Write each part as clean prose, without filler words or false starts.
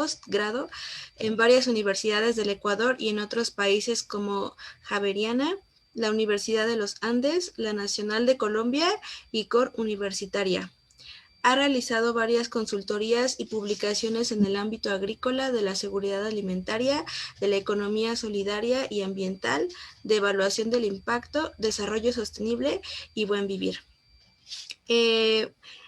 postgrado en varias universidades del Ecuador y en otros países como Javeriana, la Universidad de los Andes, la Nacional de Colombia y Cor Universitaria. Ha realizado varias consultorías y publicaciones en el ámbito agrícola, de la seguridad alimentaria, de la economía solidaria y ambiental, de evaluación del impacto, desarrollo sostenible y buen vivir.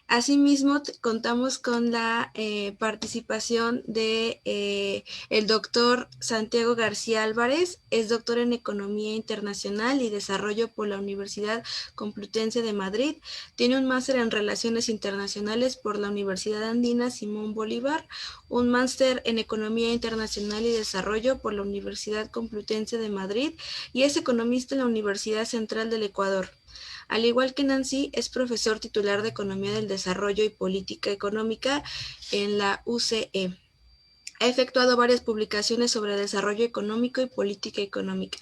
Asimismo, contamos con la participación de el doctor Santiago García Álvarez. Es doctor en Economía Internacional y Desarrollo por la Universidad Complutense de Madrid. Tiene un máster en Relaciones Internacionales por la Universidad Andina Simón Bolívar, un máster en Economía Internacional y Desarrollo por la Universidad Complutense de Madrid y es economista en la Universidad Central del Ecuador. Al igual que Nancy, es profesor titular de Economía del Desarrollo y Política Económica en la UCE. Ha efectuado varias publicaciones sobre desarrollo económico y política económica,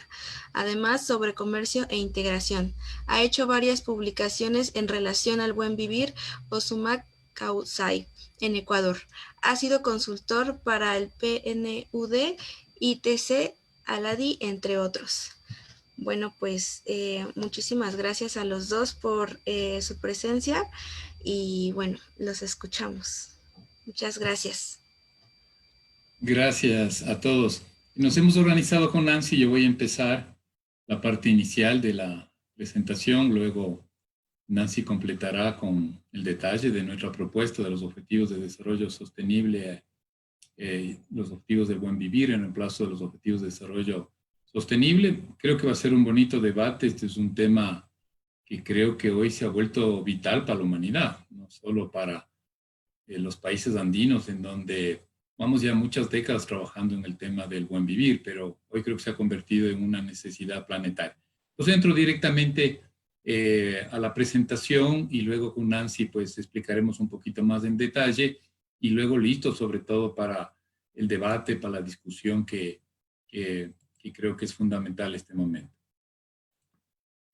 además sobre comercio e integración. Ha hecho varias publicaciones en relación al buen vivir o Sumac Causay en Ecuador. Ha sido consultor para el PNUD, ITC, Aladi, entre otros. Bueno, pues muchísimas gracias a los dos por su presencia y bueno, los escuchamos. Muchas gracias. Gracias a todos. Nos hemos organizado con Nancy. Yo voy a empezar la parte inicial de la presentación, luego Nancy completará con el detalle de nuestra propuesta de los objetivos de desarrollo sostenible, los objetivos del buen vivir en reemplazo de los objetivos de desarrollo sostenible. Creo que va a ser un bonito debate. Este es un tema que creo que hoy se ha vuelto vital para la humanidad, no solo para los países andinos, en donde vamos ya muchas décadas trabajando en el tema del buen vivir, pero hoy creo que se ha convertido en una necesidad planetaria. Entonces entro directamente a la presentación y luego con Nancy pues explicaremos un poquito más en detalle y luego listo sobre todo para el debate, para la discusión que creo que es fundamental en este momento.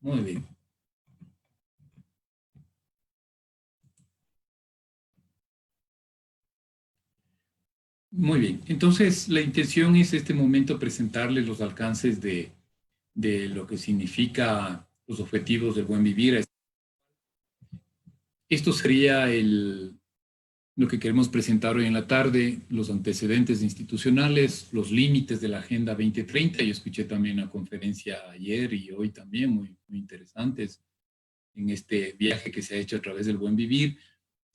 Muy bien. Muy bien, entonces la intención es este momento presentarles los alcances de lo que significa los objetivos del buen vivir. Esto sería lo que queremos presentar hoy en la tarde, los antecedentes institucionales, los límites de la Agenda 2030. Yo escuché también una conferencia ayer y hoy también muy interesantes en este viaje que se ha hecho a través del buen vivir.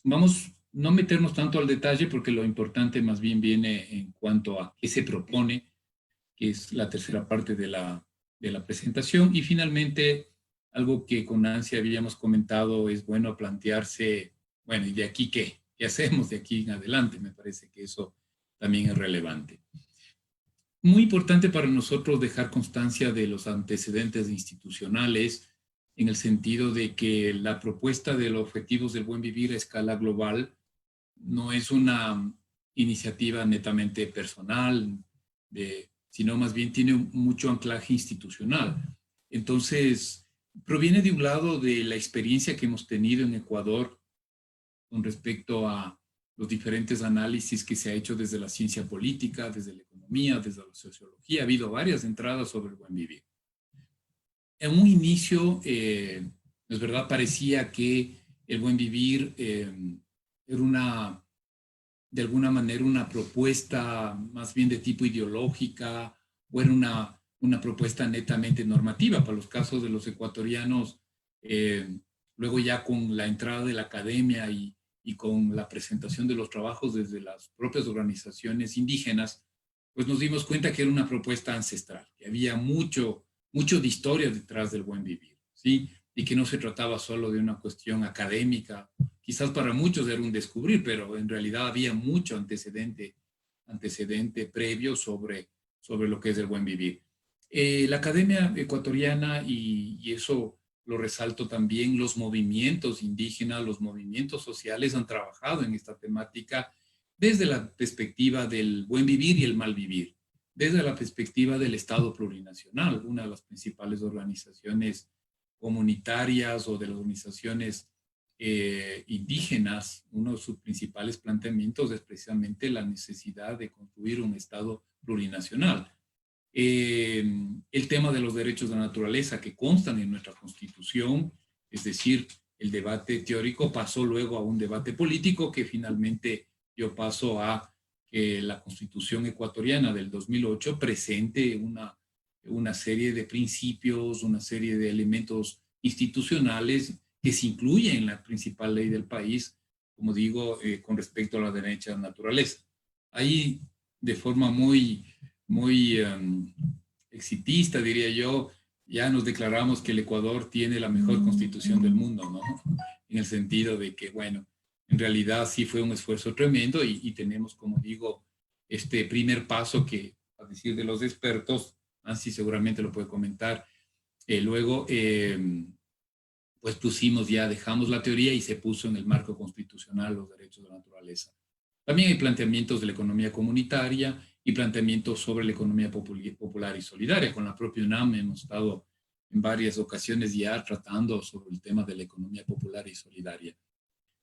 Vamos no meternos tanto al detalle porque lo importante más bien viene en cuanto a qué se propone, que es la tercera parte de la presentación. Y finalmente, algo que con Nancy habíamos comentado, es bueno plantearse, bueno, ¿y de aquí qué? ¿Qué hacemos de aquí en adelante? Me parece que eso también es relevante. Muy importante para nosotros dejar constancia de los antecedentes institucionales, en el sentido de que la propuesta de los objetivos del buen vivir a escala global no es una iniciativa netamente personal, sino más bien tiene mucho anclaje institucional. Entonces, proviene de un lado de la experiencia que hemos tenido en Ecuador con respecto a los diferentes análisis que se ha hecho desde la ciencia política, desde la economía, desde la sociología. Ha habido varias entradas sobre el buen vivir. En un inicio, es verdad, parecía que el buen vivir era de alguna manera una propuesta más bien de tipo ideológica o era una propuesta netamente normativa. Para los casos de los ecuatorianos, luego ya con la entrada de la academia y con la presentación de los trabajos desde las propias organizaciones indígenas, pues nos dimos cuenta que era una propuesta ancestral, que había mucho de historia detrás del buen vivir, ¿sí? Y que no se trataba solo de una cuestión académica. Quizás para muchos era un descubrir, pero en realidad había mucho antecedente previo sobre lo que es el buen vivir. La academia ecuatoriana, y eso lo resalto también, los movimientos indígenas, los movimientos sociales han trabajado en esta temática desde la perspectiva del buen vivir y el mal vivir, desde la perspectiva del Estado plurinacional, una de las principales organizaciones comunitarias o de las organizaciones indígenas, uno de sus principales planteamientos es precisamente la necesidad de construir un Estado plurinacional. El tema de los derechos de la naturaleza que constan en nuestra Constitución, es decir, el debate teórico pasó luego a un debate político que finalmente dio paso a que la Constitución ecuatoriana del 2008 presente una serie de principios, una serie de elementos institucionales que se incluyen en la principal ley del país, como digo, con respecto a la derecha de la naturaleza. Ahí, de forma muy exitista, diría yo, ya nos declaramos que el Ecuador tiene la mejor constitución del mundo, ¿no? En el sentido de que, bueno, en realidad sí fue un esfuerzo tremendo y tenemos, como digo, este primer paso que, a decir de los expertos, Nancy seguramente lo puede comentar, luego, pues pusimos ya, dejamos la teoría y se puso en el marco constitucional los derechos de la naturaleza. También hay planteamientos de la economía comunitaria y planteamientos sobre la economía popular y solidaria. Con la propia UNAM hemos estado en varias ocasiones ya tratando sobre el tema de la economía popular y solidaria.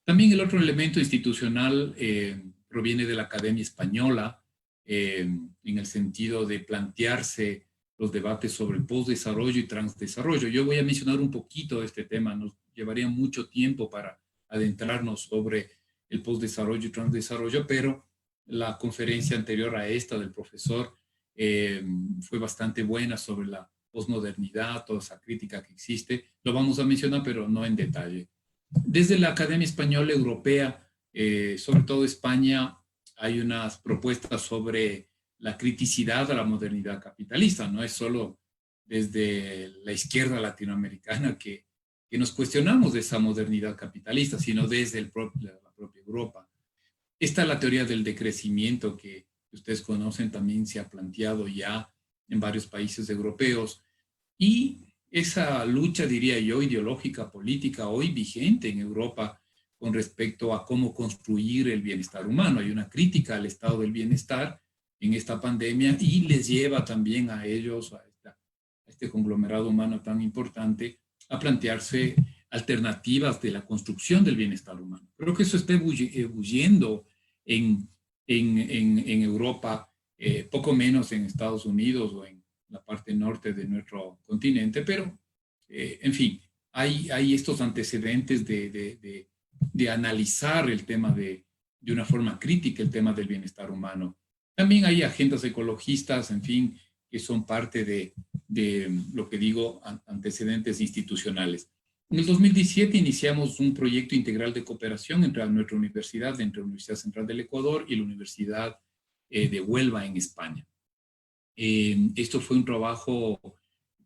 También el otro elemento institucional proviene de la Academia Española, en el sentido de plantearse los debates sobre el postdesarrollo y transdesarrollo. Yo voy a mencionar un poquito de este tema, nos llevaría mucho tiempo para adentrarnos sobre el postdesarrollo y transdesarrollo, pero la conferencia anterior a esta del profesor fue bastante buena sobre la posmodernidad, toda esa crítica que existe. Lo vamos a mencionar, pero no en detalle. Desde la Academia Española Europea, sobre todo España, hay unas propuestas sobre la criticidad a la modernidad capitalista. No es solo desde la izquierda latinoamericana que nos cuestionamos de esa modernidad capitalista, sino desde la propia Europa. Esta es la teoría del decrecimiento que ustedes conocen, también se ha planteado ya en varios países europeos. Y esa lucha, diría yo, ideológica, política, hoy vigente en Europa con respecto a cómo construir el bienestar humano. Hay una crítica al estado del bienestar en esta pandemia y les lleva también a ellos, a este conglomerado humano tan importante, a plantearse alternativas de la construcción del bienestar humano. Creo que eso está ebulliendo en Europa, poco menos en Estados Unidos o en la parte norte de nuestro continente, pero en fin, hay estos antecedentes de analizar el tema de una forma crítica, el tema del bienestar humano. También hay agendas ecologistas, en fin, que son parte de lo que digo, antecedentes institucionales. En el 2017 iniciamos un proyecto integral de cooperación entre nuestra universidad, entre la Universidad Central del Ecuador y la Universidad de Huelva en España. Esto fue un trabajo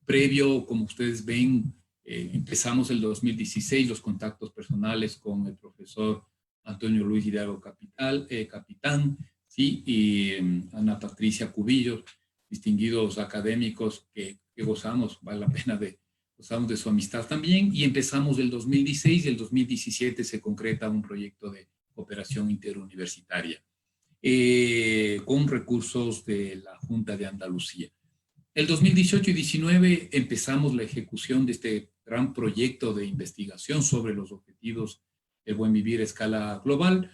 previo, como ustedes ven, empezamos el 2016 los contactos personales con el profesor Antonio Luis Hidalgo Capitán, ¿sí? Y Ana Patricia Cubillos, distinguidos académicos que gozamos, vale la pena gozamos de su amistad también, y empezamos el 2016 y el 2017 se concreta un proyecto de cooperación interuniversitaria con recursos de la Junta de Andalucía. El 2018 y 19 empezamos la ejecución de este gran proyecto de investigación sobre los objetivos del buen vivir a escala global.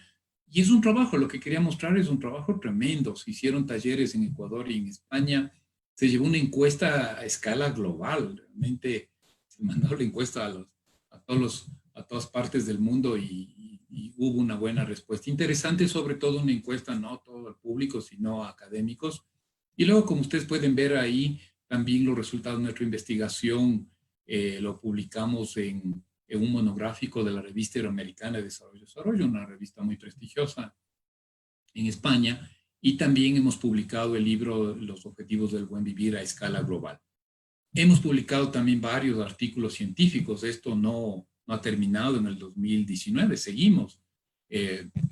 Y es un trabajo, lo que quería mostrar es un trabajo tremendo. Se hicieron talleres en Ecuador y en España. Se llevó una encuesta a escala global. Realmente se mandó la encuesta a todas partes del mundo y hubo una buena respuesta. Interesante, sobre todo una encuesta no todo al público, sino a académicos. Y luego, como ustedes pueden ver ahí, también los resultados de nuestra investigación lo publicamos en un monográfico de la Revista Iberoamericana de Desarrollo, una revista muy prestigiosa en España, y también hemos publicado el libro Los Objetivos del Buen Vivir a escala global. Hemos publicado también varios artículos científicos, esto no ha terminado en el 2019, seguimos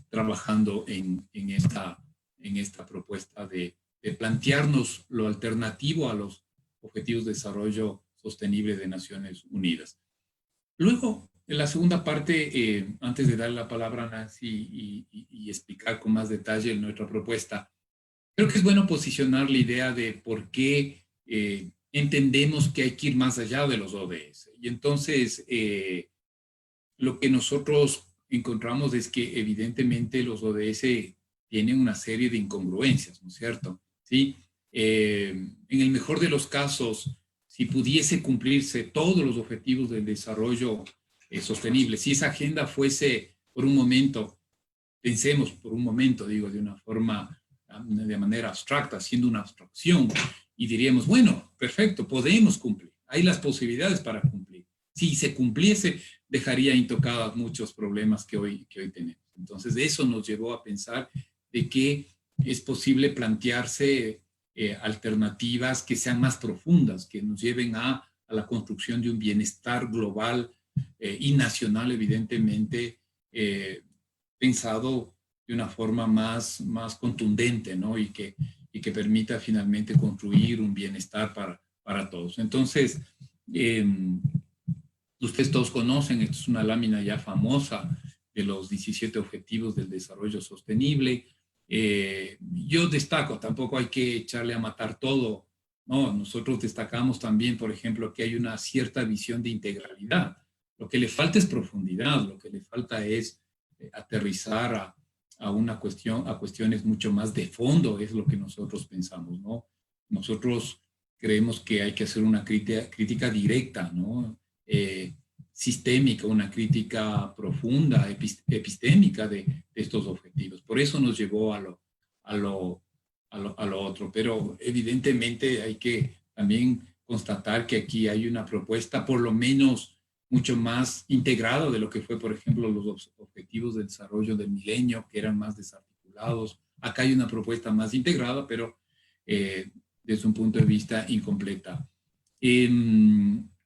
trabajando en esta propuesta de plantearnos lo alternativo a los Objetivos de Desarrollo Sostenible de Naciones Unidas. Luego, en la segunda parte, antes de dar la palabra a Nancy y explicar con más detalle nuestra propuesta, creo que es bueno posicionar la idea de por qué entendemos que hay que ir más allá de los ODS. Y entonces, lo que nosotros encontramos es que evidentemente los ODS tienen una serie de incongruencias, ¿no es cierto? ¿Sí? En el mejor de los casos, si pudiese cumplirse todos los objetivos del desarrollo sostenible, si esa agenda fuese por un momento, pensemos por un momento, digo, de una forma, de manera abstracta, haciendo una abstracción, y diríamos, bueno, perfecto, podemos cumplir, hay las posibilidades para cumplir. Si se cumpliese, dejaría intocados muchos problemas que hoy tenemos. Entonces, eso nos llevó a pensar de que es posible plantearse alternativas que sean más profundas, que nos lleven a la construcción de un bienestar global y nacional, evidentemente, pensado de una forma más contundente, ¿no? Y que permita finalmente construir un bienestar para todos. Entonces, ustedes todos conocen, esto es una lámina ya famosa de los 17 Objetivos del Desarrollo Sostenible. Yo destaco, tampoco hay que echarle a matar todo, ¿no? Nosotros destacamos también, por ejemplo, que hay una cierta visión de integralidad. Lo que le falta es profundidad, lo que le falta es aterrizar a una cuestión, a cuestiones mucho más de fondo, es lo que nosotros pensamos, ¿no? Nosotros creemos que hay que hacer una crítica directa, ¿no? Sistémica, una crítica profunda, epistémica de estos objetivos. Por eso nos llevó a lo otro. Pero evidentemente hay que también constatar que aquí hay una propuesta por lo menos mucho más integrada de lo que fue, por ejemplo, los objetivos de desarrollo del milenio, que eran más desarticulados. Acá hay una propuesta más integrada, pero desde un punto de vista incompleta.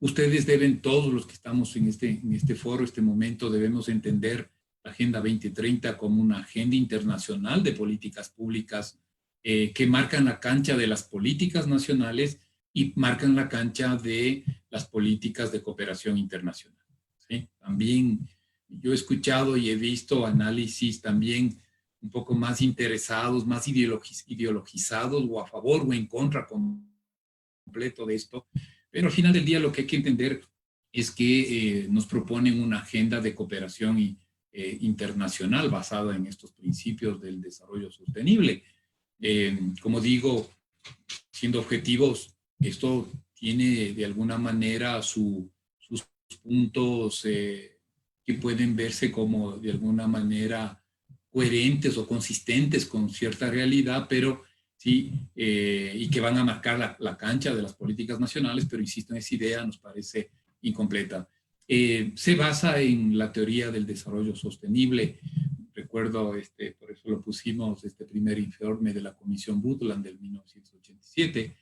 Ustedes deben, todos los que estamos en este foro, este momento, debemos entender la Agenda 2030 como una agenda internacional de políticas públicas que marcan la cancha de las políticas nacionales y marcan la cancha de las políticas de cooperación internacional, ¿sí? También yo he escuchado y he visto análisis también un poco más interesados, más ideologizados o a favor o en contra completo de esto, pero al final del día lo que hay que entender es que nos proponen una agenda de cooperación internacional basada en estos principios del desarrollo sostenible. Como digo, siendo objetivos, esto tiene de alguna manera sus puntos que pueden verse como de alguna manera coherentes o consistentes con cierta realidad, pero sí, y que van a marcar la cancha de las políticas nacionales, pero insisto, en esa idea nos parece incompleta. Se basa en la teoría del desarrollo sostenible. Recuerdo, por eso lo pusimos, este primer informe de la Comisión Brundtland del 1987,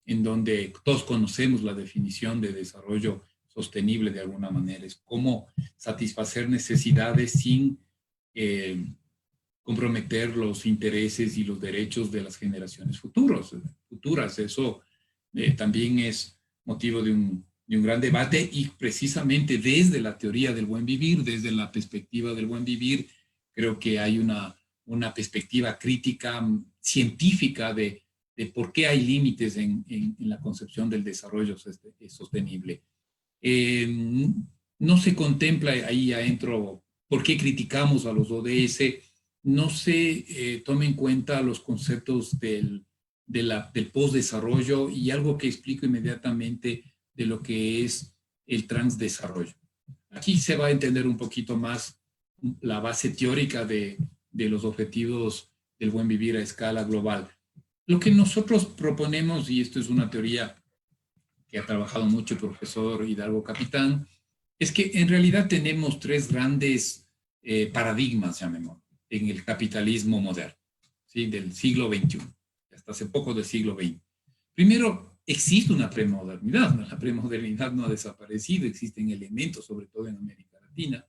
en donde todos conocemos la definición de desarrollo sostenible de alguna manera. Es cómo satisfacer necesidades sin comprometer los intereses y los derechos de las generaciones futuras. Eso también es motivo de un gran debate y precisamente desde la teoría del buen vivir, desde la perspectiva del buen vivir, creo que hay una perspectiva crítica científica de por qué hay límites en la concepción del desarrollo sostenible. No se contempla ahí adentro por qué criticamos a los ODS, no se toma en cuenta los conceptos del postdesarrollo y algo que explico inmediatamente de lo que es el transdesarrollo. Aquí se va a entender un poquito más la base teórica de los objetivos del buen vivir a escala global. Lo que nosotros proponemos, y esto es una teoría que ha trabajado mucho el profesor Hidalgo Capitán, es que en realidad tenemos tres grandes paradigmas, llamémoslo, en el capitalismo moderno, ¿sí? Del siglo XXI, hasta hace poco del siglo XX. Primero, existe una premodernidad, ¿no? La premodernidad no ha desaparecido, existen elementos, sobre todo en América Latina.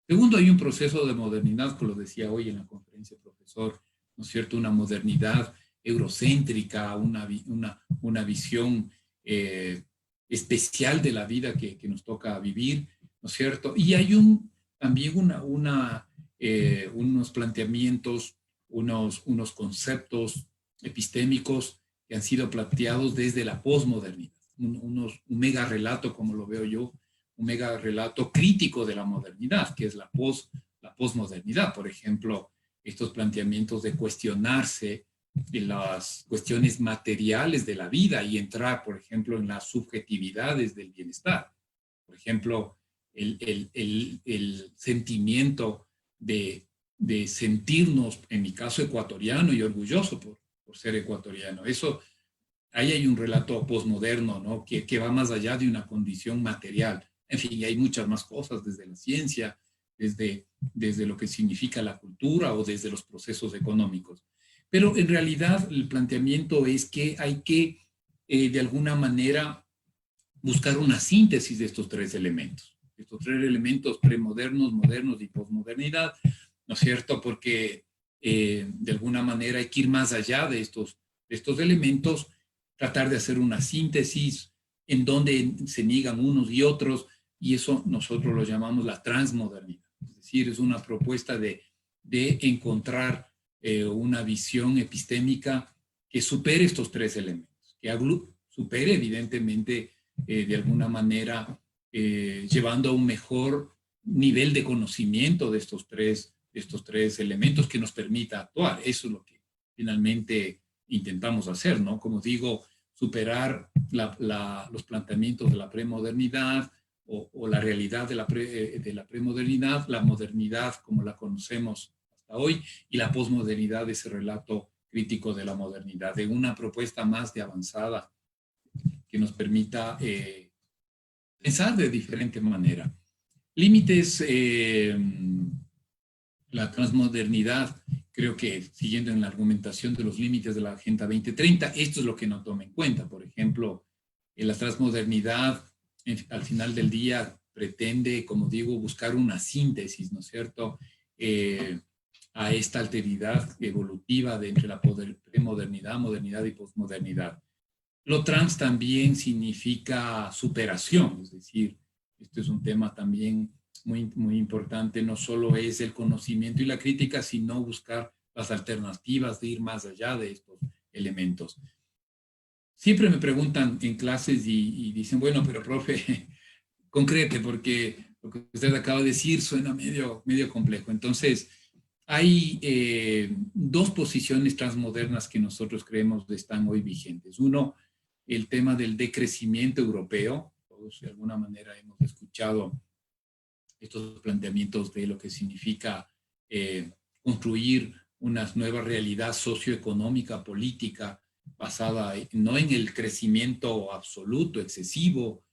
Segundo, hay un proceso de modernidad, como lo decía hoy en la conferencia el profesor, ¿no es cierto? Una modernidad eurocéntrica, una visión especial de la vida que nos toca vivir, ¿no es cierto? Y hay también unos planteamientos, unos conceptos epistémicos que han sido planteados desde la posmodernidad, un mega relato, como lo veo yo, mega relato crítico de la modernidad, que es la posmodernidad. Por ejemplo, estos planteamientos de cuestionarse de las cuestiones materiales de la vida y entrar, por ejemplo, en las subjetividades del bienestar. Por ejemplo, el sentimiento de sentirnos, en mi caso, ecuatoriano y orgulloso por ser ecuatoriano. Eso, ahí hay un relato posmoderno, ¿no? que va más allá de una condición material. En fin, hay muchas más cosas desde la ciencia, desde lo que significa la cultura o desde los procesos económicos. Pero en realidad el planteamiento es que hay que, de alguna manera, buscar una síntesis de estos tres elementos. Estos tres elementos premodernos, modernos y posmodernidad, ¿no es cierto? Porque de alguna manera hay que ir más allá de estos elementos, tratar de hacer una síntesis en donde se niegan unos y otros, y eso nosotros lo llamamos la transmodernidad. Es decir, es una propuesta de encontrar una visión epistémica que supere estos tres elementos, que supere evidentemente de alguna manera llevando a un mejor nivel de conocimiento de estos tres elementos que nos permita actuar. Eso es lo que finalmente intentamos hacer, ¿no? Como digo, superar los planteamientos de la premodernidad o la realidad de la premodernidad, la modernidad como la conocemos hasta hoy y la posmodernidad, ese relato crítico de la modernidad, de una propuesta más de avanzada que nos permita pensar de diferente manera. Límites, la transmodernidad, creo que siguiendo en la argumentación de los límites de la Agenda 2030, esto es lo que no toma en cuenta. Por ejemplo, la transmodernidad al final del día pretende, como digo, buscar una síntesis, ¿no es cierto?, a esta alteridad evolutiva de entre la premodernidad, modernidad y posmodernidad. Lo trans también significa superación, es decir, este es un tema también muy, muy importante, no solo es el conocimiento y la crítica, sino buscar las alternativas de ir más allá de estos elementos. Siempre me preguntan en clases y dicen, bueno, pero profe, concrete, porque lo que usted acaba de decir suena medio complejo. Entonces, hay dos posiciones transmodernas que nosotros creemos están hoy vigentes. Uno, el tema del decrecimiento europeo. Todos de alguna manera hemos escuchado estos planteamientos de lo que significa construir una nueva realidad socioeconómica, política, basada no en el crecimiento absoluto, excesivo,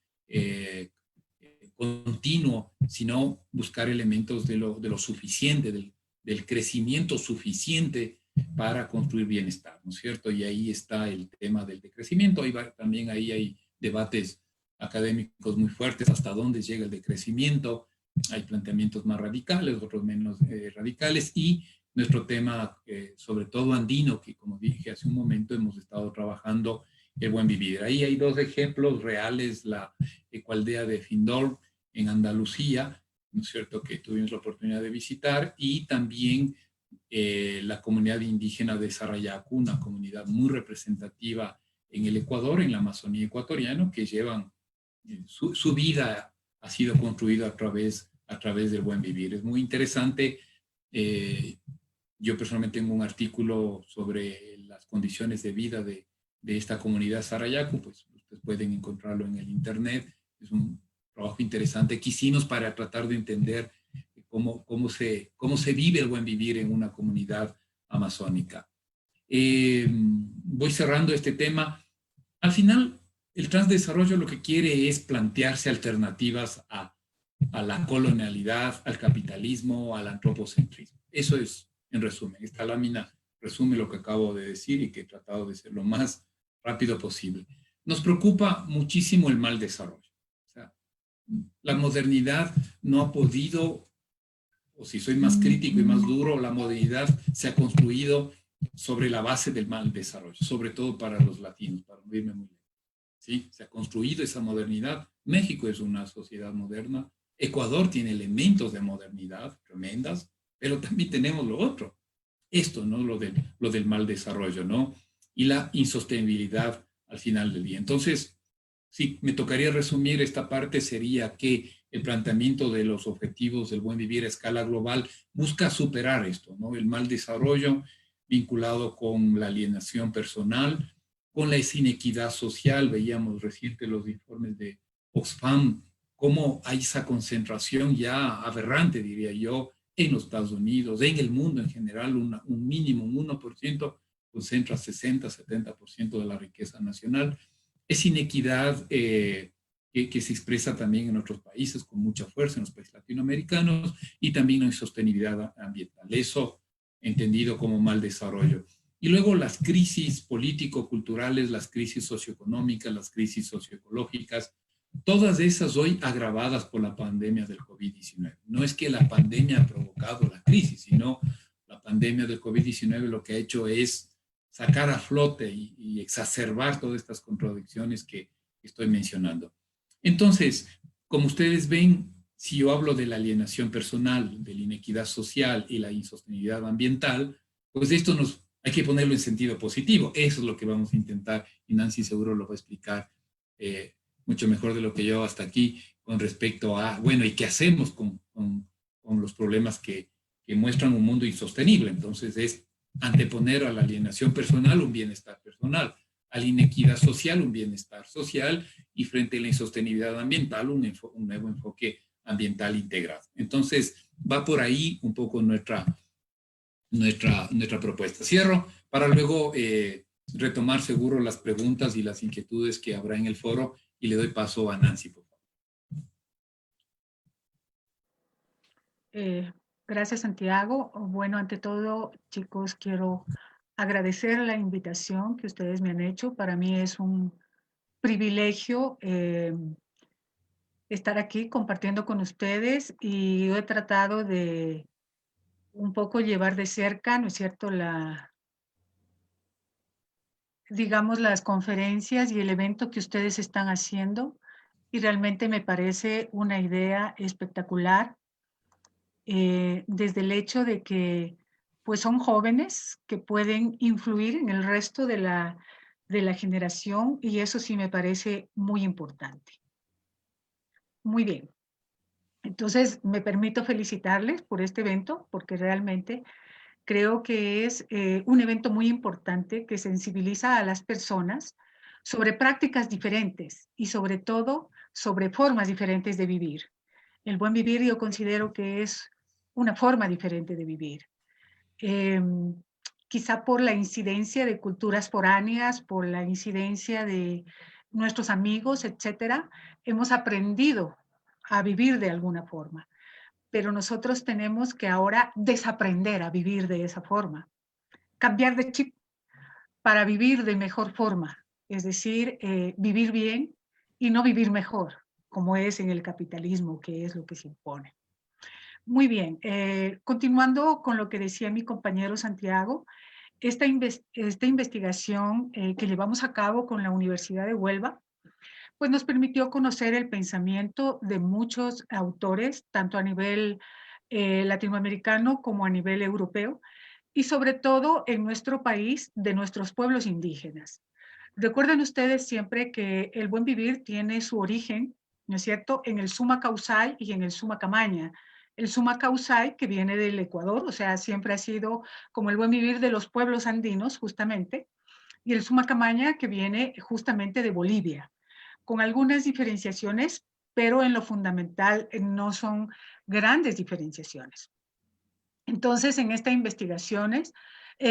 continuo, sino buscar elementos de lo suficiente, del crecimiento suficiente para construir bienestar, ¿no es cierto? Y ahí está el tema del decrecimiento. También ahí hay debates académicos muy fuertes, hasta dónde llega el decrecimiento. Hay planteamientos más radicales, otros menos radicales, y nuestro tema, sobre todo andino, que como dije hace un momento, hemos estado trabajando el buen vivir. Ahí hay dos ejemplos reales, la ecoaldea de Findorf en Andalucía, ¿no es cierto?, que tuvimos la oportunidad de visitar, y también la comunidad indígena de Sarayaku, una comunidad muy representativa en el Ecuador, en la Amazonía ecuatoriana, que llevan su vida ha sido construida a través del buen vivir. Es muy interesante. Yo personalmente tengo un artículo sobre las condiciones de vida de esta comunidad Sarayaku, pues ustedes pueden encontrarlo en el internet. Es un trabajo interesante que hicimos para tratar de entender cómo se vive el buen vivir en una comunidad amazónica. Voy cerrando este tema. Al final, el transdesarrollo lo que quiere es plantearse alternativas a la colonialidad, al capitalismo, al antropocentrismo. Eso es, en resumen. Esta lámina resume lo que acabo de decir y que he tratado de ser lo más rápido posible. Nos preocupa muchísimo el mal desarrollo. O sea, la modernidad no ha podido, o si soy más crítico y más duro, la modernidad se ha construido sobre la base del mal desarrollo, sobre todo para los latinos, para no irme muy lejos. ¿Sí? Se ha construido esa modernidad. México es una sociedad moderna. Ecuador tiene elementos de modernidad tremendas, pero también tenemos lo otro. Esto, ¿no? Lo del mal desarrollo, ¿no? Y la insostenibilidad al final del día. Entonces, si me tocaría resumir esta parte, sería que el planteamiento de los objetivos del buen vivir a escala global busca superar esto, ¿no? El mal desarrollo vinculado con la alienación personal, con la inequidad social. Veíamos reciente los informes de Oxfam, cómo hay esa concentración ya aberrante, diría yo, en los Estados Unidos, en el mundo en general, un mínimo, un 1% concentra 60-70% de la riqueza nacional. Es inequidad que se expresa también en otros países con mucha fuerza, en los países latinoamericanos, y también en sostenibilidad ambiental. Eso entendido como mal desarrollo. Y luego las crisis político-culturales, las crisis socioeconómicas, las crisis socioecológicas, todas esas hoy agravadas por la pandemia del COVID-19. No es que la pandemia ha provocado la crisis, sino la pandemia del COVID-19 lo que ha hecho es sacar a flote y exacerbar todas estas contradicciones que estoy mencionando. Entonces, como ustedes ven, si yo hablo de la alienación personal, de la inequidad social y la insostenibilidad ambiental, pues esto hay que ponerlo en sentido positivo. Eso es lo que vamos a intentar y Nancy seguro lo va a explicar mucho mejor de lo que yo hasta aquí con respecto a, bueno, ¿y qué hacemos con los problemas que muestran un mundo insostenible? Entonces es anteponer a la alienación personal un bienestar personal, a la inequidad social un bienestar social y frente a la insostenibilidad ambiental un nuevo enfoque ambiental integrado. Entonces va por ahí un poco nuestra propuesta. Cierro para luego retomar seguro las preguntas y las inquietudes que habrá en el foro y le doy paso a Nancy, por favor. Gracias, Santiago. Bueno, ante todo, chicos, quiero agradecer la invitación que ustedes me han hecho. Para mí es un privilegio estar aquí compartiendo con ustedes y yo he tratado de un poco llevar de cerca, ¿no es cierto?, digamos, las conferencias y el evento que ustedes están haciendo y realmente me parece una idea espectacular. Desde el hecho de que pues son jóvenes que pueden influir en el resto de la generación y eso sí me parece muy importante. Muy bien. Entonces, me permito felicitarles por este evento porque realmente creo que es un evento muy importante que sensibiliza a las personas sobre prácticas diferentes y sobre todo sobre formas diferentes de vivir. El buen vivir yo considero que es una forma diferente de vivir. Quizá por la incidencia de culturas foráneas, por la incidencia de nuestros amigos, etcétera, hemos aprendido a vivir de alguna forma. Pero nosotros tenemos que ahora desaprender a vivir de esa forma, cambiar de chip para vivir de mejor forma, es decir, vivir bien y no vivir mejor, como es en el capitalismo, que es lo que se impone. Muy bien, continuando con lo que decía mi compañero Santiago, esta investigación que llevamos a cabo con la Universidad de Huelva, pues nos permitió conocer el pensamiento de muchos autores, tanto a nivel latinoamericano como a nivel europeo, y sobre todo en nuestro país, de nuestros pueblos indígenas. Recuerden ustedes siempre que el buen vivir tiene su origen, ¿no es cierto?, en el Suma Causay y en el Suma Camaña. El Suma Causay, que viene del Ecuador, o sea, siempre ha sido como el buen vivir de los pueblos andinos, justamente, y el Suma Camaña, que viene justamente de Bolivia, con algunas diferenciaciones, pero en lo fundamental no son grandes diferenciaciones. Entonces, en estas investigaciones,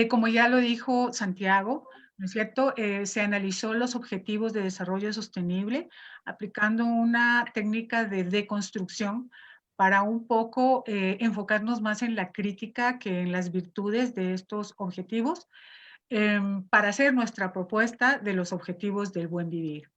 como ya lo dijo Santiago, ¿no es cierto?, se analizó los objetivos de desarrollo sostenible aplicando una técnica de deconstrucción para un poco enfocarnos más en la crítica que en las virtudes de estos objetivos para hacer nuestra propuesta de los objetivos del buen vivir.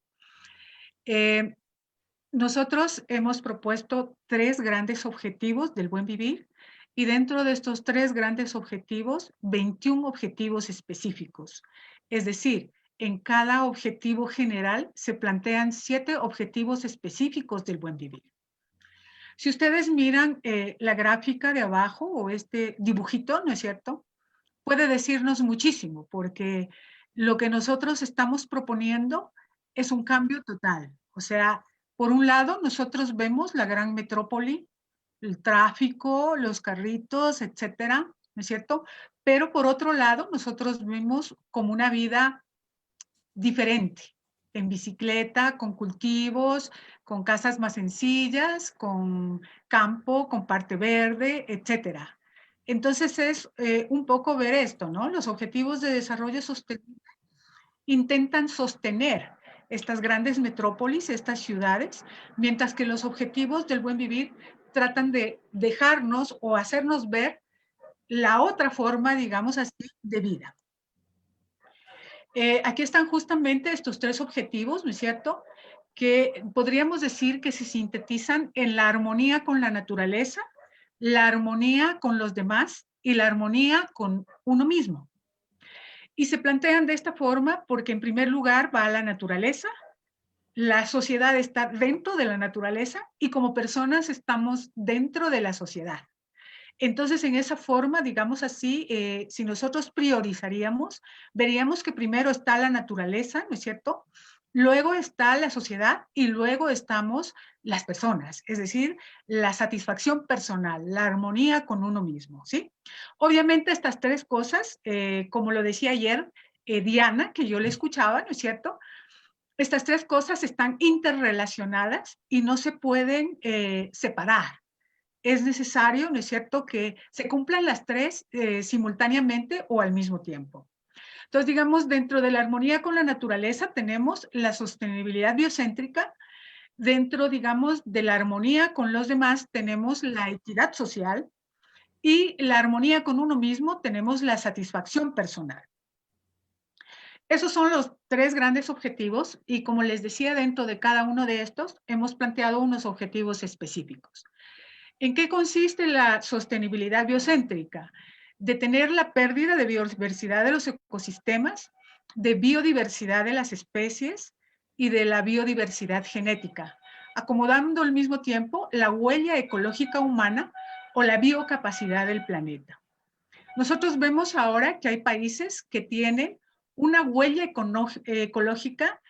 Nosotros hemos propuesto 3 grandes objetivos del buen vivir y dentro de estos 3 grandes objetivos, 21 objetivos específicos. Es decir, en cada objetivo general se plantean 7 objetivos específicos del buen vivir. Si ustedes miran la gráfica de abajo o este dibujito, ¿no es cierto?, puede decirnos muchísimo porque lo que nosotros estamos proponiendo es un cambio total. O sea, por un lado, nosotros vemos la gran metrópoli, el tráfico, los carritos, etcétera, ¿no es cierto? Pero por otro lado, nosotros vemos como una vida diferente, en bicicleta, con cultivos, con casas más sencillas, con campo, con parte verde, etcétera. Entonces es un poco ver esto, ¿no? Los objetivos de desarrollo sostenible intentan sostener estas grandes metrópolis, estas ciudades, mientras que los objetivos del buen vivir tratan de dejarnos o hacernos ver la otra forma, digamos así, de vida. Aquí están justamente estos tres objetivos, ¿no es cierto?, que podríamos decir que se sintetizan en la armonía con la naturaleza, la armonía con los demás y la armonía con uno mismo. Y se plantean de esta forma porque en primer lugar va la naturaleza, la sociedad está dentro de la naturaleza y como personas estamos dentro de la sociedad. Entonces, en esa forma, digamos así, si nosotros priorizaríamos, veríamos que primero está la naturaleza, ¿no es cierto? Luego está la sociedad y luego estamos las personas, es decir, la satisfacción personal, la armonía con uno mismo, ¿sí? Obviamente estas tres cosas, como lo decía ayer Diana, que yo le escuchaba, ¿no es cierto? Estas tres cosas están interrelacionadas y no se pueden separar. Es necesario, ¿no es cierto?, que se cumplan las tres simultáneamente o al mismo tiempo. Entonces, digamos, dentro de la armonía con la naturaleza tenemos la sostenibilidad biocéntrica. Dentro, digamos, de la armonía con los demás tenemos la equidad social y la armonía con uno mismo tenemos la satisfacción personal. Esos son los tres grandes objetivos y como les decía, dentro de cada uno de estos hemos planteado unos objetivos específicos. ¿En qué consiste la sostenibilidad biocéntrica? Detener la pérdida de biodiversidad de los ecosistemas, de biodiversidad de las especies y de la biodiversidad genética, acomodando al mismo tiempo la huella ecológica humana o la biocapacidad del planeta. Nosotros vemos ahora que hay países que tienen una huella ecológica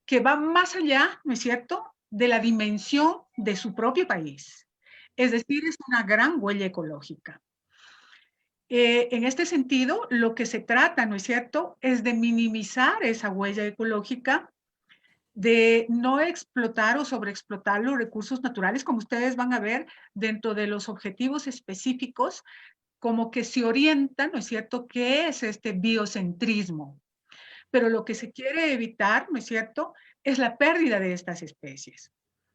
que va más allá, ¿no es cierto?, de la dimensión de su propio país. Es decir, es una gran huella ecológica. En este sentido, lo que se trata, ¿no es cierto?, es de minimizar esa huella ecológica, de no explotar o sobreexplotar los recursos naturales, como ustedes van a ver dentro de los objetivos específicos, como que se orienta, ¿no es cierto?, qué es este biocentrismo. Pero lo que se quiere evitar, ¿no es cierto?, es la pérdida de estas especies.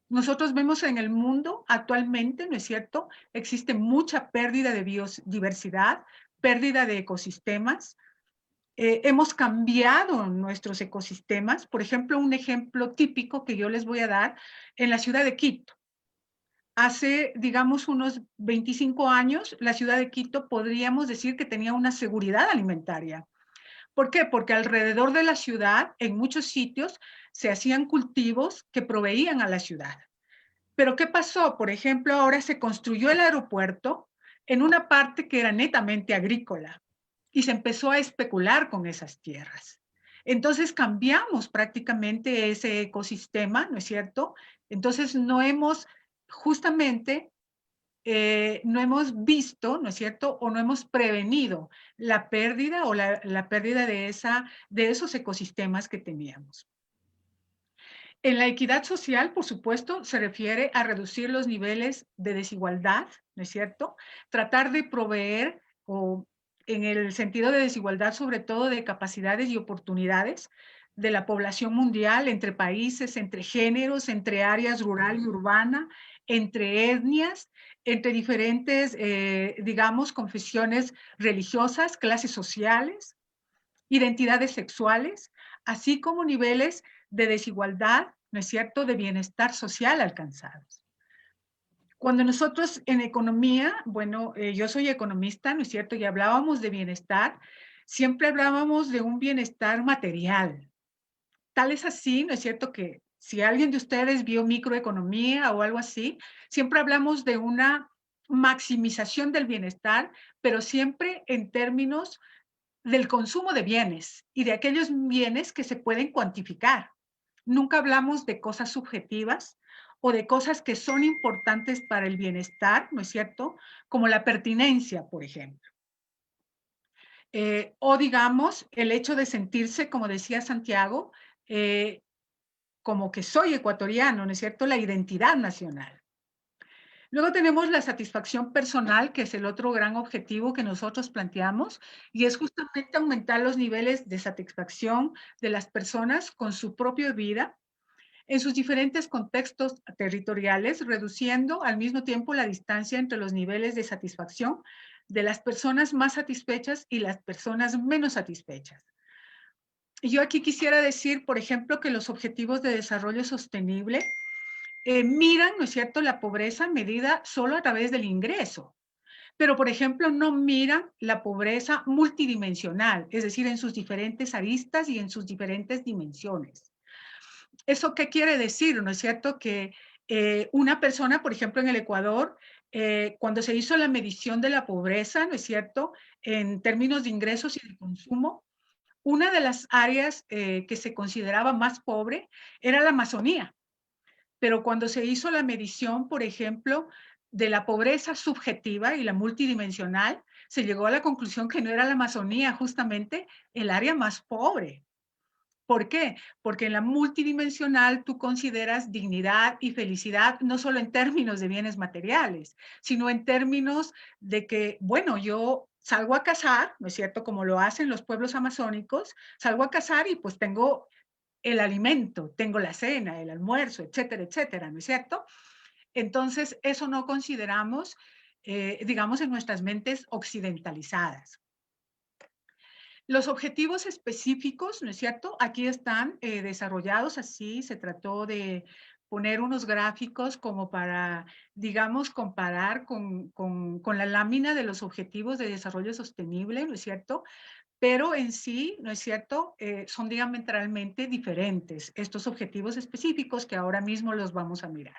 Nosotros vemos en el mundo actualmente, ¿no es cierto?, existe mucha pérdida de biodiversidad, pérdida de ecosistemas. Hemos cambiado nuestros ecosistemas. Por ejemplo, un ejemplo típico que yo les voy a dar en la ciudad de Quito. Hace, digamos, unos 25 años, la ciudad de Quito podríamos decir que tenía una seguridad alimentaria. ¿Por qué? Porque alrededor de la ciudad, en muchos sitios, se hacían cultivos que proveían a la ciudad. Pero ¿qué pasó? Por ejemplo, ahora se construyó el aeropuerto en una parte que era netamente agrícola y se empezó a especular con esas tierras. Entonces cambiamos prácticamente ese ecosistema, ¿no es cierto? Entonces no hemos justamente no hemos visto, ¿no es cierto?, o no hemos prevenido la pérdida o la pérdida de esos ecosistemas que teníamos. En la equidad social, por supuesto, se refiere a reducir los niveles de desigualdad, ¿no es cierto? Tratar de proveer, o en el sentido de desigualdad, sobre todo de capacidades y oportunidades de la población mundial, entre países, entre géneros, entre áreas rural y urbana, entre etnias, entre diferentes, digamos, confesiones religiosas, clases sociales, identidades sexuales, así como niveles de desigualdad, ¿no es cierto?, de bienestar social alcanzados. Cuando nosotros en economía, bueno, yo soy economista, ¿no es cierto?, y hablábamos de bienestar, siempre hablábamos de un bienestar material. Tal es así, ¿no es cierto?, que si alguien de ustedes vio microeconomía o algo así, siempre hablamos de una maximización del bienestar, pero siempre en términos del consumo de bienes y de aquellos bienes que se pueden cuantificar. Nunca hablamos de cosas subjetivas o de cosas que son importantes para el bienestar, ¿no es cierto? Como la pertinencia, por ejemplo. O digamos, el hecho de sentirse, como decía Santiago, como que soy ecuatoriano, ¿no es cierto? La identidad nacional. Luego tenemos la satisfacción personal, que es el otro gran objetivo que nosotros planteamos, y es justamente aumentar los niveles de satisfacción de las personas con su propia vida en sus diferentes contextos territoriales, reduciendo al mismo tiempo la distancia entre los niveles de satisfacción de las personas más satisfechas y las personas menos satisfechas. Y yo aquí quisiera decir, por ejemplo, que los objetivos de desarrollo sostenible miran, ¿no es cierto?, la pobreza medida solo a través del ingreso. Pero, por ejemplo, no miran la pobreza multidimensional, es decir, en sus diferentes aristas y en sus diferentes dimensiones. ¿Eso qué quiere decir? ¿No es cierto? Que una persona, por ejemplo, en el Ecuador, cuando se hizo la medición de la pobreza, ¿no es cierto?, en términos de ingresos y de consumo, una de las áreas que se consideraba más pobre era la Amazonía. Pero cuando se hizo la medición, por ejemplo, de la pobreza subjetiva y la multidimensional, se llegó a la conclusión que no era la Amazonía justamente el área más pobre. ¿Por qué? Porque en la multidimensional tú consideras dignidad y felicidad no solo en términos de bienes materiales, sino en términos de que, bueno, yo salgo a cazar, ¿no es cierto? Como lo hacen los pueblos amazónicos, salgo a cazar y pues tengo el alimento, tengo la cena, el almuerzo, etcétera, etcétera, ¿no es cierto? Entonces, eso no consideramos, digamos, en nuestras mentes occidentalizadas. Los objetivos específicos, ¿no es cierto? Aquí están desarrollados así, se trató de poner unos gráficos como para, digamos, comparar con la lámina de los objetivos de desarrollo sostenible, ¿no es cierto? Pero en sí, ¿no es cierto? Son diametralmente diferentes estos objetivos específicos que ahora mismo los vamos a mirar.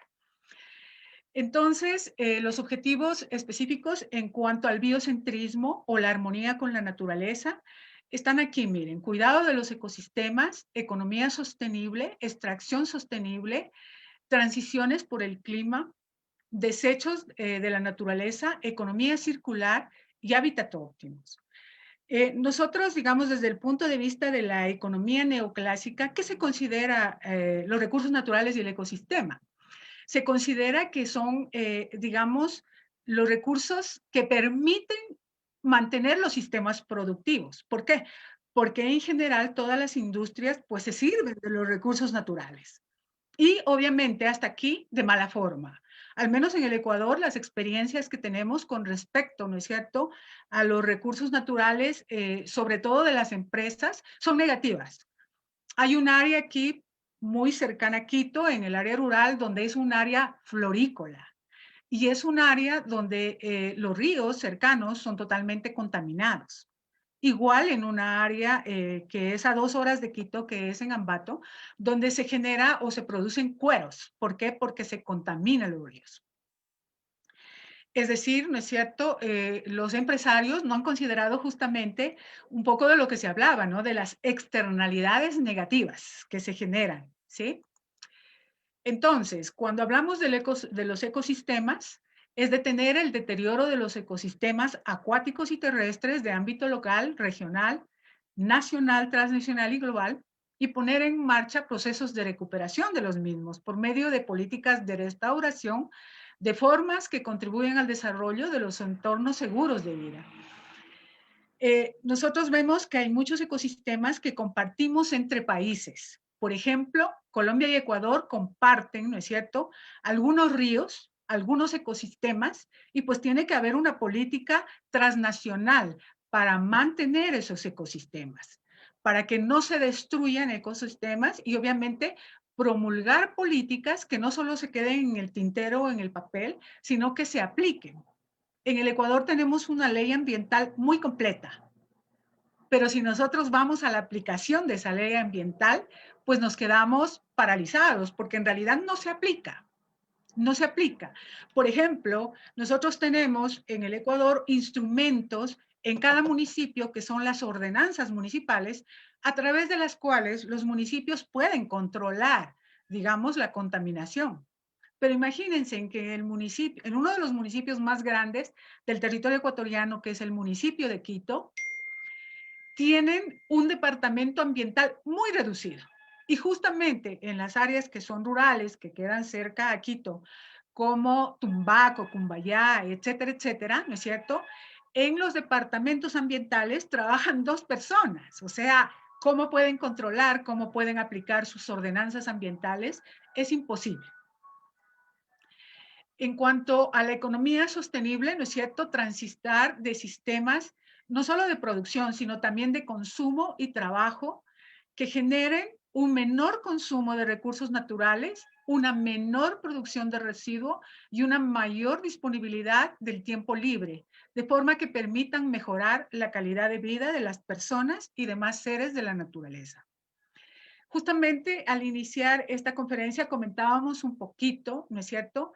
Entonces, los objetivos específicos en cuanto al biocentrismo o la armonía con la naturaleza están aquí, miren, cuidado de los ecosistemas, economía sostenible, extracción sostenible, transiciones por el clima, desechos de la naturaleza, economía circular y hábitat óptimos. Nosotros, digamos, desde el punto de vista de la economía neoclásica, ¿qué se considera los recursos naturales y el ecosistema? Se considera que son, digamos, los recursos que permiten mantener los sistemas productivos. ¿Por qué? Porque en general todas las industrias pues se sirven de los recursos naturales. Y obviamente hasta aquí de mala forma. Al menos en el Ecuador, las experiencias que tenemos con respecto, ¿no es cierto?, a los recursos naturales, sobre todo de las empresas, son negativas. Hay un área aquí muy cercana a Quito, en el área rural, donde es un área florícola. Y es un área donde los ríos cercanos son totalmente contaminados. Igual en una área que es a 2 horas de Quito, que es en Ambato, donde se genera o se producen cueros. ¿Por qué? Porque se contaminan los ríos. Es decir, ¿no es cierto? Los empresarios no han considerado justamente un poco de lo que se hablaba, ¿no? De las externalidades negativas que se generan, ¿sí? Entonces, cuando hablamos de los ecosistemas, es detener el deterioro de los ecosistemas acuáticos y terrestres de ámbito local, regional, nacional, transnacional y global, y poner en marcha procesos de recuperación de los mismos por medio de políticas de restauración de formas que contribuyen al desarrollo de los entornos seguros de vida. Nosotros vemos que hay muchos ecosistemas que compartimos entre países. Por ejemplo, Colombia y Ecuador comparten, ¿no es cierto?, algunos ríos, algunos ecosistemas, y pues tiene que haber una política transnacional para mantener esos ecosistemas, para que no se destruyan ecosistemas y obviamente promulgar políticas que no solo se queden en el tintero o en el papel, sino que se apliquen. En el Ecuador tenemos una ley ambiental muy completa, pero si nosotros vamos a la aplicación de esa ley ambiental, pues nos quedamos paralizados, porque en realidad no se aplica. No se aplica. Por ejemplo, nosotros tenemos en el Ecuador instrumentos en cada municipio, que son las ordenanzas municipales, a través de las cuales los municipios pueden controlar, digamos, la contaminación. Pero imagínense en que en uno de los municipios más grandes del territorio ecuatoriano, que es el municipio de Quito, tienen un departamento ambiental muy reducido. Y justamente en las áreas que son rurales, que quedan cerca a Quito, como Tumbaco, Cumbayá, etcétera, etcétera, ¿no es cierto? En los departamentos ambientales trabajan 2 personas, o sea, ¿cómo pueden controlar, cómo pueden aplicar sus ordenanzas ambientales? Es imposible. En cuanto a la economía sostenible, ¿no es cierto? Transitar de sistemas no solo de producción, sino también de consumo y trabajo que generen un menor consumo de recursos naturales, una menor producción de residuos y una mayor disponibilidad del tiempo libre, de forma que permitan mejorar la calidad de vida de las personas y demás seres de la naturaleza. Justamente al iniciar esta conferencia comentábamos un poquito, ¿no es cierto?,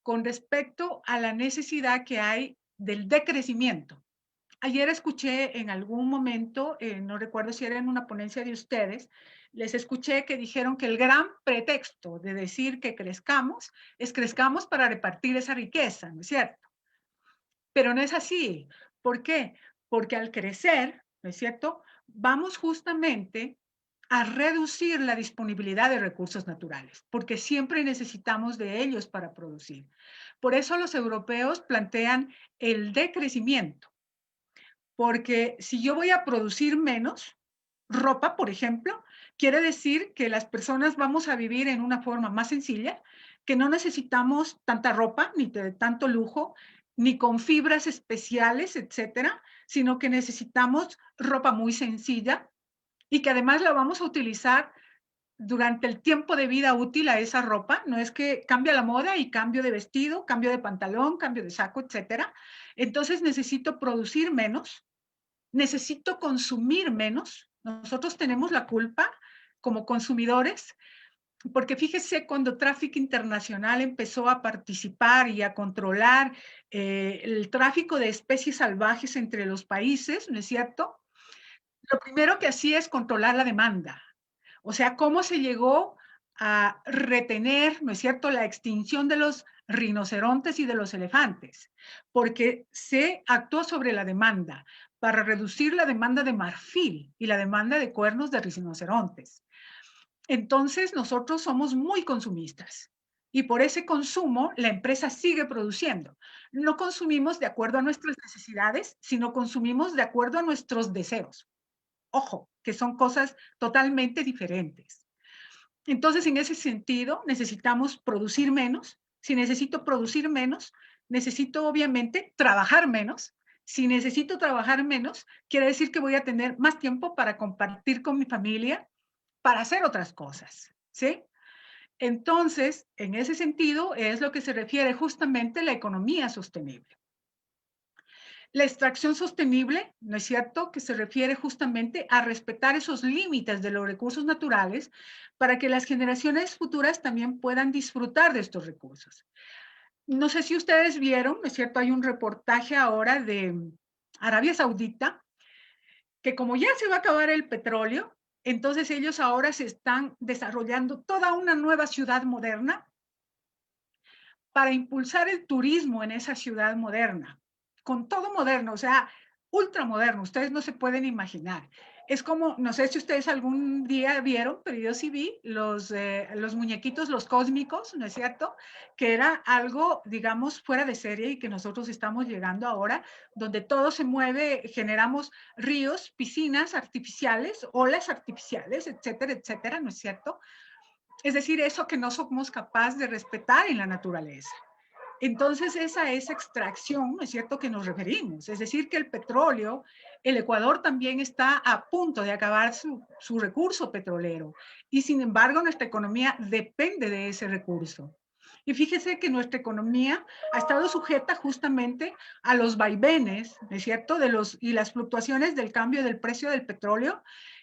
con respecto a la necesidad que hay del decrecimiento. Ayer escuché en algún momento, no recuerdo si era en una ponencia de ustedes, les escuché que dijeron que el gran pretexto de decir que crezcamos es crezcamos para repartir esa riqueza, ¿no es cierto? Pero no es así. ¿Por qué? Porque al crecer, ¿no es cierto?, vamos justamente a reducir la disponibilidad de recursos naturales, porque siempre necesitamos de ellos para producir. Por eso los europeos plantean el decrecimiento, porque si yo voy a producir menos ropa, por ejemplo, quiere decir que las personas vamos a vivir en una forma más sencilla, que no necesitamos tanta ropa, ni de tanto lujo, ni con fibras especiales, etcétera, sino que necesitamos ropa muy sencilla y que además la vamos a utilizar durante el tiempo de vida útil a esa ropa. No es que cambia la moda y cambio de vestido, cambio de pantalón, cambio de saco, etcétera. Entonces necesito producir menos, necesito consumir menos. Nosotros tenemos la culpa como consumidores, porque fíjese, cuando Tráfico Internacional empezó a participar y a controlar el tráfico de especies salvajes entre los países, ¿no es cierto? Lo primero que hacía es controlar la demanda. O sea, cómo se llegó a retener, ¿no es cierto?, la extinción de los rinocerontes y de los elefantes, porque se actuó sobre la demanda para reducir la demanda de marfil y la demanda de cuernos de rinocerontes. Entonces, nosotros somos muy consumistas y por ese consumo la empresa sigue produciendo. No consumimos de acuerdo a nuestras necesidades, sino consumimos de acuerdo a nuestros deseos. Ojo, que son cosas totalmente diferentes. Entonces, en ese sentido, necesitamos producir menos. Si necesito producir menos, necesito obviamente trabajar menos. Si necesito trabajar menos, quiere decir que voy a tener más tiempo para compartir con mi familia, para hacer otras cosas, ¿sí? Entonces, en ese sentido, es lo que se refiere justamente a la economía sostenible. La extracción sostenible, ¿no es cierto?, que se refiere justamente a respetar esos límites de los recursos naturales para que las generaciones futuras también puedan disfrutar de estos recursos. No sé si ustedes vieron, ¿no es cierto?, hay un reportaje ahora de Arabia Saudita, que como ya se va a acabar el petróleo, entonces ellos ahora se están desarrollando toda una nueva ciudad moderna para impulsar el turismo en esa ciudad moderna, con todo moderno, o sea, ultramoderno, ustedes no se pueden imaginar. Es como, no sé si ustedes algún día vieron, pero yo sí vi los muñequitos, los cósmicos, ¿no es cierto? Que era algo, digamos, fuera de serie y que nosotros estamos llegando ahora, donde todo se mueve, generamos ríos, piscinas artificiales, olas artificiales, etcétera, etcétera, ¿no es cierto? Es decir, eso que no somos capaces de respetar en la naturaleza. Entonces, esa es extracción, ¿no es cierto?, que nos referimos. Es decir, que el petróleo, el Ecuador también está a punto de acabar su recurso petrolero. Y sin embargo, nuestra economía depende de ese recurso. Y fíjese que nuestra economía ha estado sujeta justamente a los vaivenes, ¿no es cierto?, y las fluctuaciones del cambio del precio del petróleo,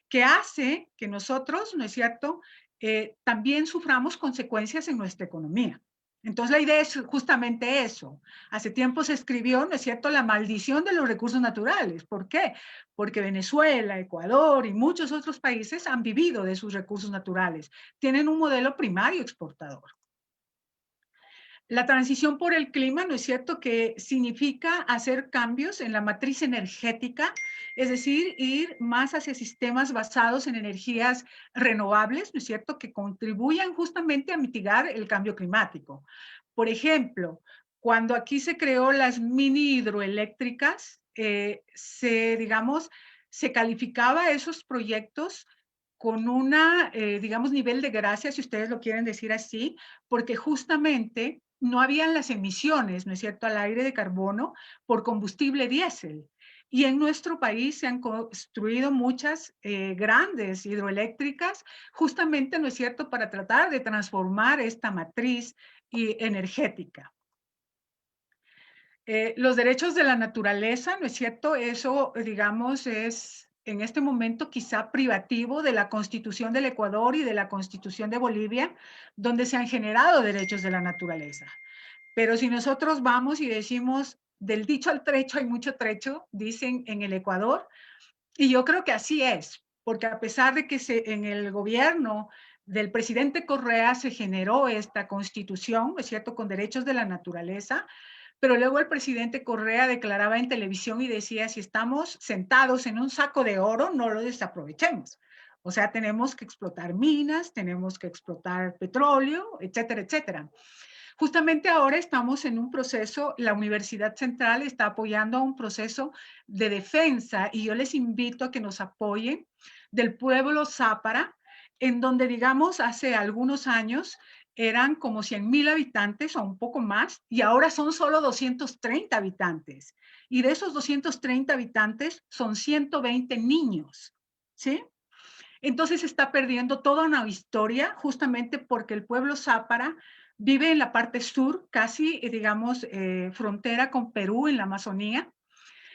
que hace que nosotros, ¿no es cierto?, también suframos consecuencias en nuestra economía. Entonces la idea es justamente eso. Hace tiempo se escribió, ¿no es cierto?, la maldición de los recursos naturales. ¿Por qué? Porque Venezuela, Ecuador y muchos otros países han vivido de sus recursos naturales. Tienen un modelo primario exportador. La transición por el clima, ¿no es cierto?, que significa hacer cambios en la matriz energética, es decir, ir más hacia sistemas basados en energías renovables, ¿no es cierto?, que contribuyan justamente a mitigar el cambio climático. Por ejemplo, cuando aquí se creó las mini hidroeléctricas, digamos, se calificaba esos proyectos con una, digamos, nivel de gracia, si ustedes lo quieren decir así, porque justamente no habían las emisiones, ¿no es cierto?, al aire de carbono por combustible diésel. Y en nuestro país se han construido muchas grandes hidroeléctricas, justamente, ¿no es cierto?, para tratar de transformar esta matriz energética. Los derechos de la naturaleza, ¿no es cierto? Eso, digamos, es en este momento quizá privativo de la Constitución del Ecuador y de la Constitución de Bolivia, donde se han generado derechos de la naturaleza. Pero si nosotros vamos y decimos, del dicho al trecho hay mucho trecho, dicen en el Ecuador, y yo creo que así es, porque a pesar de que en el gobierno del presidente Correa se generó esta constitución, ¿es cierto?, con derechos de la naturaleza, pero luego el presidente Correa declaraba en televisión y decía, si estamos sentados en un saco de oro, no lo desaprovechemos. O sea, tenemos que explotar minas, tenemos que explotar petróleo, etcétera, etcétera. Justamente ahora estamos en un proceso, la Universidad Central está apoyando a un proceso de defensa y yo les invito a que nos apoyen del pueblo Zápara, en donde, digamos, hace algunos años eran como 100,000 habitantes o un poco más y ahora son solo 230 habitantes. Y de esos 230 habitantes son 120 niños, ¿sí? Entonces se está perdiendo toda una historia justamente porque el pueblo Zápara vive en la parte sur, casi, digamos, frontera con Perú en la Amazonía,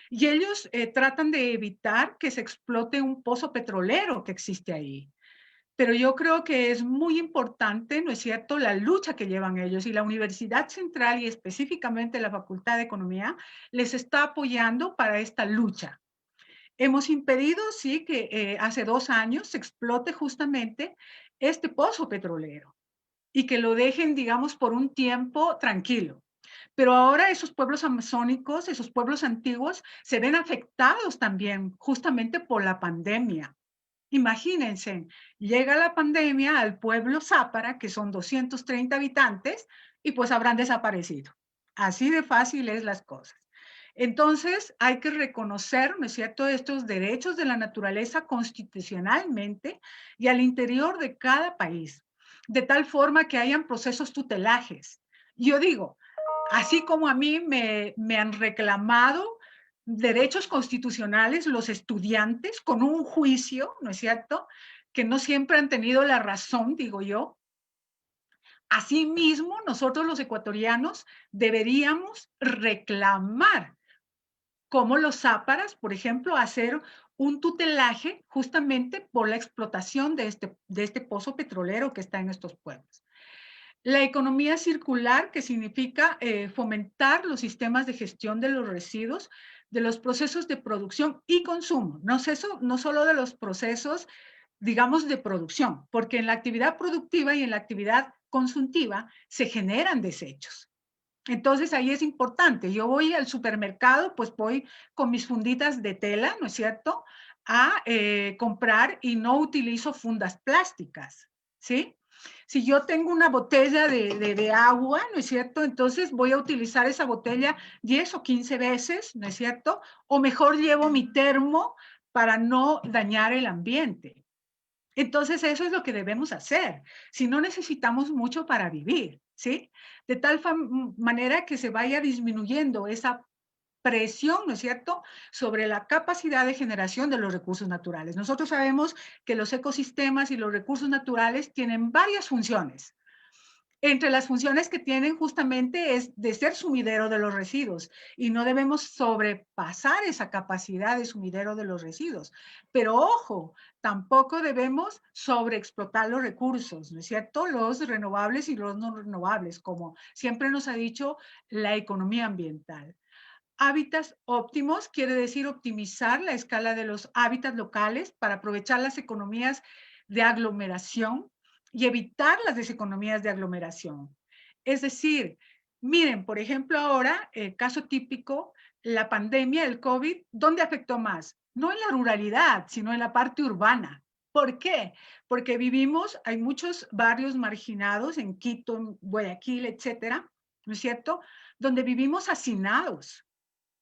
y ellos tratan de evitar que se explote un pozo petrolero que existe ahí. Pero yo creo que es muy importante, ¿no es cierto?, la lucha que llevan ellos, y la Universidad Central y específicamente la Facultad de Economía les está apoyando para esta lucha. Hemos impedido, sí, que hace 2 años se explote justamente este pozo petrolero y que lo dejen, digamos, por un tiempo tranquilo. Pero ahora esos pueblos amazónicos, esos pueblos antiguos, se ven afectados también justamente por la pandemia. Imagínense, llega la pandemia al pueblo Zápara, que son 230 habitantes, y pues habrán desaparecido. Así de fácil es las cosas. Entonces, hay que reconocer, ¿no es cierto?, estos derechos de la naturaleza constitucionalmente y al interior de cada país, de tal forma que hayan procesos tutelajes. Yo digo, así como a mí me han reclamado derechos constitucionales los estudiantes con un juicio, ¿no es cierto?, que no siempre han tenido la razón, digo yo. Asimismo, nosotros los ecuatorianos deberíamos reclamar, como los záparas, por ejemplo, hacer un tutelaje justamente por la explotación de este pozo petrolero que está en estos pueblos. La economía circular, que significa fomentar los sistemas de gestión de los residuos, de los procesos de producción y consumo, no solo de los procesos, digamos, de producción, porque en la actividad productiva y en la actividad consultiva se generan desechos. Entonces ahí es importante, yo voy al supermercado, pues voy con mis funditas de tela, ¿no es cierto?, a comprar y no utilizo fundas plásticas, ¿sí? Si yo tengo una botella de agua, ¿no es cierto?, entonces voy a utilizar esa botella 10 o 15 veces, ¿no es cierto?, o mejor llevo mi termo para no dañar el ambiente. Entonces, eso es lo que debemos hacer. Si no necesitamos mucho para vivir, ¿sí? De tal manera que se vaya disminuyendo esa presión, ¿no es cierto?, sobre la capacidad de generación de los recursos naturales. Nosotros sabemos que los ecosistemas y los recursos naturales tienen varias funciones. Entre las funciones que tienen justamente es de ser sumidero de los residuos y no debemos sobrepasar esa capacidad de sumidero de los residuos. Pero ojo, tampoco debemos sobreexplotar los recursos, ¿no es cierto? Los renovables y los no renovables, como siempre nos ha dicho la economía ambiental. Hábitats óptimos quiere decir optimizar la escala de los hábitats locales para aprovechar las economías de aglomeración y evitar las deseconomías de aglomeración. Es decir, miren, por ejemplo, ahora, el caso típico, la pandemia, el COVID, ¿dónde afectó más? No en la ruralidad, sino en la parte urbana. ¿Por qué? Porque vivimos, hay muchos barrios marginados en Quito, en Guayaquil, etcétera, ¿no es cierto? Donde vivimos hacinados.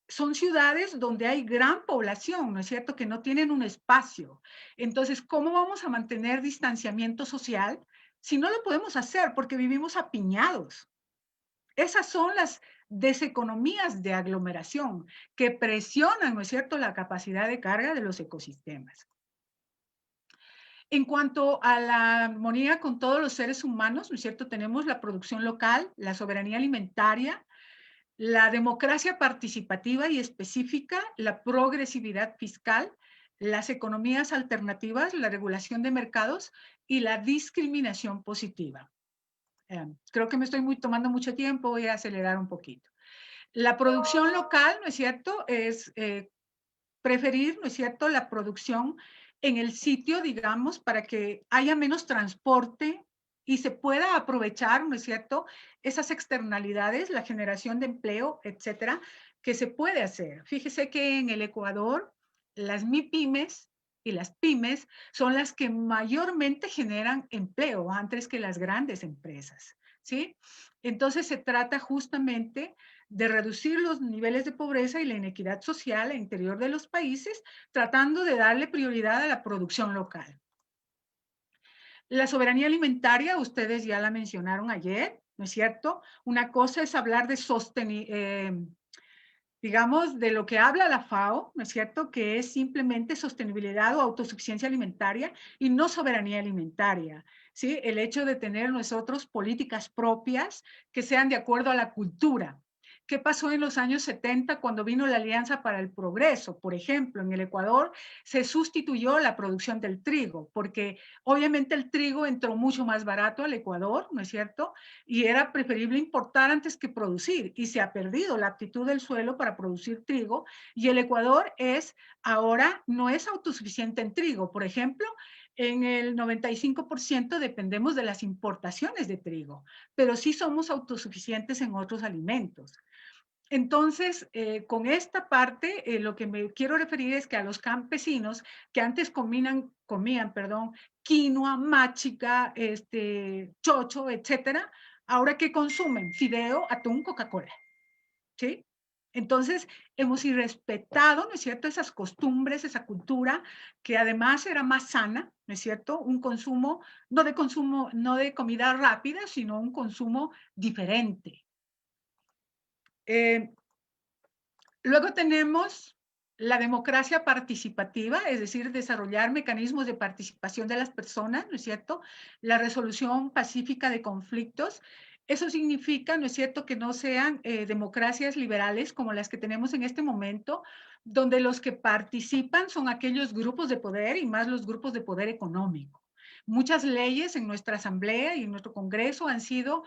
Son ciudades donde hay gran población, ¿no es cierto?, que no tienen un espacio. Entonces, ¿cómo vamos a mantener distanciamiento social si no lo podemos hacer porque vivimos apiñados? Esas son las deseconomías de aglomeración que presionan, ¿no es cierto?, la capacidad de carga de los ecosistemas. En cuanto a la armonía con todos los seres humanos, ¿no es cierto?, tenemos la producción local, la soberanía alimentaria, la democracia participativa y específica, la progresividad fiscal, las economías alternativas, la regulación de mercados y la discriminación positiva. Creo que me estoy tomando mucho tiempo, voy a acelerar un poquito. La producción local, ¿no es cierto?, es preferir, ¿no es cierto?, la producción en el sitio, digamos, para que haya menos transporte y se pueda aprovechar, ¿no es cierto?, esas externalidades, la generación de empleo, etcétera, que se puede hacer. Fíjese que en el Ecuador, las MIPYMES y las pymes son las que mayormente generan empleo antes que las grandes empresas, ¿sí? Entonces se trata justamente de reducir los niveles de pobreza y la inequidad social al interior de los países, tratando de darle prioridad a la producción local. La soberanía alimentaria, ustedes ya la mencionaron ayer, ¿no es cierto? Una cosa es hablar de digamos, de lo que habla la FAO, ¿no es cierto?, que es simplemente sostenibilidad o autosuficiencia alimentaria y no soberanía alimentaria, ¿sí? El hecho de tener nosotros políticas propias que sean de acuerdo a la cultura. ¿Qué pasó en los años 70 cuando vino la Alianza para el Progreso? Por ejemplo, en el Ecuador se sustituyó la producción del trigo, porque obviamente el trigo entró mucho más barato al Ecuador, ¿no es cierto?, y era preferible importar antes que producir, y se ha perdido la aptitud del suelo para producir trigo, y el Ecuador ahora no es autosuficiente en trigo. Por ejemplo, en el 95% dependemos de las importaciones de trigo, pero sí somos autosuficientes en otros alimentos. Entonces, con esta parte, lo que me quiero referir es que a los campesinos que antes comían, quinoa, machica, chocho, etcétera, ahora ¿qué consumen? Fideo, atún, Coca-Cola, ¿sí? Entonces, hemos irrespetado, ¿no es cierto?, esas costumbres, esa cultura, que además era más sana, ¿no es cierto?, un consumo, no de comida rápida, sino un consumo diferente. Luego tenemos la democracia participativa, es decir, desarrollar mecanismos de participación de las personas, ¿no es cierto? La resolución pacífica de conflictos. Eso significa, ¿no es cierto?, que no sean democracias liberales como las que tenemos en este momento, donde los que participan son aquellos grupos de poder y más los grupos de poder económico. Muchas leyes en nuestra asamblea y en nuestro congreso han sido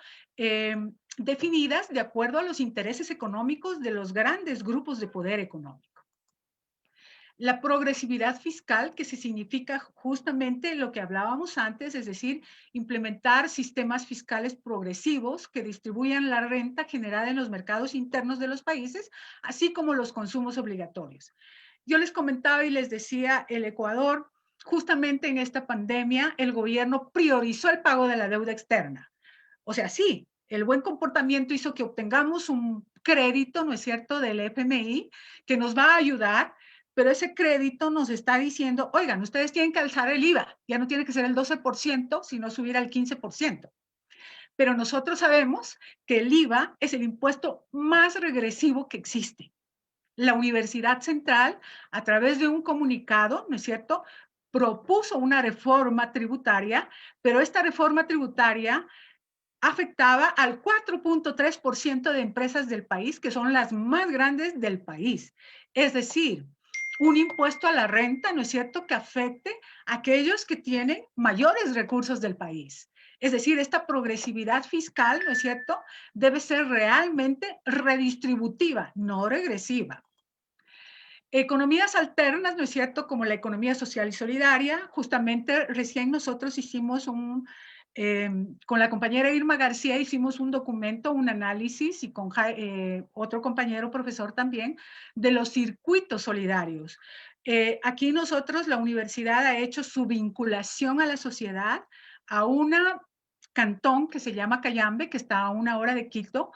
definidas de acuerdo a los intereses económicos de los grandes grupos de poder económico. La progresividad fiscal, que se significa justamente lo que hablábamos antes, es decir, implementar sistemas fiscales progresivos que distribuyan la renta generada en los mercados internos de los países, así como los consumos obligatorios. Yo les comentaba y les decía, el Ecuador, justamente en esta pandemia, el gobierno priorizó el pago de la deuda externa. O sea, sí, el buen comportamiento hizo que obtengamos un crédito, ¿no es cierto?, del FMI, que nos va a ayudar, pero ese crédito nos está diciendo, oigan, ustedes tienen que alzar el IVA, ya no tiene que ser el 12%, sino subir al 15%. Pero nosotros sabemos que el IVA es el impuesto más regresivo que existe. La Universidad Central, a través de un comunicado, ¿no es cierto?, propuso una reforma tributaria, pero esta reforma tributaria afectaba al 4.3% de empresas del país, que son las más grandes del país. Es decir, un impuesto a la renta, ¿no es cierto?, que afecte a aquellos que tienen mayores recursos del país. Es decir, esta progresividad fiscal, ¿no es cierto?, debe ser realmente redistributiva, no regresiva. Economías alternas, ¿no es cierto?, como la economía social y solidaria. Justamente recién nosotros hicimos con la compañera Irma García hicimos un documento, un análisis, y con otro compañero profesor también, de los circuitos solidarios. Aquí nosotros, la universidad ha hecho su vinculación a la sociedad a una cantón que se llama Cayambe, que está a 1 hora de Quito,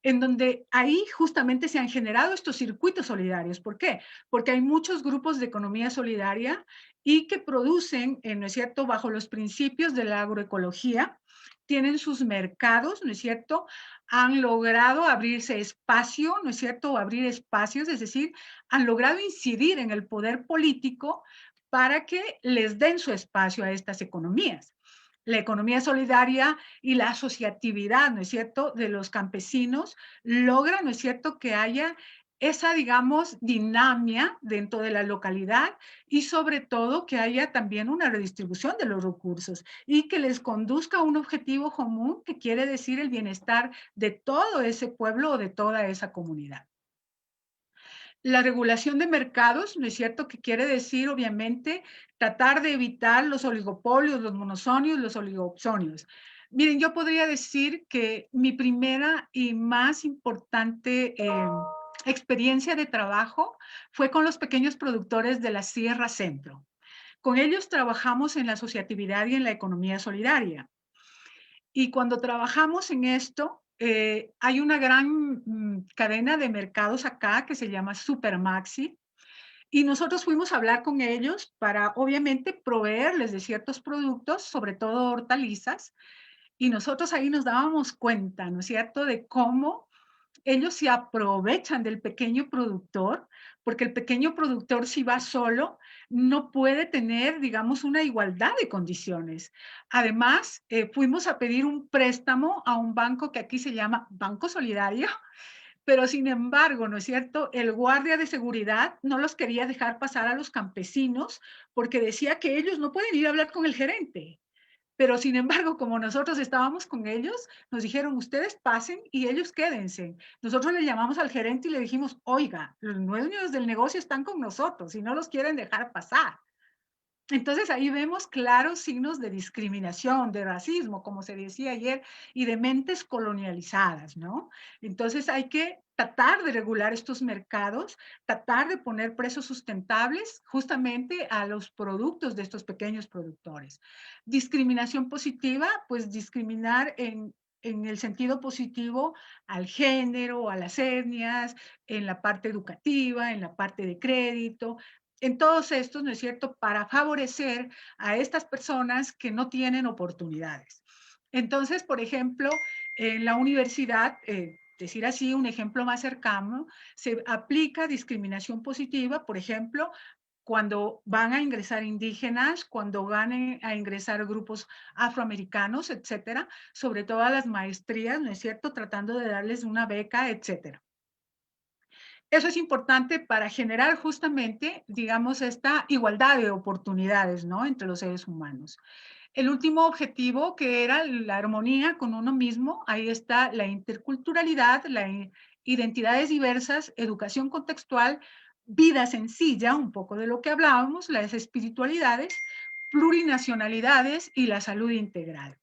en donde ahí justamente se han generado estos circuitos solidarios. ¿Por qué? Porque hay muchos grupos de economía solidaria y que producen, ¿no es cierto?, bajo los principios de la agroecología, tienen sus mercados, ¿no es cierto?, han logrado abrirse espacio, ¿no es cierto?, o abrir espacios, es decir, han logrado incidir en el poder político para que les den su espacio a estas economías. La economía solidaria y la asociatividad, ¿no es cierto?, de los campesinos logra, ¿no es cierto?, que haya esa, digamos, dinámica dentro de la localidad y sobre todo que haya también una redistribución de los recursos y que les conduzca a un objetivo común que quiere decir el bienestar de todo ese pueblo o de toda esa comunidad. La regulación de mercados, ¿no es cierto?, que quiere decir, obviamente, tratar de evitar los oligopolios, los monosonios, los oligopsonios. Miren, yo podría decir que mi primera y más importante experiencia de trabajo fue con los pequeños productores de la Sierra Centro. Con ellos trabajamos en la asociatividad y en la economía solidaria. Y cuando trabajamos en esto, hay una gran cadena de mercados acá que se llama Supermaxi, y nosotros fuimos a hablar con ellos para, obviamente, proveerles de ciertos productos, sobre todo hortalizas, y nosotros ahí nos dábamos cuenta, ¿no es cierto?, de cómo ellos se aprovechan del pequeño productor, porque el pequeño productor, si va solo, no puede tener, digamos, una igualdad de condiciones. Además, fuimos a pedir un préstamo a un banco que aquí se llama Banco Solidario, pero sin embargo, ¿no es cierto?, el guardia de seguridad no los quería dejar pasar a los campesinos porque decía que ellos no pueden ir a hablar con el gerente. Pero sin embargo, como nosotros estábamos con ellos, nos dijeron, ustedes pasen y ellos quédense. Nosotros le llamamos al gerente y le dijimos, oiga, los dueños del negocio están con nosotros y no los quieren dejar pasar. Entonces ahí vemos claros signos de discriminación, de racismo, como se decía ayer, y de mentes colonializadas, ¿no? Entonces hay que tratar de regular estos mercados, tratar de poner precios sustentables justamente a los productos de estos pequeños productores. Discriminación positiva, pues discriminar en el sentido positivo al género, a las etnias, en la parte educativa, en la parte de crédito, en todos estos, ¿no es cierto?, para favorecer a estas personas que no tienen oportunidades. Entonces, por ejemplo, en la universidad, decir así, un ejemplo más cercano, se aplica discriminación positiva, por ejemplo, cuando van a ingresar indígenas, cuando van a ingresar grupos afroamericanos, etcétera, sobre todo a las maestrías, ¿no es cierto?, tratando de darles una beca, etcétera. Eso es importante para generar justamente, digamos, esta igualdad de oportunidades, ¿no?, entre los seres humanos. El último objetivo, que era la armonía con uno mismo, ahí está la interculturalidad, identidades diversas, educación contextual, vida sencilla, un poco de lo que hablábamos, las espiritualidades, plurinacionalidades y la salud integral.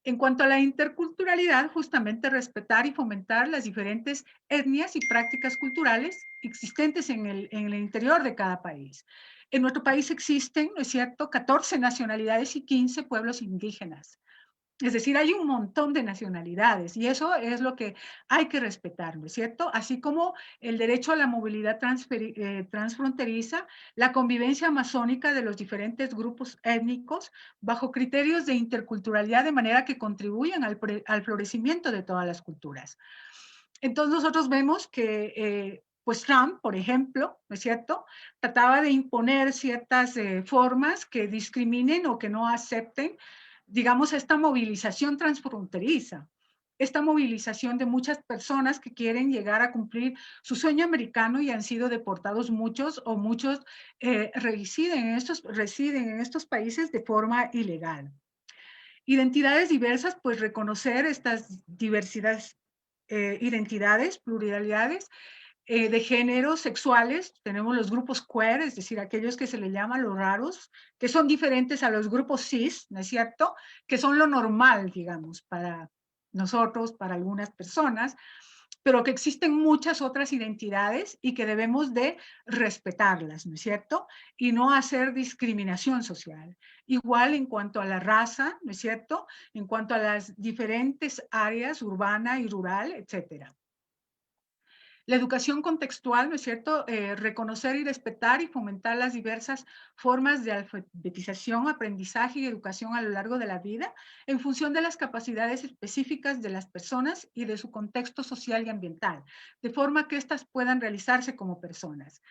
En cuanto a la interculturalidad, justamente respetar y fomentar las diferentes etnias y prácticas culturales existentes en el interior de cada país. En nuestro país existen, ¿no es cierto?, 14 nacionalidades y 15 pueblos indígenas. Es decir, hay un montón de nacionalidades y eso es lo que hay que respetar, ¿no es cierto? Así como el derecho a la movilidad transfronteriza, la convivencia amazónica de los diferentes grupos étnicos bajo criterios de interculturalidad de manera que contribuyan al florecimiento de todas las culturas. Entonces nosotros vemos que pues Trump, por ejemplo, ¿no es cierto?, trataba de imponer ciertas formas que discriminen o que no acepten digamos, esta movilización transfronteriza, esta movilización de muchas personas que quieren llegar a cumplir su sueño americano y han sido deportados muchos o muchos residen en estos países de forma ilegal. Identidades diversas, pues reconocer estas diversidades, identidades, pluralidades, de géneros sexuales. Tenemos los grupos queer, es decir, aquellos que se le llaman los raros, que son diferentes a los grupos cis, ¿no es cierto? Que son lo normal, digamos, para nosotros, para algunas personas, pero que existen muchas otras identidades y que debemos de respetarlas, ¿no es cierto? Y no hacer discriminación social. Igual en cuanto a la raza, ¿no es cierto? En cuanto a las diferentes áreas, urbana y rural, etcétera. La educación contextual, ¿no es cierto? Reconocer y respetar y fomentar las diversas formas de alfabetización, aprendizaje y educación a lo largo de la vida en función de las capacidades específicas de las personas y de su contexto social y ambiental, de forma que éstas puedan realizarse como personas.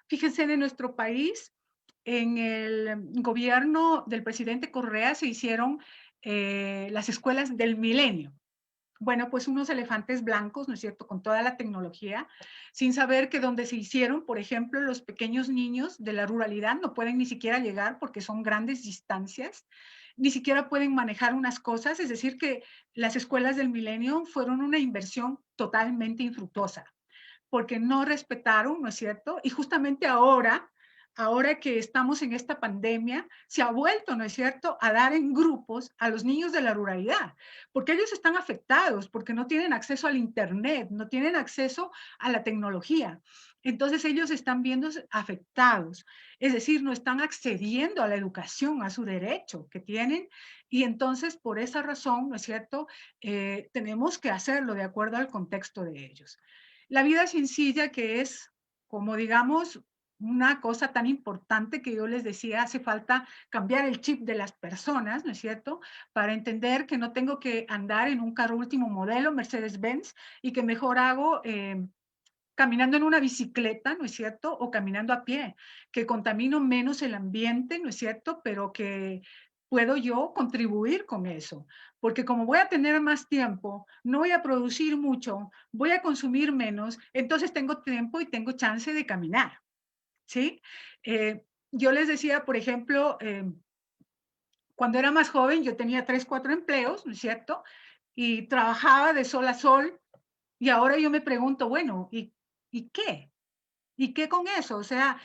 Fíjense, en nuestro país, en el gobierno del presidente Correa se hicieron las escuelas del milenio. Bueno, pues unos elefantes blancos, ¿no es cierto?, con toda la tecnología, sin saber que donde se hicieron, por ejemplo, los pequeños niños de la ruralidad no pueden ni siquiera llegar porque son grandes distancias, ni siquiera pueden manejar unas cosas, es decir, que las escuelas del milenio fueron una inversión totalmente infructuosa, porque no respetaron, ¿no es cierto? Y justamente ahora que estamos en esta pandemia, se ha vuelto, ¿no es cierto?, a dar en grupos a los niños de la ruralidad, porque ellos están afectados, porque no tienen acceso al internet, no tienen acceso a la tecnología. Entonces ellos están viendo afectados, es decir, no están accediendo a la educación, a su derecho que tienen, y entonces por esa razón, ¿no es cierto?, tenemos que hacerlo de acuerdo al contexto de ellos. La vida sencilla, que es, como digamos, una cosa tan importante que yo les decía, hace falta cambiar el chip de las personas, ¿no es cierto?, para entender que no tengo que andar en un carro último modelo, Mercedes-Benz, y que mejor hago caminando en una bicicleta, ¿no es cierto?, o caminando a pie, que contamino menos el ambiente, ¿no es cierto?, pero que puedo yo contribuir con eso, porque como voy a tener más tiempo, no voy a producir mucho, voy a consumir menos, entonces tengo tiempo y tengo chance de caminar, ¿sí? Yo les decía, por ejemplo, cuando era más joven, yo tenía 3, 4 empleos, ¿no es cierto?, y trabajaba de sol a sol, y ahora yo me pregunto, bueno, ¿y qué? ¿Y qué con eso? O sea,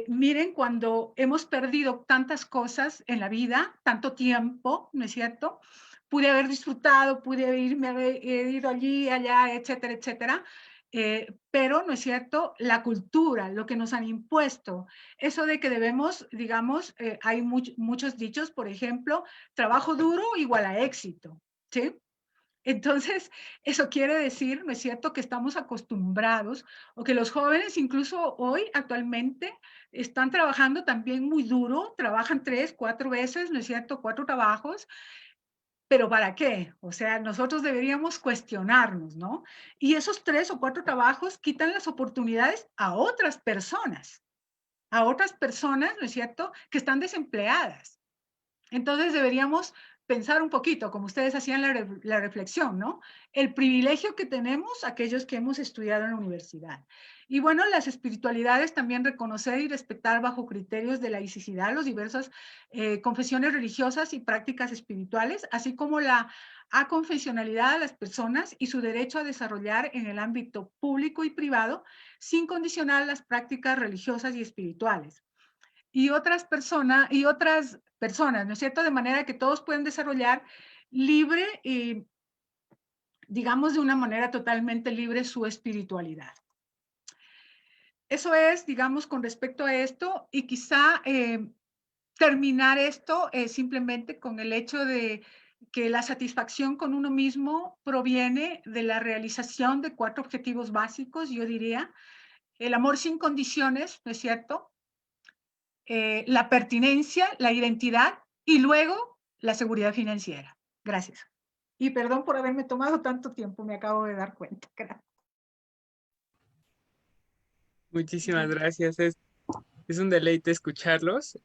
miren, cuando hemos perdido tantas cosas en la vida, tanto tiempo, ¿no es cierto? Pude haber disfrutado, pude irme, haber ido allí, allá, etcétera, etcétera. Pero, ¿no es cierto? La cultura, lo que nos han impuesto, eso de que debemos, digamos, hay muchos dichos, por ejemplo, trabajo duro igual a éxito, ¿sí? Entonces, eso quiere decir, ¿no es cierto?, que estamos acostumbrados o que los jóvenes incluso hoy actualmente están trabajando también muy duro, trabajan 3, 4 veces, ¿no es cierto?, 4 trabajos, pero ¿para qué? O sea, nosotros deberíamos cuestionarnos, ¿no? Y esos 3 o 4 trabajos quitan las oportunidades a otras personas, ¿no es cierto?, que están desempleadas. Entonces deberíamos pensar un poquito, como ustedes hacían la reflexión, ¿no? El privilegio que tenemos aquellos que hemos estudiado en la universidad. Y bueno, las espiritualidades también reconocer y respetar bajo criterios de laicidad las diversas confesiones religiosas y prácticas espirituales, así como la aconfesionalidad de las personas y su derecho a desarrollar en el ámbito público y privado sin condicionar las prácticas religiosas y espirituales y otras personas, ¿no es cierto? De manera que todos pueden desarrollar libre y, digamos, de una manera totalmente libre su espiritualidad. Eso es, digamos, con respecto a esto, y quizá terminar esto simplemente con el hecho de que la satisfacción con uno mismo proviene de la realización de 4 objetivos básicos, yo diría. El amor sin condiciones, ¿no es cierto? La pertinencia, la identidad y luego la seguridad financiera. Gracias. Y perdón por haberme tomado tanto tiempo, me acabo de dar cuenta. Gracias. Muchísimas gracias. Es un deleite escucharlos.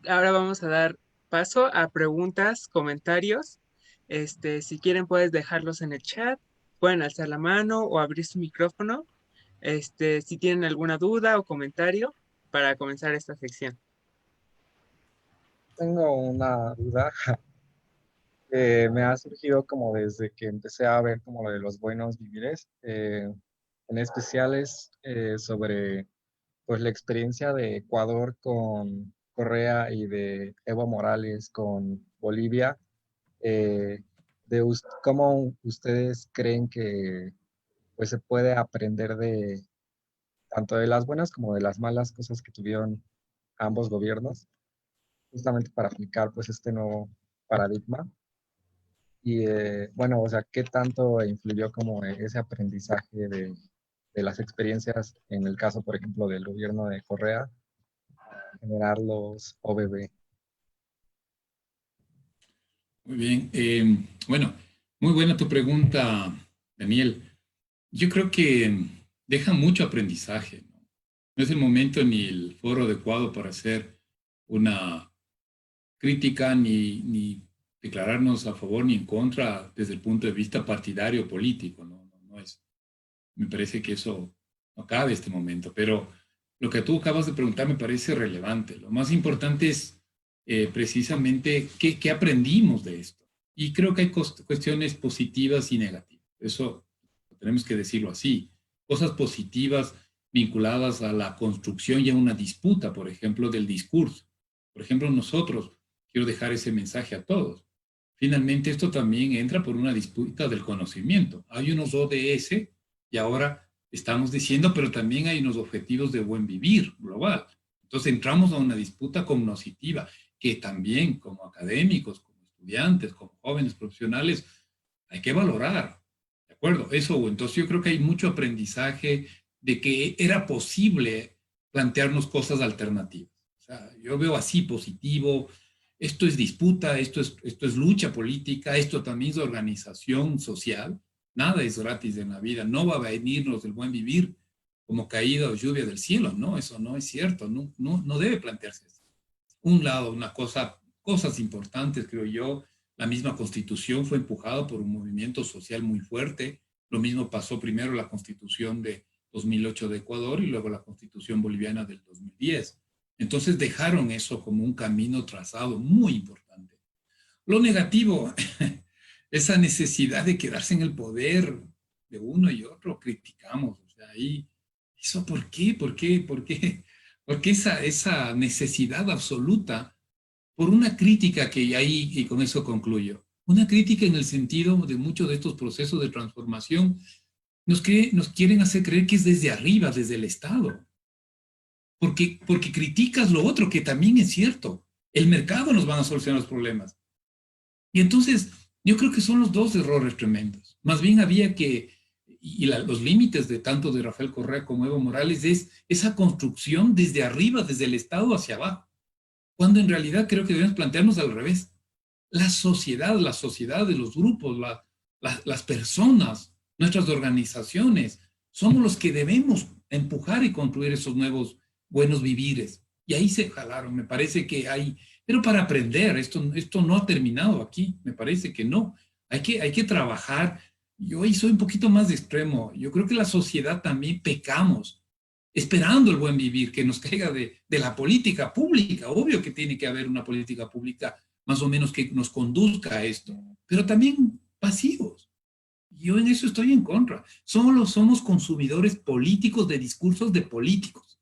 Ahora vamos a dar paso a preguntas, comentarios. Si quieren puedes dejarlos en el chat, pueden alzar la mano o abrir su micrófono. Si tienen alguna duda o comentario para comenzar esta sección. Tengo una duda que me ha surgido como desde que empecé a ver como lo de los buenos vivires. En especial es sobre pues la experiencia de Ecuador con Correa y de Evo Morales con Bolivia. ¿Cómo ustedes creen que pues se puede aprender de tanto de las buenas como de las malas cosas que tuvieron ambos gobiernos, justamente para aplicar pues este nuevo paradigma? Y bueno, o sea, ¿qué tanto influyó como ese aprendizaje de las experiencias en el caso, por ejemplo, del gobierno de Correa, generar los OBB? Muy bien. Bueno, muy buena tu pregunta, Daniel. Yo creo que deja mucho aprendizaje, ¿no? No es el momento ni el foro adecuado para hacer una crítica ni declararnos a favor ni en contra desde el punto de vista partidario político, ¿no? No es, me parece que eso no cabe este momento, pero lo que tú acabas de preguntar me parece relevante. Lo más importante es precisamente qué aprendimos de esto. Y creo que hay cuestiones positivas y negativas. Eso tenemos que decirlo así. Cosas positivas vinculadas a la construcción y a una disputa, por ejemplo, del discurso. Por ejemplo, nosotros, quiero dejar ese mensaje a todos. Finalmente, esto también entra por una disputa del conocimiento. Hay unos ODS y ahora estamos diciendo, pero también hay unos objetivos de buen vivir global. Entonces entramos a una disputa cognoscitiva que también como académicos, como estudiantes, como jóvenes profesionales, hay que valorar. ¿De acuerdo? Eso, entonces yo creo que hay mucho aprendizaje de que era posible plantearnos cosas alternativas. O sea, yo veo así positivo. Esto es disputa, esto es lucha política, esto también es organización social. Nada es gratis en la vida, no va a venirnos del buen vivir como caída o lluvia del cielo, ¿no? Eso no es cierto, no debe plantearse así. Un lado, cosas importantes, creo yo, la misma Constitución fue empujada por un movimiento social muy fuerte. Lo mismo pasó primero la Constitución de 2008 de Ecuador y luego la Constitución boliviana del 2010. Entonces dejaron eso como un camino trazado muy importante. Lo negativo, esa necesidad de quedarse en el poder de uno y otro, criticamos. O sea, ahí, ¿eso por qué? ¿Por qué? ¿Por qué? Porque esa necesidad absoluta por una crítica que ahí, y con eso concluyo, una crítica en el sentido de muchos de estos procesos de transformación nos quieren hacer creer que es desde arriba, desde el Estado. Porque criticas lo otro, que también es cierto. El mercado nos va a solucionar los problemas. Y entonces, yo creo que son los dos errores tremendos. Más bien había que, los límites de tanto de Rafael Correa como Evo Morales es esa construcción desde arriba, desde el Estado hacia abajo. Cuando en realidad creo que debemos plantearnos al revés. La sociedad de los grupos, las personas, nuestras organizaciones, somos los que debemos empujar y construir esos nuevos buenos vivires. Y ahí se jalaron, me parece que hay, pero para aprender, esto no ha terminado aquí, me parece que no. Hay que trabajar. Yo ahí soy un poquito más de extremo. Yo creo que la sociedad también pecamos, esperando el buen vivir, que nos caiga de la política pública. Obvio que tiene que haber una política pública más o menos que nos conduzca a esto, pero también pasivos. Yo en eso estoy en contra. Solo somos consumidores políticos de discursos de políticos.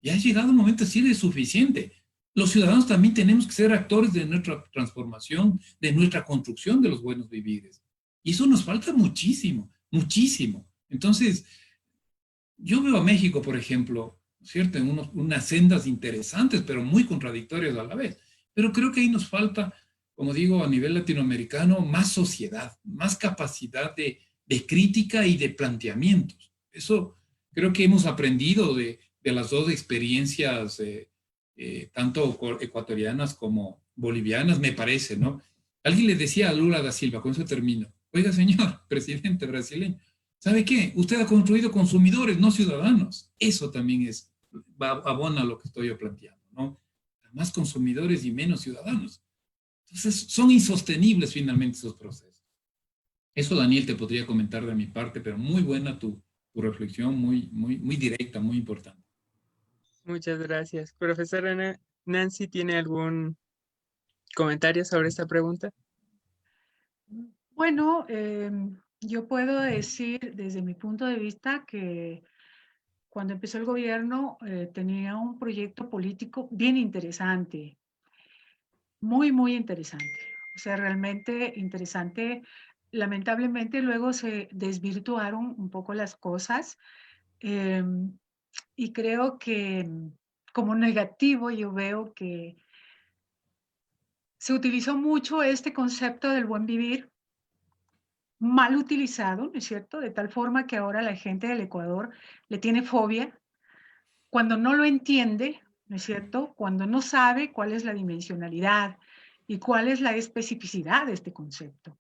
Ya ha llegado un momento de decir es suficiente. Los ciudadanos también tenemos que ser actores de nuestra transformación, de nuestra construcción de los buenos vivires. Y eso nos falta muchísimo, muchísimo. Entonces, yo veo a México, por ejemplo, ¿cierto? En unas sendas interesantes, pero muy contradictorias a la vez. Pero creo que ahí nos falta, como digo, a nivel latinoamericano, más sociedad, más capacidad de crítica y de planteamientos. Eso creo que hemos aprendido de las dos experiencias, tanto ecuatorianas como bolivianas, me parece, ¿no? Alguien le decía a Lula da Silva, con eso termino, oiga, señor presidente brasileño, ¿sabe qué? Usted ha construido consumidores, no ciudadanos. Eso también abona lo que estoy yo planteando, ¿no? Más consumidores y menos ciudadanos. Entonces, son insostenibles finalmente esos procesos. Eso, Daniel, te podría comentar de mi parte, pero muy buena tu reflexión, muy directa, muy importante. Muchas gracias. Profesora Nancy, ¿tiene algún comentario sobre esta pregunta? Bueno, yo puedo decir desde mi punto de vista que cuando empezó el gobierno tenía un proyecto político bien interesante, muy interesante. O sea, realmente interesante. Lamentablemente luego se desvirtuaron un poco las cosas y creo que como negativo yo veo que se utilizó mucho este concepto del buen vivir, mal utilizado, ¿no es cierto? De tal forma que ahora la gente del Ecuador le tiene fobia cuando no lo entiende, ¿no es cierto? Cuando no sabe cuál es la dimensionalidad y cuál es la especificidad de este concepto.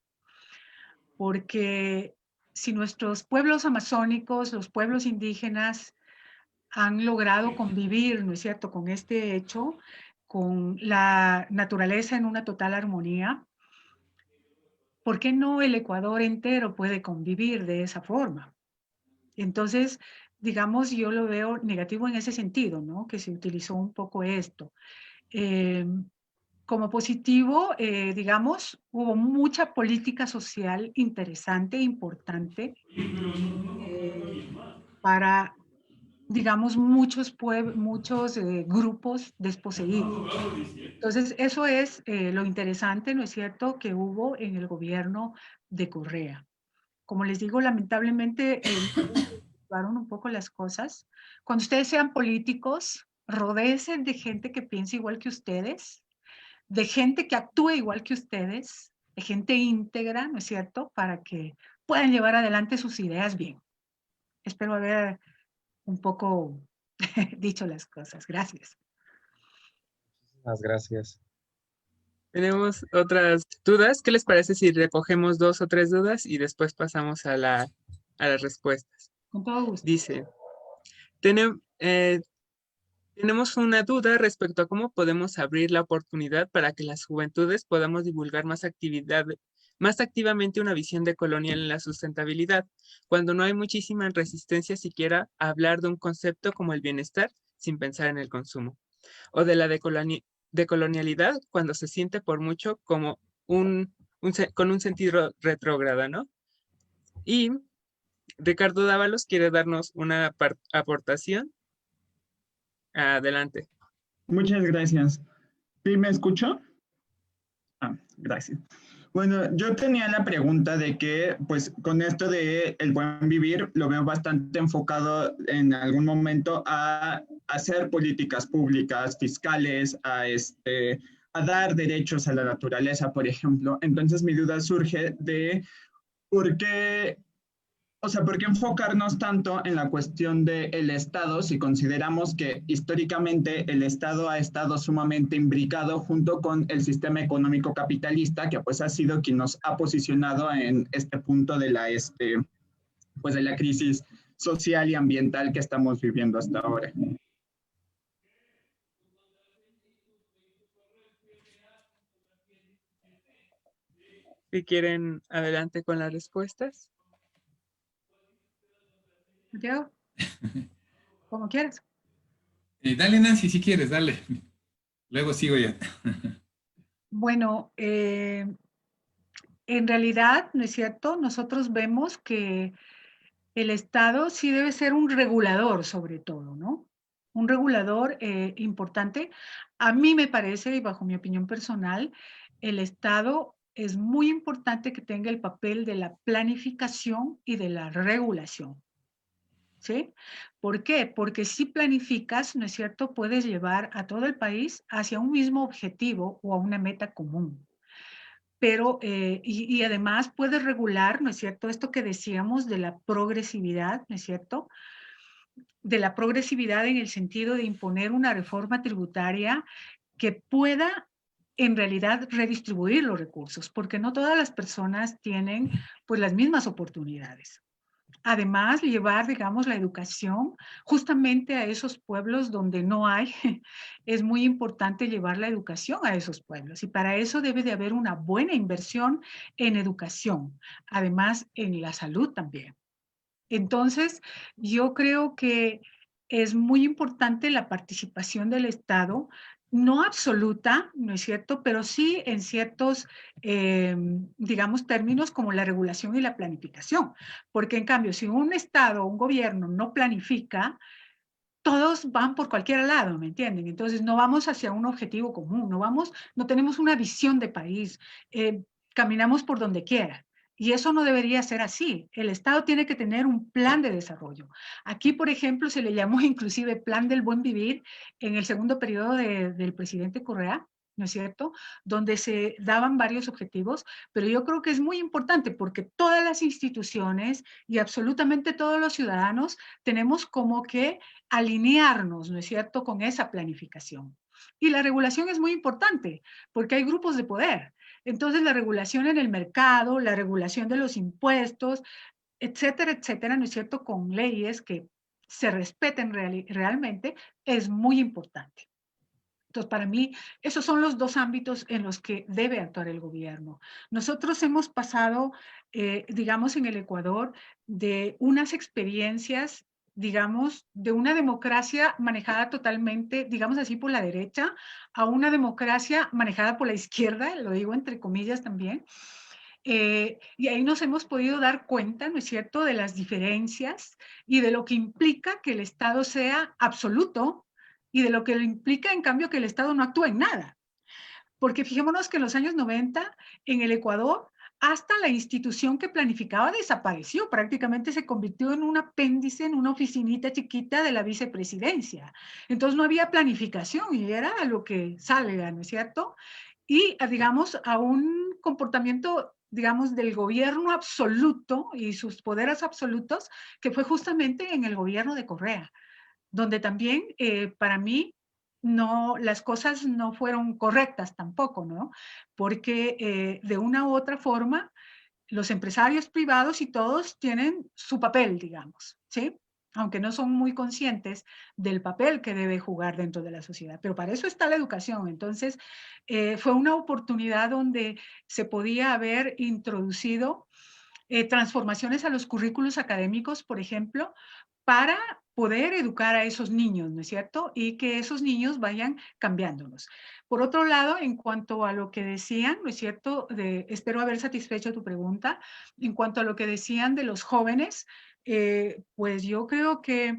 Porque si nuestros pueblos amazónicos, los pueblos indígenas han logrado convivir, ¿no es cierto?, con este hecho, con la naturaleza en una total armonía, ¿por qué no el Ecuador entero puede convivir de esa forma? Entonces, digamos, yo lo veo negativo en ese sentido, ¿no? Que se utilizó un poco esto. Como positivo, digamos, hubo mucha política social interesante, importante, para, digamos, muchos grupos desposeídos. Entonces, eso es lo interesante, ¿no es cierto?, que hubo en el gobierno de Correa. Como les digo, lamentablemente llevaron un poco las cosas. Cuando ustedes sean políticos, rodéense de gente que piense igual que ustedes, de gente que actúe igual que ustedes, de gente íntegra, ¿no es cierto?, para que puedan llevar adelante sus ideas bien. Espero haber un poco dicho las cosas. Gracias. Muchas gracias. Tenemos otras dudas. ¿Qué les parece si recogemos 2 o 3 dudas y después pasamos a las respuestas? Con todo gusto. Dice, tenemos una duda respecto a cómo podemos abrir la oportunidad para que las juventudes podamos divulgar más activamente una visión decolonial en la sustentabilidad, cuando no hay muchísima resistencia siquiera a hablar de un concepto como el bienestar sin pensar en el consumo, o de la decolonialidad cuando se siente por mucho como con un sentido retrógrado, ¿no? Y Ricardo Dávalos quiere darnos una aportación. Adelante. Muchas gracias. ¿Sí me escucho? Gracias. Bueno, yo tenía la pregunta de que, pues, con esto de el buen vivir, lo veo bastante enfocado en algún momento a hacer políticas públicas, fiscales, a dar derechos a la naturaleza, por ejemplo. Entonces, mi duda surge de por qué, o sea, ¿por qué enfocarnos tanto en la cuestión del Estado si consideramos que históricamente el Estado ha estado sumamente imbricado junto con el sistema económico capitalista, que pues ha sido quien nos ha posicionado en este punto de pues de la crisis social y ambiental que estamos viviendo hasta ahora? Si quieren, adelante con las respuestas. Santiago, como quieras. Dale, Nancy, si quieres, dale. Luego sigo ya. Bueno, en realidad, ¿no es cierto? Nosotros vemos que el Estado sí debe ser un regulador sobre todo, ¿no? Un regulador importante. A mí me parece, y bajo mi opinión personal, el Estado es muy importante que tenga el papel de la planificación y de la regulación. ¿Sí? ¿Por qué? Porque si planificas, ¿no es cierto?, puedes llevar a todo el país hacia un mismo objetivo o a una meta común. Pero, y además puedes regular, ¿no es cierto?, esto que decíamos de la progresividad, ¿no es cierto?, de la progresividad en el sentido de imponer una reforma tributaria que pueda en realidad redistribuir los recursos, porque no todas las personas tienen pues las mismas oportunidades. Además, llevar, digamos, la educación justamente a esos pueblos donde no hay. Es muy importante llevar la educación a esos pueblos y para eso debe de haber una buena inversión en educación, además en la salud también. Entonces, yo creo que es muy importante la participación del Estado, no absoluta, ¿no es cierto? Pero sí en ciertos, digamos, términos como la regulación y la planificación. Porque en cambio, si un Estado o un gobierno no planifica, todos van por cualquier lado, ¿me entienden? Entonces no vamos hacia un objetivo común, no tenemos una visión de país, caminamos por donde quiera. Y eso no debería ser así. El Estado tiene que tener un plan de desarrollo. Aquí, por ejemplo, se le llamó inclusive Plan del Buen Vivir en el segundo periodo del presidente Correa, ¿no es cierto? Donde se daban varios objetivos, pero yo creo que es muy importante porque todas las instituciones y absolutamente todos los ciudadanos tenemos como que alinearnos, ¿no es cierto?, con esa planificación. Y la regulación es muy importante porque hay grupos de poder. Entonces, la regulación en el mercado, la regulación de los impuestos, etcétera, ¿no es cierto?, con leyes que se respeten realmente, es muy importante. Entonces, para mí, esos son los dos ámbitos en los que debe actuar el gobierno. Nosotros hemos pasado, digamos, en el Ecuador, de unas experiencias, digamos, de una democracia manejada totalmente, digamos así, por la derecha, a una democracia manejada por la izquierda, lo digo entre comillas también. Y ahí nos hemos podido dar cuenta, ¿no es cierto?, de las diferencias y de lo que implica que el Estado sea absoluto y de lo que implica, en cambio, que el Estado no actúe en nada. Porque fijémonos que en los años 90, en el Ecuador, hasta la institución que planificaba desapareció, prácticamente se convirtió en un apéndice, en una oficinita chiquita de la vicepresidencia. Entonces no había planificación y era a lo que salga, ¿no es cierto? Y, digamos, a un comportamiento, digamos, del gobierno absoluto y sus poderes absolutos, que fue justamente en el gobierno de Correa, donde también, para mí, no, las cosas no fueron correctas tampoco, ¿no? Porque de una u otra forma, los empresarios privados y todos tienen su papel, digamos, ¿sí? Aunque no son muy conscientes del papel que debe jugar dentro de la sociedad. Pero para eso está la educación. Entonces, fue una oportunidad donde se podía haber introducido transformaciones a los currículos académicos, por ejemplo, para poder educar a esos niños, ¿no es cierto? Y que esos niños vayan cambiándonos. Por otro lado, en cuanto a lo que decían, ¿no es cierto? Espero haber satisfecho tu pregunta. En cuanto a lo que decían de los jóvenes, pues yo creo que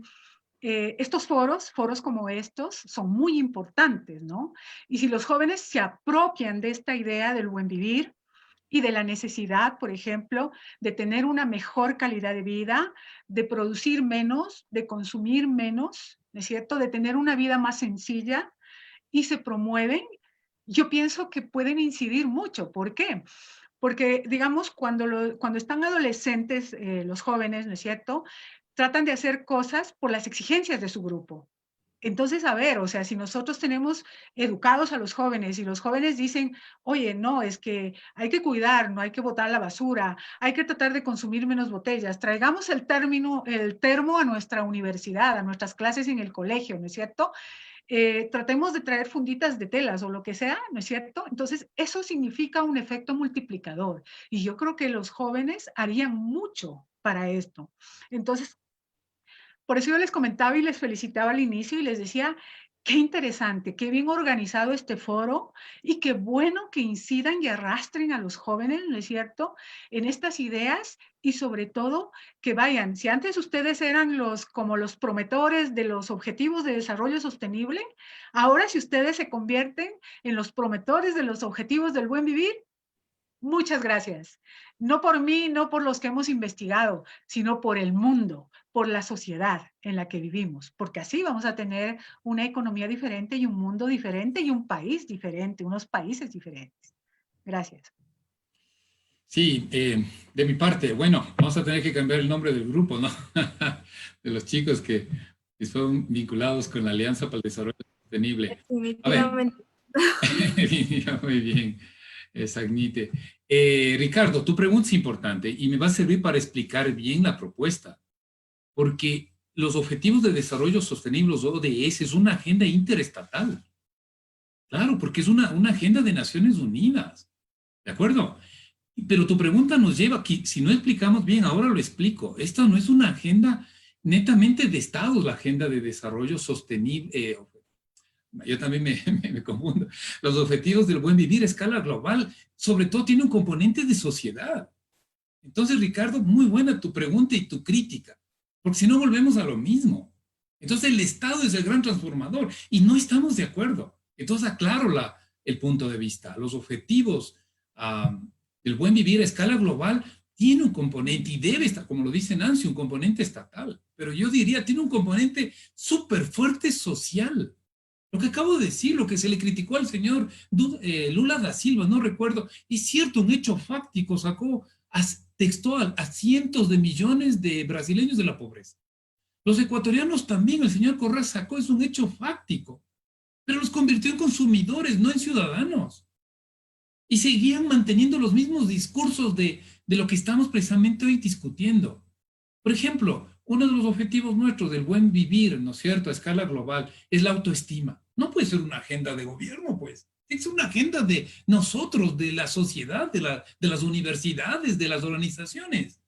estos foros como estos, son muy importantes, ¿no? Y si los jóvenes se apropian de esta idea del buen vivir, y de la necesidad, por ejemplo, de tener una mejor calidad de vida, de producir menos, de consumir menos, ¿no es cierto?, de tener una vida más sencilla y se promueven, yo pienso que pueden incidir mucho. ¿Por qué? Porque, digamos, cuando están adolescentes, los jóvenes, ¿no es cierto?, tratan de hacer cosas por las exigencias de su grupo. Entonces, a ver, o sea, si nosotros tenemos educados a los jóvenes y los jóvenes dicen, oye, no, es que hay que cuidar, no hay que botar la basura, hay que tratar de consumir menos botellas, traigamos el termo a nuestra universidad, a nuestras clases en el colegio, ¿no es cierto? Tratemos de traer funditas de telas o lo que sea, ¿no es cierto? Entonces, eso significa un efecto multiplicador y yo creo que los jóvenes harían mucho para esto. Entonces, por eso yo les comentaba y les felicitaba al inicio y les decía, qué interesante, qué bien organizado este foro y qué bueno que incidan y arrastren a los jóvenes, ¿no es cierto?, en estas ideas y sobre todo que vayan. Si antes ustedes eran como los promotores de los objetivos de desarrollo sostenible, ahora si ustedes se convierten en los promotores de los objetivos del buen vivir, muchas gracias. No por mí, no por los que hemos investigado, sino por el mundo, por la sociedad en la que vivimos, porque así vamos a tener una economía diferente y un mundo diferente y un país diferente, unos países diferentes. Gracias. Sí, de mi parte, bueno, vamos a tener que cambiar el nombre del grupo, ¿no? De los chicos que son vinculados con la Alianza para el Desarrollo Sostenible. Definitivamente. A ver, muy bien. Exactamente. Ricardo, tu pregunta es importante y me va a servir para explicar bien la propuesta, porque los Objetivos de Desarrollo Sostenible, los ODS, es una agenda interestatal. Claro, porque es una agenda de Naciones Unidas. ¿De acuerdo? Pero tu pregunta nos lleva aquí, si no explicamos bien, ahora lo explico. Esta no es una agenda netamente de Estados, la agenda de desarrollo sostenible. Yo también me confundo. Los objetivos del buen vivir a escala global, sobre todo tiene un componente de sociedad. Entonces, Ricardo, muy buena tu pregunta y tu crítica, porque si no volvemos a lo mismo. Entonces, el Estado es el gran transformador y no estamos de acuerdo. Entonces, aclaro el punto de vista. Los objetivos del buen vivir a escala global tiene un componente y debe estar, como lo dice Nancy, un componente estatal. Pero yo diría, tiene un componente súper fuerte social. Lo que acabo de decir, lo que se le criticó al señor Lula da Silva, no recuerdo, es cierto, un hecho fáctico, sacó textual a cientos de millones de brasileños de la pobreza. Los ecuatorianos también, el señor Correa sacó, es un hecho fáctico, pero los convirtió en consumidores, no en ciudadanos. Y seguían manteniendo los mismos discursos de lo que estamos precisamente hoy discutiendo. Por ejemplo, uno de los objetivos nuestros del buen vivir, ¿no es cierto?, a escala global, es la autoestima. No puede ser una agenda de gobierno, pues. Es una agenda de nosotros, de la sociedad, de las universidades, de las organizaciones.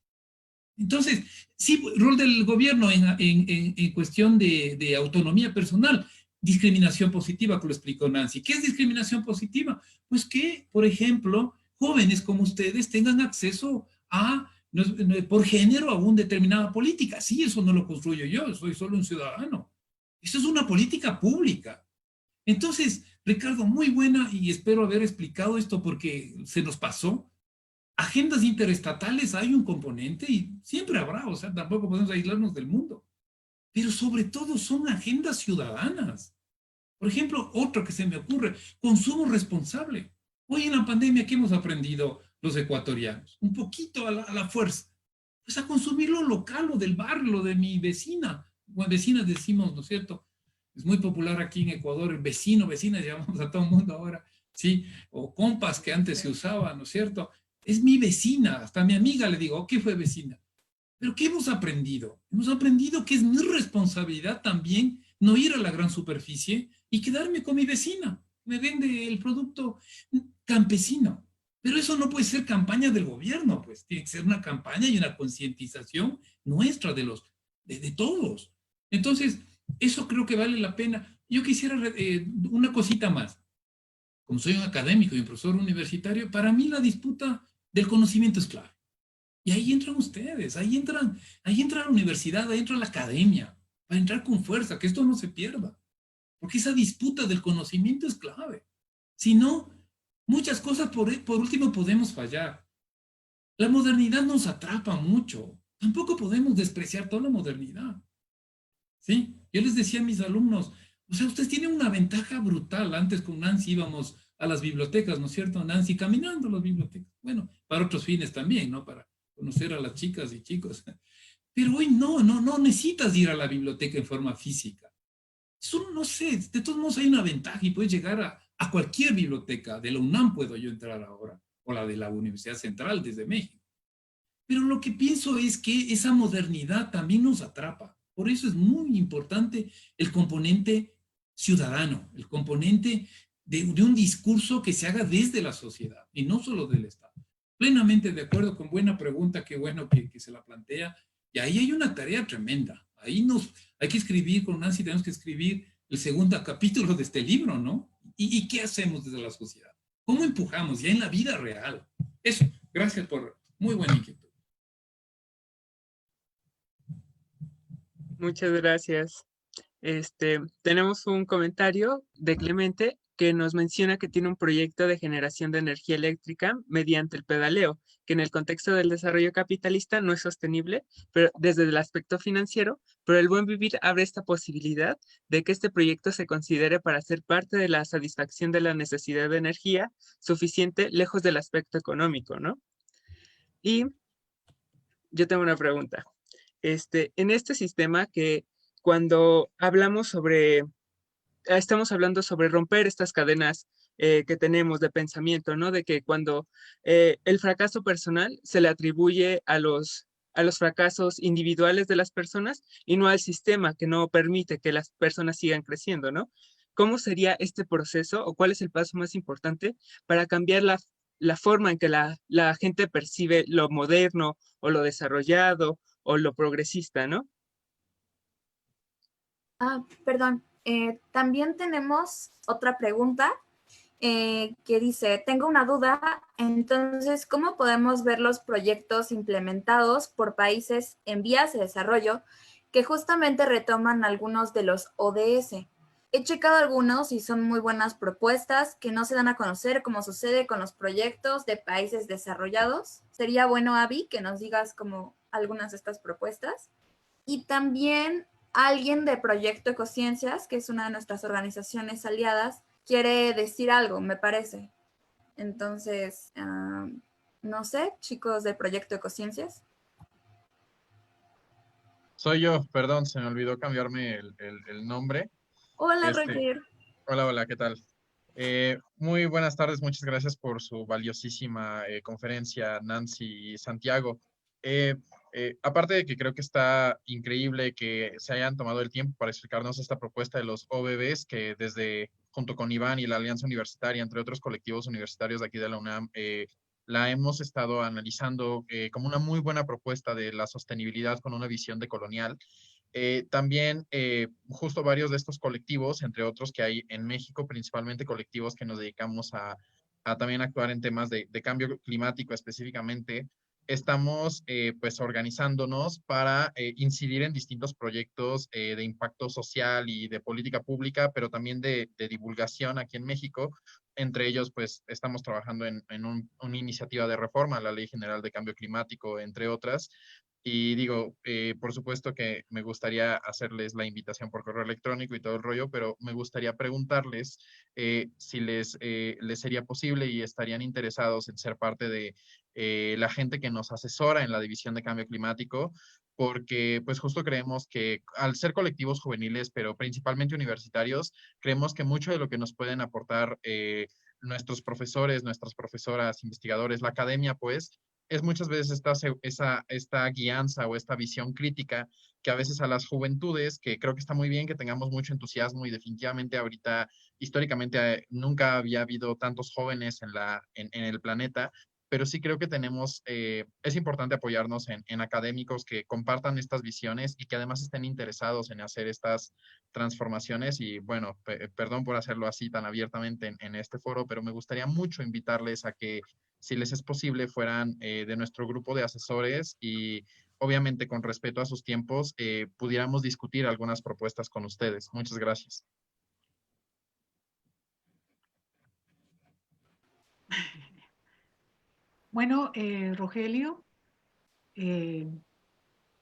Entonces, sí, rol del gobierno en cuestión de autonomía personal, discriminación positiva, que lo explicó Nancy. ¿Qué es discriminación positiva? Pues que, por ejemplo, jóvenes como ustedes tengan acceso por género a una determinada política. Sí, eso no lo construyo yo, soy solo un ciudadano. Eso es una política pública. Entonces, Ricardo, muy buena y espero haber explicado esto porque se nos pasó. Agendas interestatales hay un componente y siempre habrá, o sea, tampoco podemos aislarnos del mundo. Pero sobre todo son agendas ciudadanas. Por ejemplo, otro que se me ocurre, consumo responsable. Hoy en la pandemia, ¿qué hemos aprendido los ecuatorianos? Un poquito a la fuerza. Pues a consumir lo local, lo del barrio, lo de mi vecina. Bueno, vecinas decimos, ¿no es cierto? Es muy popular aquí en Ecuador, el vecino, vecinas, llamamos a todo el mundo ahora, ¿sí? O compas que antes se usaban, ¿no es cierto? Es mi vecina, hasta a mi amiga le digo, ¿qué fue vecina? Pero ¿qué hemos aprendido? Hemos aprendido que es mi responsabilidad también no ir a la gran superficie y quedarme con mi vecina. Me vende el producto campesino. Pero eso no puede ser campaña del gobierno, pues tiene que ser una campaña y una concientización nuestra de todos. Entonces, eso creo que vale la pena. Yo quisiera una cosita más. Como soy un académico y un profesor universitario, para mí la disputa del conocimiento es clave. Y ahí entran ustedes, ahí entra la universidad, ahí entra la academia, para entrar con fuerza, que esto no se pierda. Porque esa disputa del conocimiento es clave. Si no, muchas cosas por último podemos fallar. La modernidad nos atrapa mucho. Tampoco podemos despreciar toda la modernidad. ¿Sí? Yo les decía a mis alumnos, o sea, ustedes tienen una ventaja brutal. Antes con Nancy íbamos a las bibliotecas, ¿no es cierto? Nancy caminando a las bibliotecas. Bueno, para otros fines también, ¿no? Para conocer a las chicas y chicos. Pero hoy no necesitas ir a la biblioteca en forma física. Eso no sé, de todos modos hay una ventaja y puedes llegar a cualquier biblioteca. De la UNAM puedo yo entrar ahora, o la de la Universidad Central desde México. Pero lo que pienso es que esa modernidad también nos atrapa. Por eso es muy importante el componente ciudadano, el componente de un discurso que se haga desde la sociedad y no solo del Estado. Plenamente de acuerdo, con buena pregunta, qué bueno que se la plantea. Y ahí hay una tarea tremenda. Ahí hay que escribir, con Nancy tenemos que escribir el segundo capítulo de este libro, ¿no? ¿Y qué hacemos desde la sociedad? ¿Cómo empujamos ya en la vida real? Eso, gracias por muy buena inquietud. Muchas gracias. Tenemos un comentario de Clemente que nos menciona que tiene un proyecto de generación de energía eléctrica mediante el pedaleo, que en el contexto del desarrollo capitalista no es sostenible, pero desde el aspecto financiero, pero el buen vivir abre esta posibilidad de que este proyecto se considere para ser parte de la satisfacción de la necesidad de energía suficiente lejos del aspecto económico, ¿no? Y yo tengo una pregunta. En este sistema que cuando hablamos estamos hablando sobre romper estas cadenas que tenemos de pensamiento, ¿no? De que cuando el fracaso personal se le atribuye a los fracasos individuales de las personas y no al sistema que no permite que las personas sigan creciendo, ¿no? ¿Cómo sería este proceso o cuál es el paso más importante para cambiar la forma en que la gente percibe lo moderno o lo desarrollado o lo progresista, ¿no? Perdón, también tenemos otra pregunta que dice, tengo una duda, entonces, ¿cómo podemos ver los proyectos implementados por países en vías de desarrollo que justamente retoman algunos de los ODS? He checado algunos y son muy buenas propuestas que no se dan a conocer, como sucede con los proyectos de países desarrollados. Sería bueno, Abby, que nos digas como algunas de estas propuestas. Y también alguien de Proyecto Ecociencias, que es una de nuestras organizaciones aliadas, quiere decir algo, me parece. Entonces, no sé, chicos de Proyecto Ecociencias. Soy yo, perdón, se me olvidó cambiarme el nombre. Hola, Este, Roger. hola, hola, ¿qué tal? Muy buenas tardes, muchas gracias por su valiosísima conferencia, Nancy y Santiago. Eh, Aparte de que creo que está increíble que se hayan tomado el tiempo para explicarnos esta propuesta de los OBBs, que desde, junto con Iván y la Alianza Universitaria, entre otros colectivos universitarios de aquí de la UNAM, la hemos estado analizando como una muy buena propuesta de la sostenibilidad con una visión decolonial. También justo varios de estos colectivos, entre otros que hay en México, principalmente colectivos que nos dedicamos a también actuar en temas de cambio climático específicamente, estamos pues organizándonos para incidir en distintos proyectos de impacto social y de política pública, pero también de divulgación aquí en México. Entre ellos, pues estamos trabajando en una iniciativa de reforma a la Ley General de Cambio Climático, entre otras. Y digo, por supuesto que me gustaría hacerles la invitación por correo electrónico y todo el rollo, pero me gustaría preguntarles si les sería posible y estarían interesados en ser parte de la gente que nos asesora en la División de Cambio Climático, porque pues justo creemos que al ser colectivos juveniles, pero principalmente universitarios, creemos que mucho de lo que nos pueden aportar nuestros profesores, nuestras profesoras, investigadores, la academia, pues, es muchas veces esta guianza o esta visión crítica que a veces a las juventudes, que creo que está muy bien que tengamos mucho entusiasmo y definitivamente ahorita, históricamente, nunca había habido tantos jóvenes en el planeta, pero sí creo que es importante apoyarnos en académicos que compartan estas visiones y que además estén interesados en hacer estas transformaciones. Y bueno, perdón por hacerlo así tan abiertamente en este foro, pero me gustaría mucho invitarles a que, si les es posible, fueran de nuestro grupo de asesores y obviamente con respeto a sus tiempos, pudiéramos discutir algunas propuestas con ustedes. Muchas gracias. Bueno, Rogelio,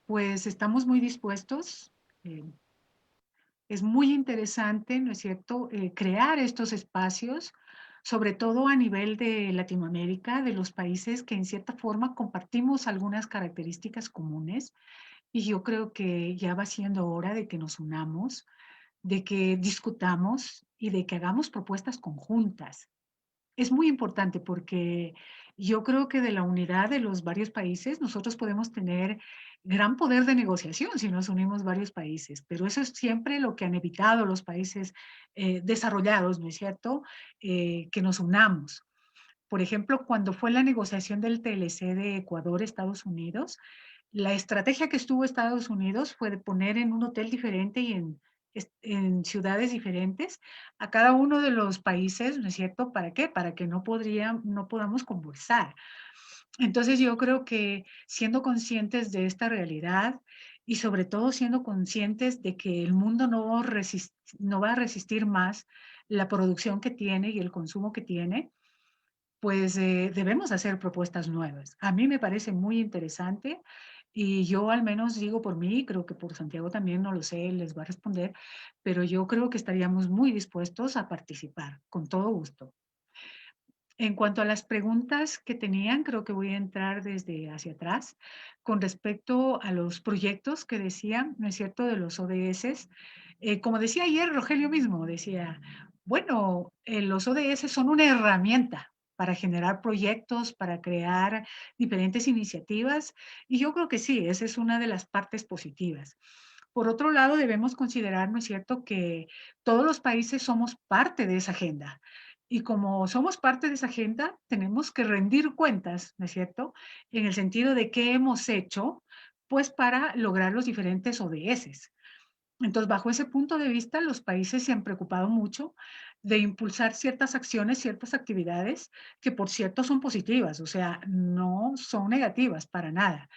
pues estamos muy dispuestos. Es muy interesante, ¿no es cierto?, crear estos espacios, sobre todo a nivel de Latinoamérica, de los países que en cierta forma compartimos algunas características comunes. Y yo creo que ya va siendo hora de que nos unamos, de que discutamos y de que hagamos propuestas conjuntas. Es muy importante porque yo creo que de la unidad de los varios países nosotros podemos tener gran poder de negociación si nos unimos varios países, pero eso es siempre lo que han evitado los países desarrollados, ¿no es cierto? Que nos unamos. Por ejemplo, cuando fue la negociación del TLC de Ecuador-Estados Unidos, la estrategia que estuvo Estados Unidos fue de poner en un hotel diferente y en ciudades diferentes a cada uno de los países, ¿no es cierto? ¿Para qué? Para que no podamos conversar. Entonces yo creo que siendo conscientes de esta realidad y sobre todo siendo conscientes de que el mundo no va a resistir más la producción que tiene y el consumo que tiene, pues debemos hacer propuestas nuevas. A mí me parece muy interesante y yo al menos digo por mí, creo que por Santiago también, no lo sé, les va a responder, pero yo creo que estaríamos muy dispuestos a participar, con todo gusto. En cuanto a las preguntas que tenían, creo que voy a entrar desde hacia atrás. Con respecto a los proyectos que decían, ¿no es cierto?, de los ODS. Como decía ayer Rogelio mismo, decía, Bueno, los ODS son una herramienta para generar proyectos, para crear diferentes iniciativas, y yo creo que sí, esa es una de las partes positivas. Por otro lado, debemos considerar, ¿no es cierto?, que todos los países somos parte de esa agenda. Y como somos parte de esa agenda, tenemos que rendir cuentas, ¿no es cierto?, en el sentido de qué hemos hecho, pues para lograr los diferentes ODS. Entonces, bajo ese punto de vista, los países se han preocupado mucho de impulsar ciertas acciones, ciertas actividades, que por cierto son positivas, o sea, no son negativas para nada.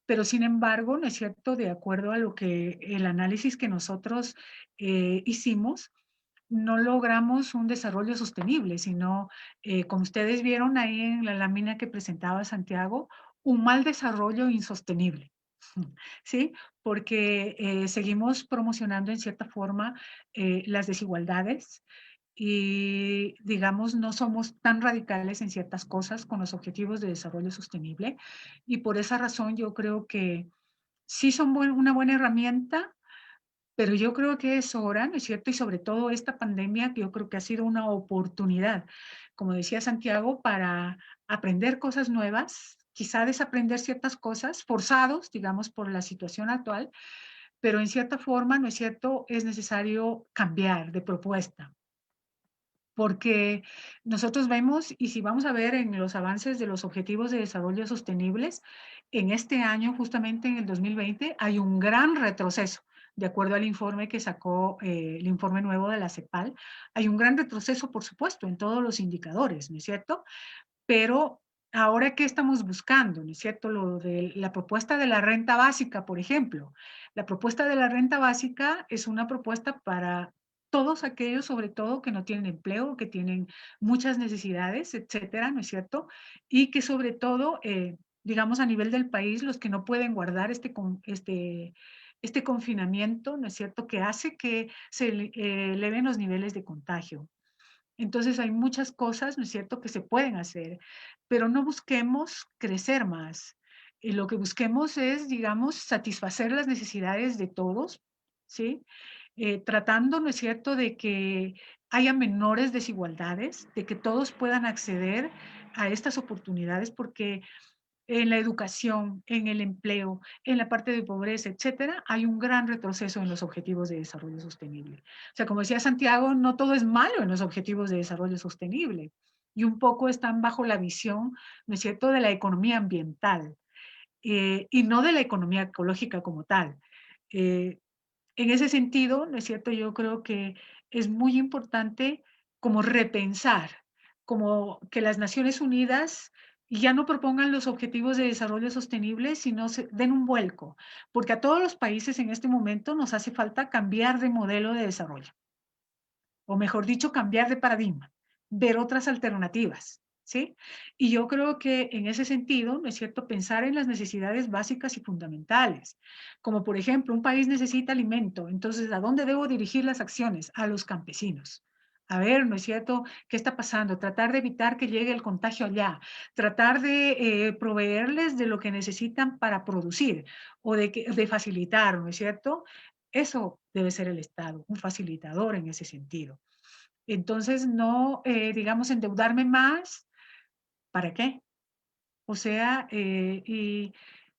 Pero sin embargo, no es cierto, de acuerdo a lo que el análisis que nosotros hicimos, no logramos un desarrollo sostenible, sino, como ustedes vieron ahí en la lámina que presentaba Santiago, un mal desarrollo insostenible. ¿Sí? Porque seguimos promocionando en cierta forma las desigualdades y, digamos, no somos tan radicales en ciertas cosas con los objetivos de desarrollo sostenible. Y por esa razón yo creo que sí son una buena herramienta, pero yo creo que es hora, ¿no es cierto? Y sobre todo esta pandemia, que yo creo que ha sido una oportunidad, como decía Santiago, para aprender cosas nuevas, quizá desaprender ciertas cosas, forzados, digamos, por la situación actual, pero en cierta forma, ¿no es cierto?, es necesario cambiar de propuesta. Porque nosotros vemos, y si vamos a ver en los avances de los Objetivos de Desarrollo Sostenibles, en este año, justamente en el 2020, hay un gran retroceso. De acuerdo al informe que sacó, el informe nuevo de la CEPAL, hay un gran retroceso, por supuesto, en todos los indicadores, ¿no es cierto? Pero ahora, ¿qué estamos buscando? ¿No es cierto? Lo de la propuesta de la renta básica, por ejemplo. La propuesta de la renta básica es una propuesta para todos aquellos, sobre todo, que no tienen empleo, que tienen muchas necesidades, etcétera, ¿no es cierto? Y que sobre todo, digamos, a nivel del país, los que no pueden guardar este confinamiento, ¿no es cierto?, que hace que se eleven los niveles de contagio. Entonces hay muchas cosas, ¿no es cierto?, que se pueden hacer, pero no busquemos crecer más. Lo que busquemos es, digamos, satisfacer las necesidades de todos, ¿sí? Tratando, ¿no es cierto?, de que haya menores desigualdades, de que todos puedan acceder a estas oportunidades, porque en la educación, en el empleo, en la parte de pobreza, etcétera, hay un gran retroceso en los objetivos de desarrollo sostenible. O sea, como decía Santiago, no todo es malo en los objetivos de desarrollo sostenible y un poco están bajo la visión, ¿no es cierto?, de la economía ambiental y no de la economía ecológica como tal. Eh, en ese sentido, ¿no es cierto?, yo creo que es muy importante como repensar, como que las Naciones Unidas ya no propongan los objetivos de desarrollo sostenible, sino se den un vuelco, porque a todos los países en este momento nos hace falta cambiar de modelo de desarrollo, o mejor dicho, cambiar de paradigma, ver otras alternativas, ¿sí? Y yo creo que en ese sentido, ¿no es cierto?, pensar en las necesidades básicas y fundamentales, como por ejemplo, un país necesita alimento, entonces, ¿a dónde debo dirigir las acciones? A los campesinos. A ver, ¿no es cierto?, ¿qué está pasando? Tratar de evitar que llegue el contagio allá, tratar de proveerles de lo que necesitan para producir o de facilitar, ¿no es cierto? Eso debe ser el Estado, un facilitador en ese sentido. Entonces, no, digamos, endeudarme más, ¿para qué? O sea, y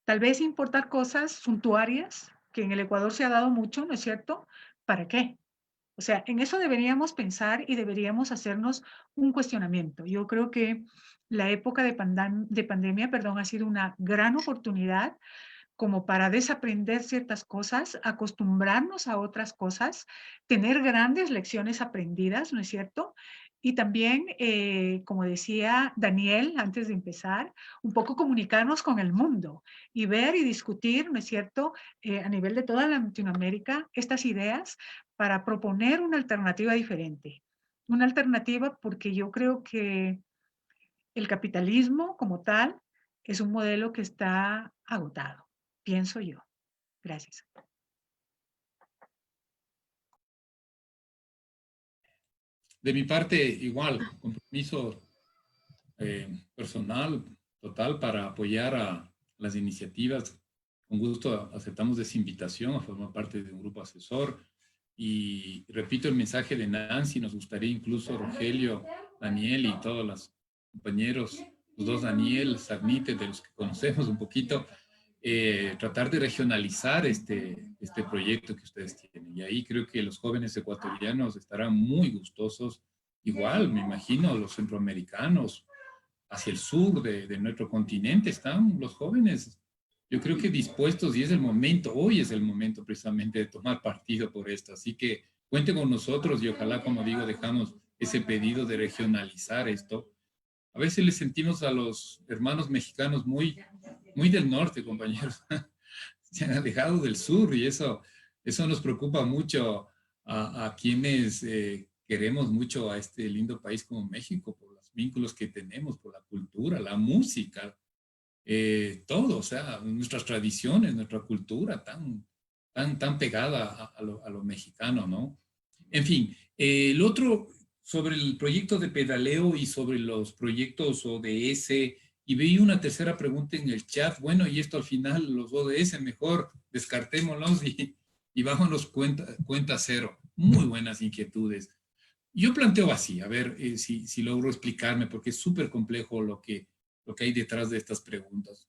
tal vez importar cosas suntuarias, que en el Ecuador se ha dado mucho, ¿no es cierto? ¿Para qué? O sea, en eso deberíamos pensar y deberíamos hacernos un cuestionamiento. Yo creo que la época de pandemia, perdón, ha sido una gran oportunidad como para desaprender ciertas cosas, acostumbrarnos a otras cosas, tener grandes lecciones aprendidas, ¿no es cierto? Y también, como decía Daniel antes de empezar, un poco comunicarnos con el mundo y ver y discutir, ¿no es cierto?, a nivel de toda Latinoamérica, estas ideas para proponer una alternativa diferente. Una alternativa porque yo creo que el capitalismo como tal es un modelo que está agotado, pienso yo. Gracias. De mi parte, igual, compromiso personal total para apoyar a las iniciativas. Con gusto aceptamos esa invitación a formar parte de un grupo asesor. Y repito el mensaje de Nancy, nos gustaría incluso Rogelio, Daniel y todos los compañeros, los dos Daniel, Sarnite, de los que conocemos un poquito, tratar de regionalizar este proyecto que ustedes tienen. Y ahí creo que los jóvenes ecuatorianos estarán muy gustosos. Igual, me imagino, los centroamericanos, hacia el sur de nuestro continente, están los jóvenes, yo creo que dispuestos, y es el momento, hoy es el momento precisamente de tomar partido por esto. Así que cuente con nosotros y ojalá, como digo, dejamos ese pedido de regionalizar esto. A veces les sentimos a los hermanos mexicanos muy del norte, compañeros. Se han alejado del sur y eso nos preocupa mucho a quienes queremos mucho a este lindo país como México, por los vínculos que tenemos, por la cultura, la música, todo, o sea, nuestras tradiciones, nuestra cultura tan pegada a lo mexicano, ¿no? En fin, el otro, sobre el proyecto de pedaleo y sobre los proyectos ODS, y vi una tercera pregunta en el chat. Bueno, y esto al final, los ODS, mejor descartémoslos y vámonos cuenta cero. Muy buenas inquietudes. Yo planteo así, a ver si logro explicarme, porque es súper complejo lo que hay detrás de estas preguntas.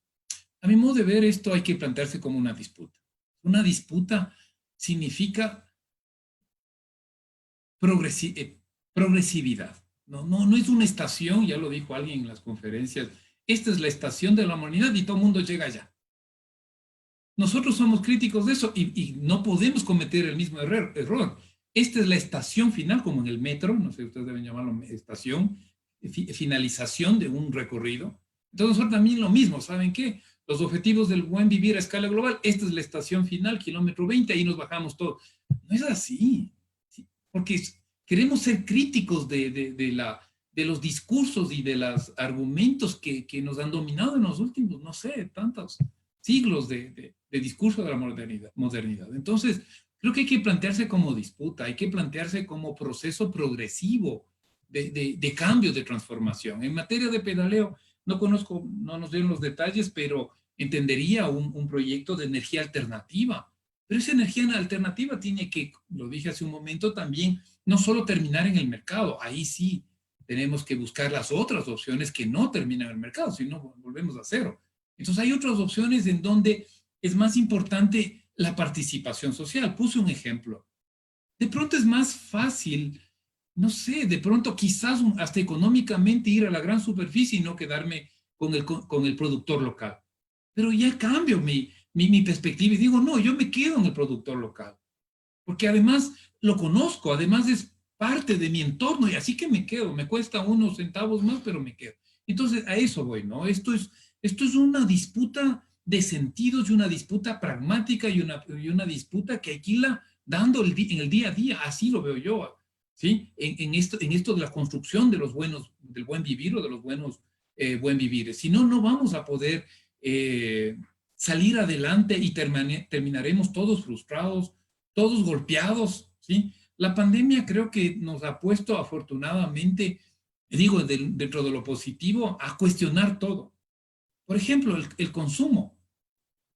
A mi modo de ver, esto hay que plantearse como una disputa. Una disputa significa progresividad. No es una estación, ya lo dijo alguien en las conferencias, esta es la estación de la humanidad y todo el mundo llega allá. Nosotros somos críticos de eso y no podemos cometer el mismo error. Esta es la estación final, como en el metro, no sé, ustedes deben llamarlo estación, finalización de un recorrido. Entonces nosotros también lo mismo, ¿saben qué? Los objetivos del buen vivir a escala global, esta es la estación final, kilómetro 20, ahí nos bajamos todo. No es así, ¿sí? Porque queremos ser críticos de los discursos y de los argumentos que nos han dominado en los últimos, no sé, tantos siglos de discurso de la modernidad. Entonces, creo que hay que plantearse como disputa, hay que plantearse como proceso progresivo de cambio, de transformación. En materia de pedaleo, no nos dieron los detalles, pero entendería un proyecto de energía alternativa. Pero esa energía alternativa tiene que, lo dije hace un momento también, no solo terminar en el mercado, ahí sí tenemos que buscar las otras opciones que no terminan en el mercado, si no volvemos a cero. Entonces hay otras opciones en donde es más importante la participación social. Puse un ejemplo. De pronto es más fácil, no sé, de pronto quizás hasta económicamente ir a la gran superficie y no quedarme con el productor local. Pero ya cambio mi perspectiva y digo, no, yo me quedo en el productor local. Porque además lo conozco, además es parte de mi entorno y así que me quedo. Me cuesta unos centavos más, pero me quedo. Entonces a eso voy, ¿no? Esto es una disputa de sentidos y una disputa pragmática y una disputa que hay que irla dando en el día a día. Así lo veo yo, ¿sí? En esto de la construcción del buen vivir o de los buenos buen vivires. Si no, no vamos a poder salir adelante y terminaremos todos frustrados, todos golpeados, ¿sí? La pandemia creo que nos ha puesto afortunadamente, digo, dentro de lo positivo, a cuestionar todo. Por ejemplo, el consumo.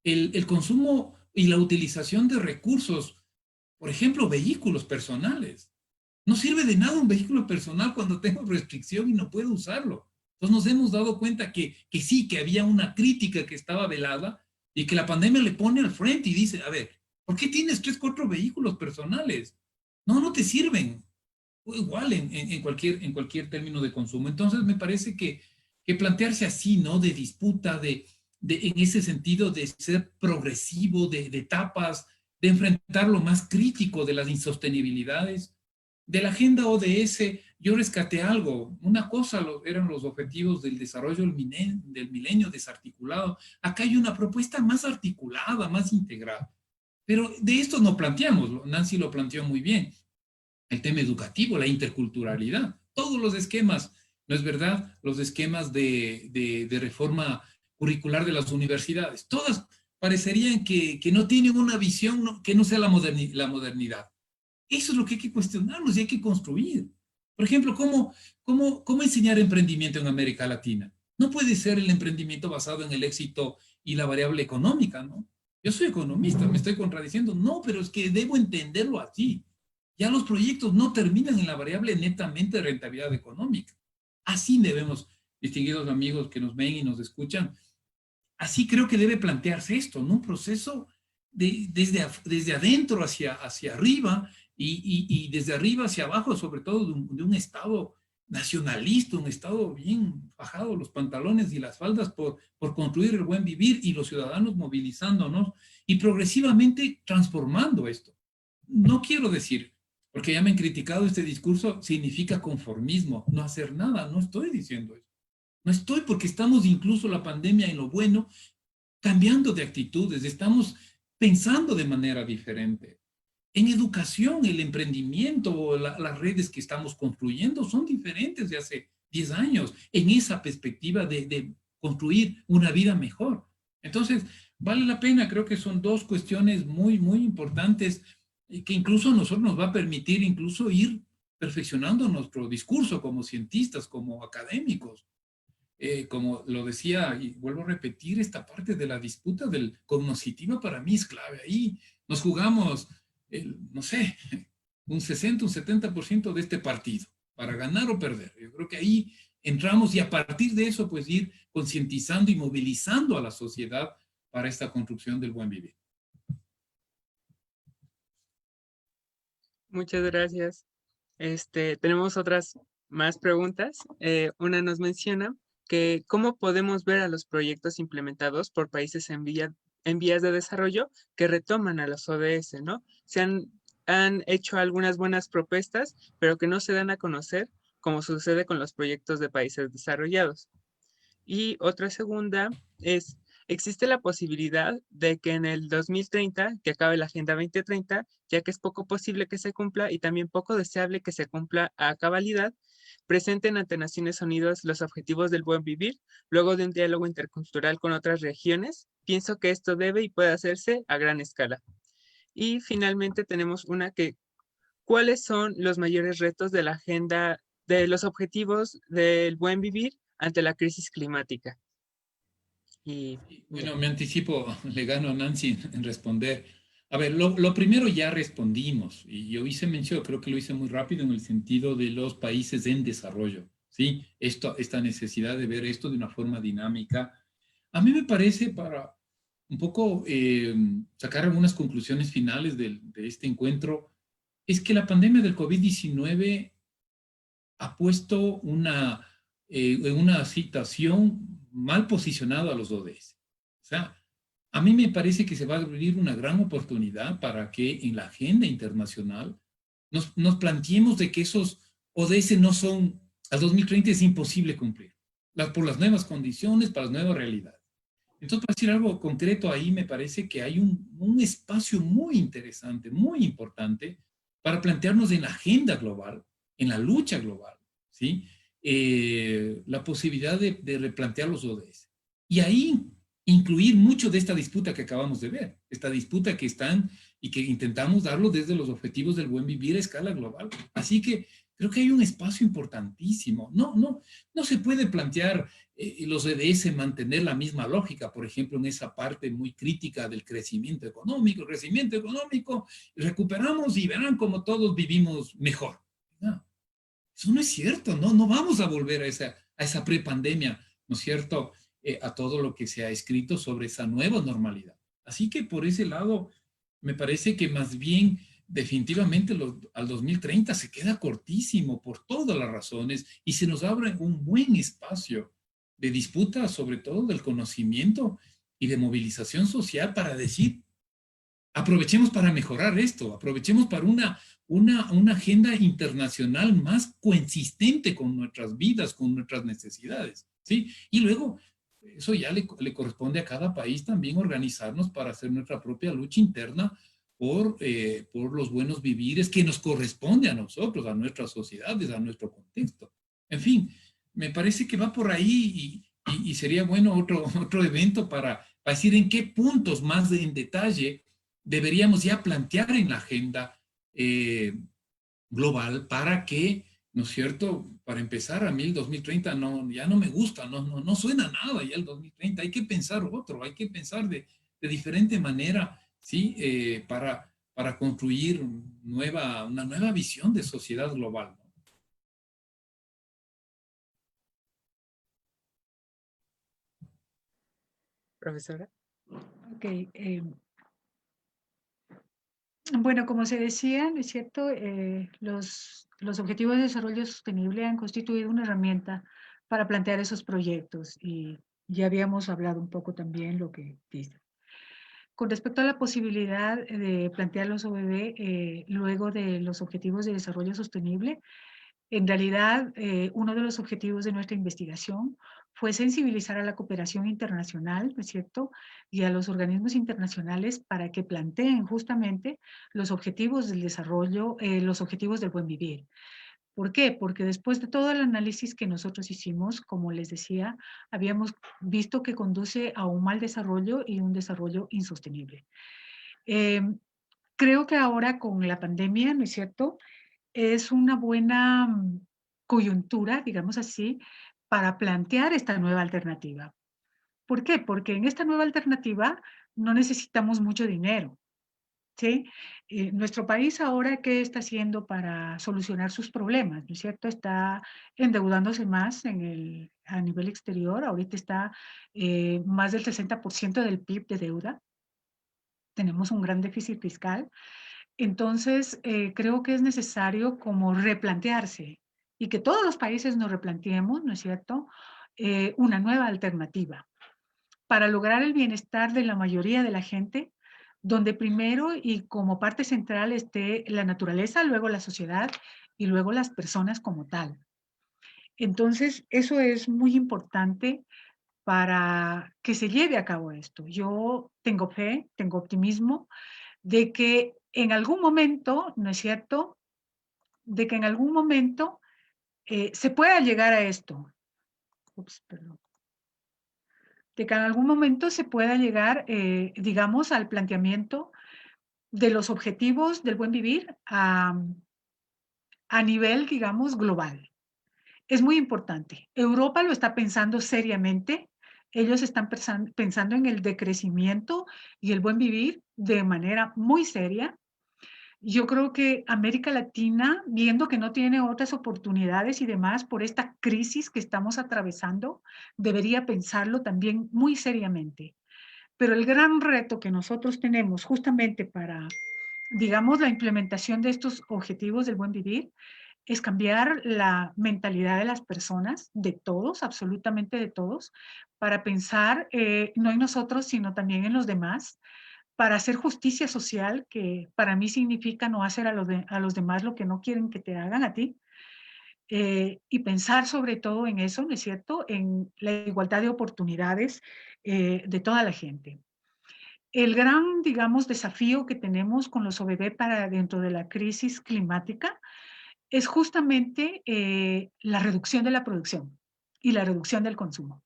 El consumo y la utilización de recursos, por ejemplo, vehículos personales. No sirve de nada un vehículo personal cuando tengo restricción y no puedo usarlo. Entonces nos hemos dado cuenta que sí, que había una crítica que estaba velada y que la pandemia le pone al frente y dice, a ver, ¿por qué tienes 3, 4 vehículos personales? No te sirven. Igual en cualquier término de consumo. Entonces me parece que plantearse así, ¿no? De disputa, en ese sentido de ser progresivo, de etapas, de enfrentar lo más crítico de las insostenibilidades. De la agenda ODS, yo rescaté algo. Una cosa eran los objetivos del desarrollo del milenio desarticulado. Acá hay una propuesta más articulada, más integral. Pero de esto no planteamos. Nancy lo planteó muy bien. El tema educativo, la interculturalidad, todos los esquemas, ¿no es verdad? Los esquemas de reforma curricular de las universidades, todas parecerían que no tienen una visión que no sea la modernidad. Eso es lo que hay que cuestionarnos y hay que construir. Por ejemplo, ¿cómo enseñar emprendimiento en América Latina? No puede ser el emprendimiento basado en el éxito y la variable económica, ¿no? Yo soy economista, me estoy contradiciendo. No, pero es que debo entenderlo así. Ya los proyectos no terminan en la variable netamente de rentabilidad económica. Así debemos, distinguidos amigos que nos ven y nos escuchan, así creo que debe plantearse esto, ¿no? Un proceso desde adentro hacia arriba y desde arriba hacia abajo, sobre todo de un Estado nacionalista, un Estado bien bajado los pantalones y las faldas por construir el buen vivir y los ciudadanos movilizándonos y progresivamente transformando esto. No quiero decir, porque ya me han criticado este discurso, significa conformismo, no hacer nada, no estoy diciendo eso. No estoy, porque estamos incluso la pandemia en lo bueno, cambiando de actitudes, estamos pensando de manera diferente. En educación, el emprendimiento, las redes que estamos construyendo son diferentes de hace 10 años, en esa perspectiva de construir una vida mejor. Entonces, vale la pena, creo que son dos cuestiones muy, muy importantes que incluso a nosotros nos va a permitir incluso ir perfeccionando nuestro discurso como cientistas, como académicos. Como lo decía, y vuelvo a repetir, esta parte de la disputa del cognoscitiva para mí es clave. Ahí nos jugamos, no sé, un 60, un 70% de este partido, para ganar o perder. Yo creo que ahí entramos y a partir de eso, pues ir concientizando y movilizando a la sociedad para esta construcción del buen vivir. Muchas gracias. Tenemos otras más preguntas. Una nos menciona que cómo podemos ver a los proyectos implementados por países en vías de desarrollo que retoman a los ODS, ¿no? Han hecho algunas buenas propuestas, pero que no se dan a conocer, como sucede con los proyectos de países desarrollados. Y otra segunda es, ¿existe la posibilidad de que en el 2030, que acabe la Agenda 2030, ya que es poco posible que se cumpla y también poco deseable que se cumpla a cabalidad, presenten ante Naciones Unidas los objetivos del buen vivir, luego de un diálogo intercultural con otras regiones? Pienso que esto debe y puede hacerse a gran escala. Y finalmente tenemos una que, ¿cuáles son los mayores retos de la agenda, de los objetivos del buen vivir ante la crisis climática? Y bueno, me anticipo, le gano a Nancy en responder. A ver, lo primero ya respondimos, y yo hice mención, creo que lo hice muy rápido en el sentido de los países en desarrollo, ¿sí? Esta necesidad de ver esto de una forma dinámica. A mí me parece, para un poco sacar algunas conclusiones finales de este encuentro, es que la pandemia del COVID-19 ha puesto en una situación mal posicionada a los ODS. O sea, a mí me parece que se va a abrir una gran oportunidad para que en la agenda internacional nos planteemos de que esos ODS no son, al 2030 es imposible cumplir, por las nuevas condiciones, para las nuevas realidades. Entonces, para decir algo concreto ahí, me parece que hay un espacio muy interesante, muy importante, para plantearnos en la agenda global, en la lucha global, ¿sí? La posibilidad de replantear los ODS. Y ahí incluir mucho de esta disputa que acabamos de ver, esta disputa que están y que intentamos darlo desde los objetivos del buen vivir a escala global. Así que creo que hay un espacio importantísimo. No se puede plantear los ODS mantener la misma lógica, por ejemplo, en esa parte muy crítica del crecimiento económico. Recuperamos y verán cómo todos vivimos mejor. No, eso no es cierto, no vamos a volver a esa prepandemia, ¿no es cierto?, a todo lo que se ha escrito sobre esa nueva normalidad. Así que por ese lado, me parece que más bien definitivamente al 2030 se queda cortísimo por todas las razones y se nos abre un buen espacio de disputa, sobre todo del conocimiento y de movilización social para decir, aprovechemos para mejorar esto, aprovechemos para una agenda internacional más consistente con nuestras vidas, con nuestras necesidades, ¿sí? Y luego, eso ya le corresponde a cada país también organizarnos para hacer nuestra propia lucha interna por los buenos vivires que nos corresponde a nosotros, a nuestras sociedades, a nuestro contexto. En fin, me parece que va por ahí y sería bueno otro evento para decir en qué puntos más en detalle deberíamos ya plantear en la agenda global para que, ¿no es cierto?, para empezar, a mí el 2030 ya no me gusta, no suena nada ya el 2030, hay que pensar otro, hay que pensar de diferente manera, ¿sí? Para para construir una nueva visión de sociedad global, ¿no? Profesora. Ok. Bueno, como se decía, ¿no es cierto? Los Objetivos de Desarrollo Sostenible han constituido una herramienta para plantear esos proyectos y ya habíamos hablado un poco también lo que dice. Con respecto a la posibilidad de plantear los ODD luego de los Objetivos de Desarrollo Sostenible, en realidad, uno de los objetivos de nuestra investigación fue sensibilizar a la cooperación internacional, ¿no es cierto?, y a los organismos internacionales para que planteen justamente los objetivos del desarrollo, los objetivos del buen vivir. ¿Por qué? Porque después de todo el análisis que nosotros hicimos, como les decía, habíamos visto que conduce a un mal desarrollo y un desarrollo insostenible. Creo que ahora con la pandemia, ¿no es cierto?, es una buena coyuntura, digamos así, para plantear esta nueva alternativa. ¿Por qué? Porque en esta nueva alternativa no necesitamos mucho dinero, ¿sí? Nuestro país ahora, ¿qué está haciendo para solucionar sus problemas? ¿No es cierto? Está endeudándose más a nivel exterior. Ahorita está más del 60% del PIB de deuda. Tenemos un gran déficit fiscal. Entonces, creo que es necesario como replantearse y que todos los países nos replanteemos, ¿no es cierto?, una nueva alternativa para lograr el bienestar de la mayoría de la gente, donde primero y como parte central esté la naturaleza, luego la sociedad y luego las personas como tal. Entonces, eso es muy importante para que se lleve a cabo esto. Yo tengo fe, tengo optimismo de que en algún momento, ¿no es cierto?, de que en algún momento se pueda llegar a esto. Perdón. De que en algún momento se pueda llegar, digamos, al planteamiento de los objetivos del buen vivir a nivel, digamos, global. Es muy importante. Europa lo está pensando seriamente. Ellos están pensando en el decrecimiento y el buen vivir de manera muy seria. Yo creo que América Latina, viendo que no tiene otras oportunidades y demás por esta crisis que estamos atravesando, debería pensarlo también muy seriamente. Pero el gran reto que nosotros tenemos justamente para, digamos, la implementación de estos objetivos del buen vivir es cambiar la mentalidad de las personas, de todos, absolutamente de todos, para pensar no en nosotros, sino también en los demás, para hacer justicia social, que para mí significa no hacer a los demás lo que no quieren que te hagan a ti, y pensar sobre todo en eso, ¿no es cierto?, en la igualdad de oportunidades de toda la gente. El gran, digamos, desafío que tenemos con los OBB para dentro de la crisis climática es justamente la reducción de la producción y la reducción del consumo.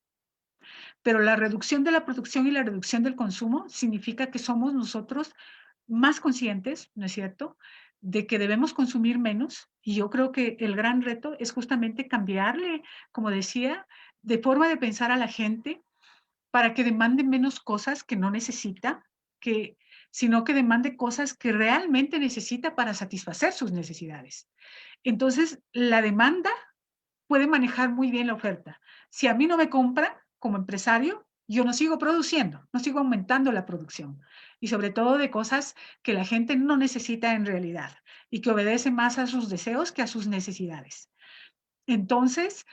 Pero la reducción de la producción y la reducción del consumo significa que somos nosotros más conscientes, ¿no es cierto?, de que debemos consumir menos. Y yo creo que el gran reto es justamente cambiarle, como decía, de forma de pensar a la gente para que demande menos cosas que no necesita, sino que demande cosas que realmente necesita para satisfacer sus necesidades. Entonces, la demanda puede manejar muy bien la oferta. Si a mí no me compra como empresario, yo no sigo produciendo, no sigo aumentando la producción. Y sobre todo de cosas que la gente no necesita en realidad y que obedece más a sus deseos que a sus necesidades. Entonces,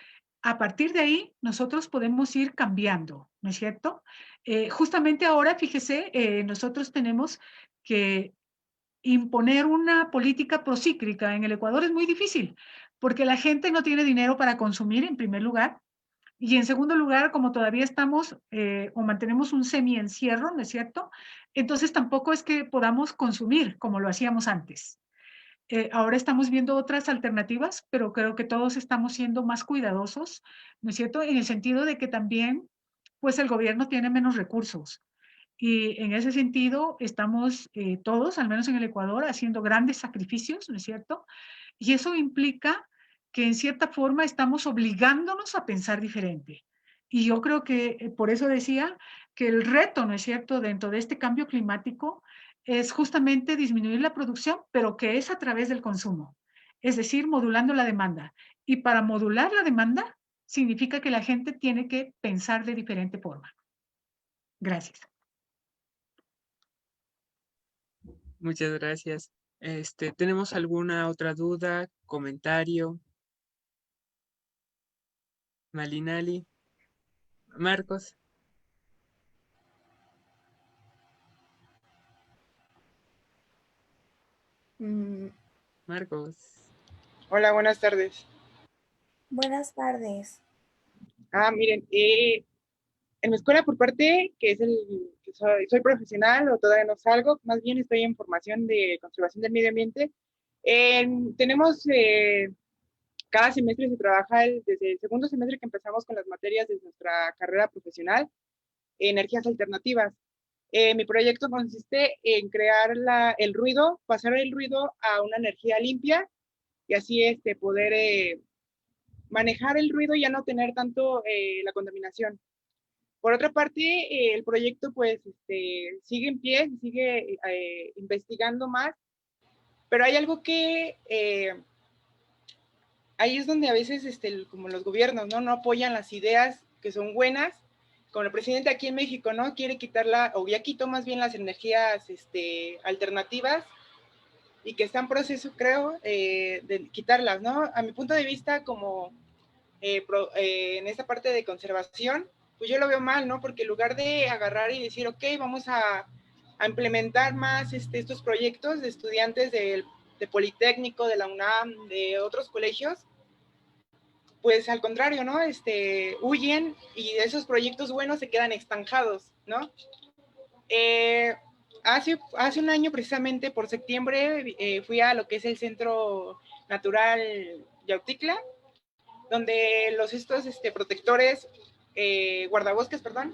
a partir de ahí, nosotros podemos ir cambiando, ¿no es cierto? Justamente ahora, fíjese, nosotros tenemos que imponer una política procíclica en el Ecuador es muy difícil, porque la gente no tiene dinero para consumir, en primer lugar, y en segundo lugar, como todavía estamos o mantenemos un semi-encierro, ¿no es cierto? Entonces tampoco es que podamos consumir como lo hacíamos antes. Ahora estamos viendo otras alternativas, pero creo que todos estamos siendo más cuidadosos, ¿no es cierto? En el sentido de que también, pues el gobierno tiene menos recursos. Y en ese sentido estamos todos, al menos en el Ecuador, haciendo grandes sacrificios, ¿no es cierto? Y eso implica que en cierta forma estamos obligándonos a pensar diferente. Y yo creo que por eso decía que el reto, ¿no es cierto?, dentro de este cambio climático es justamente disminuir la producción, pero que es a través del consumo, es decir, modulando la demanda. Y para modular la demanda significa que la gente tiene que pensar de diferente forma. Gracias. Muchas gracias. ¿Tenemos alguna otra duda, comentario? Malinali, Marcos, Marcos. Hola, buenas tardes. Buenas tardes. Miren, en mi escuela por parte, que es que soy profesional o todavía no salgo, más bien estoy en formación de conservación del medio ambiente. Tenemos, cada semestre se trabaja desde el segundo semestre que empezamos con las materias de nuestra carrera profesional, energías alternativas. Mi proyecto consiste en crear el ruido, pasar el ruido a una energía limpia y así poder manejar el ruido y ya no tener tanto la contaminación. Por otra parte, el proyecto pues sigue en pie, sigue investigando más, pero hay algo que ahí es donde a veces como los gobiernos no apoyan las ideas que son buenas, como el presidente aquí en México, ¿no? Quiere quitarla, o ya quitó más bien las energías alternativas y que está en proceso, creo, de quitarlas, ¿no? A mi punto de vista, como en esta parte de conservación, pues yo lo veo mal, ¿no? Porque en lugar de agarrar y decir, ok, vamos a implementar más estos proyectos de estudiantes de Politécnico, de la UNAM, de otros colegios, pues al contrario, ¿no? Huyen y esos proyectos buenos se quedan estancados, ¿no? Hace un año, precisamente por septiembre, fui a lo que es el Centro Natural Yautitla, donde estos protectores, guardabosques, perdón,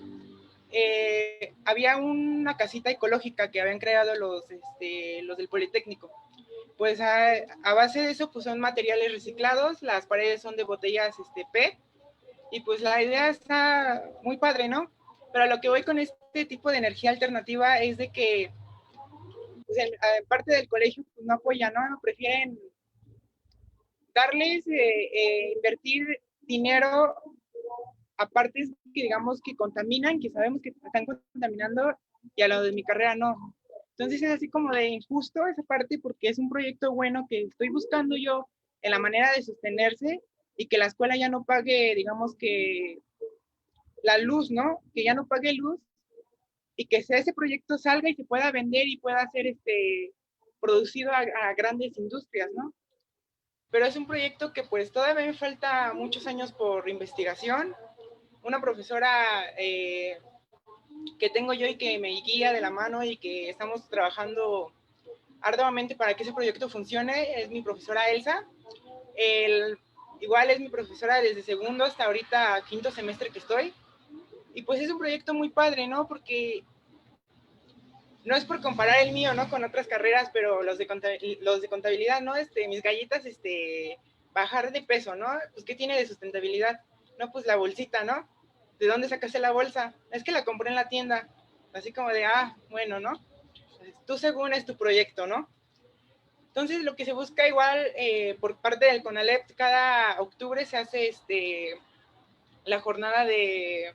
había una casita ecológica que habían creado los del Politécnico. Pues a base de eso, pues son materiales reciclados, las paredes son de botellas PET, y pues la idea está muy padre, ¿no? Pero a lo que voy con este tipo de energía alternativa es de que pues en parte del colegio pues no apoyan, ¿no? Prefieren darles, invertir dinero a partes que digamos que contaminan, que sabemos que están contaminando, y a lo de mi carrera no. Entonces es así como de injusto esa parte, porque es un proyecto bueno que estoy buscando yo en la manera de sostenerse y que la escuela ya no pague, digamos que la luz, ¿no? Que ya no pague luz y que ese proyecto salga y se pueda vender y pueda ser producido a grandes industrias, ¿no? Pero es un proyecto que pues todavía me falta muchos años por investigación. Una profesora que tengo yo y que me guía de la mano y que estamos trabajando arduamente para que ese proyecto funcione es mi profesora Elsa. Igual es mi profesora desde segundo hasta ahorita quinto semestre que estoy. Y pues es un proyecto muy padre, ¿no? Porque no es por comparar el mío, ¿no? Con otras carreras, pero los de contabilidad, ¿no? Mis galletas, bajar de peso, ¿no? Pues, ¿qué tiene de sustentabilidad? No, pues la bolsita, ¿no? ¿De dónde sacaste la bolsa? Es que la compré en la tienda. Así como de, bueno, ¿no? Tú según es tu proyecto, ¿no? Entonces, lo que se busca igual por parte del CONALEP, cada octubre se hace la jornada de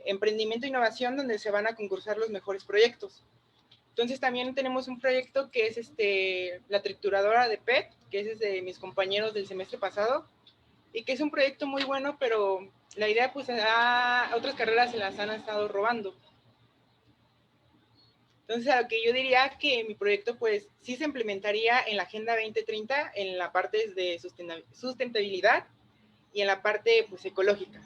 emprendimiento e innovación, donde se van a concursar los mejores proyectos. Entonces también tenemos un proyecto que es la trituradora de PET, que es de mis compañeros del semestre pasado, y que es un proyecto muy bueno, pero la idea pues a otras carreras se las han estado robando. Entonces a lo que yo diría que mi proyecto pues sí se implementaría en la Agenda 2030 en la parte de sustentabilidad y en la parte pues ecológica.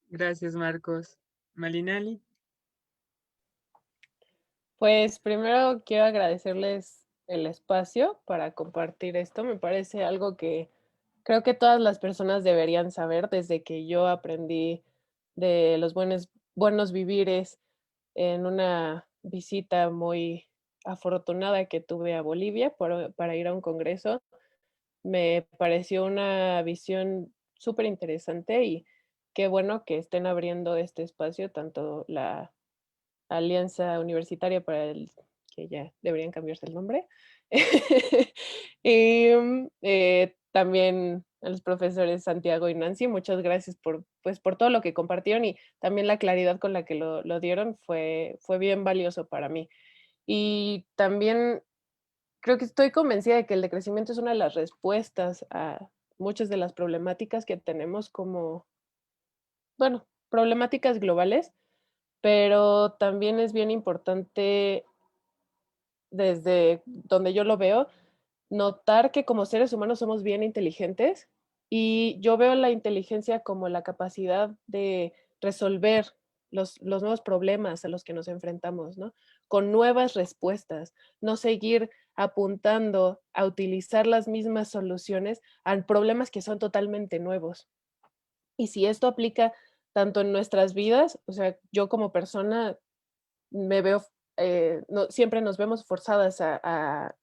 Gracias, Marcos. Malinali. Pues primero quiero agradecerles el espacio para compartir esto. Me parece algo que creo que todas las personas deberían saber desde que yo aprendí de los buenos vivires en una visita muy afortunada que tuve a Bolivia para ir a un congreso. Me pareció una visión súper interesante y qué bueno que estén abriendo este espacio, tanto la Alianza Universitaria para el, que ya deberían cambiarse el nombre, y también a los profesores Santiago y Nancy, muchas gracias pues, por todo lo que compartieron y también la claridad con la que lo dieron fue bien valioso para mí. Y también creo que estoy convencida de que el decrecimiento es una de las respuestas a muchas de las problemáticas que tenemos como, bueno, problemáticas globales, pero también es bien importante desde donde yo lo veo, notar que como seres humanos somos bien inteligentes y yo veo la inteligencia como la capacidad de resolver los nuevos problemas a los que nos enfrentamos, ¿no? Con nuevas respuestas, no seguir apuntando a utilizar las mismas soluciones a problemas que son totalmente nuevos. Y si esto aplica tanto en nuestras vidas, o sea, yo como persona me veo, siempre nos vemos forzadas a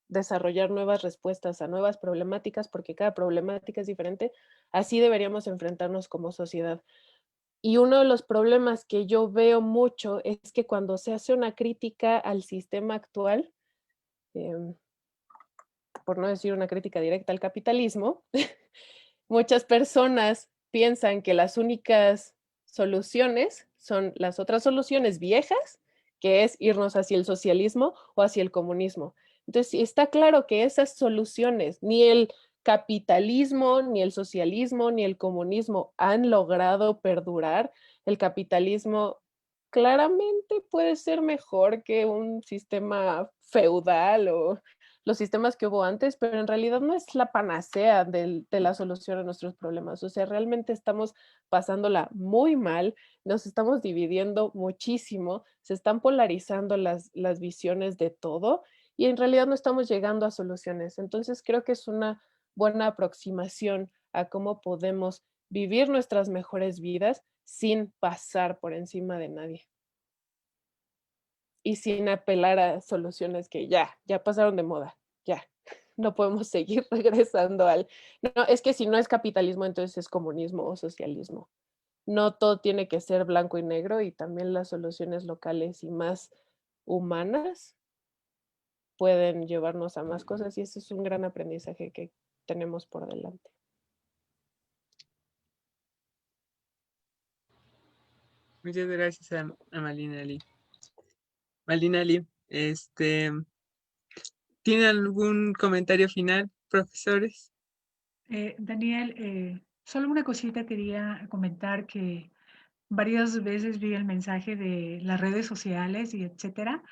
desarrollar nuevas respuestas a nuevas problemáticas, porque cada problemática es diferente. Así deberíamos enfrentarnos como sociedad. Y uno de los problemas que yo veo mucho es que cuando se hace una crítica al sistema actual, em, por no decir una crítica directa al capitalismo, muchas personas piensan que las únicas soluciones son las otras soluciones viejas, que es irnos hacia el socialismo o hacia el comunismo. Entonces, está claro que esas soluciones, ni el capitalismo, ni el socialismo, ni el comunismo han logrado perdurar. El capitalismo claramente puede ser mejor que un sistema feudal o los sistemas que hubo antes, pero en realidad no es la panacea de la solución a nuestros problemas. O sea, realmente estamos pasándola muy mal, nos estamos dividiendo muchísimo, se están polarizando las visiones de todo y en realidad no estamos llegando a soluciones. Entonces creo que es una buena aproximación a cómo podemos vivir nuestras mejores vidas sin pasar por encima de nadie y sin apelar a soluciones que ya pasaron de moda, ya. No podemos seguir regresando al... No, es que si no es capitalismo, entonces es comunismo o socialismo. No todo tiene que ser blanco y negro y también las soluciones locales y más humanas pueden llevarnos a más cosas y ese es un gran aprendizaje que tenemos por delante. Muchas gracias a Malina Lee. Malina Lee, ¿tienen algún comentario final, profesores? Daniel, solo una cosita quería comentar que varias veces vi el mensaje de las redes sociales y etcétera.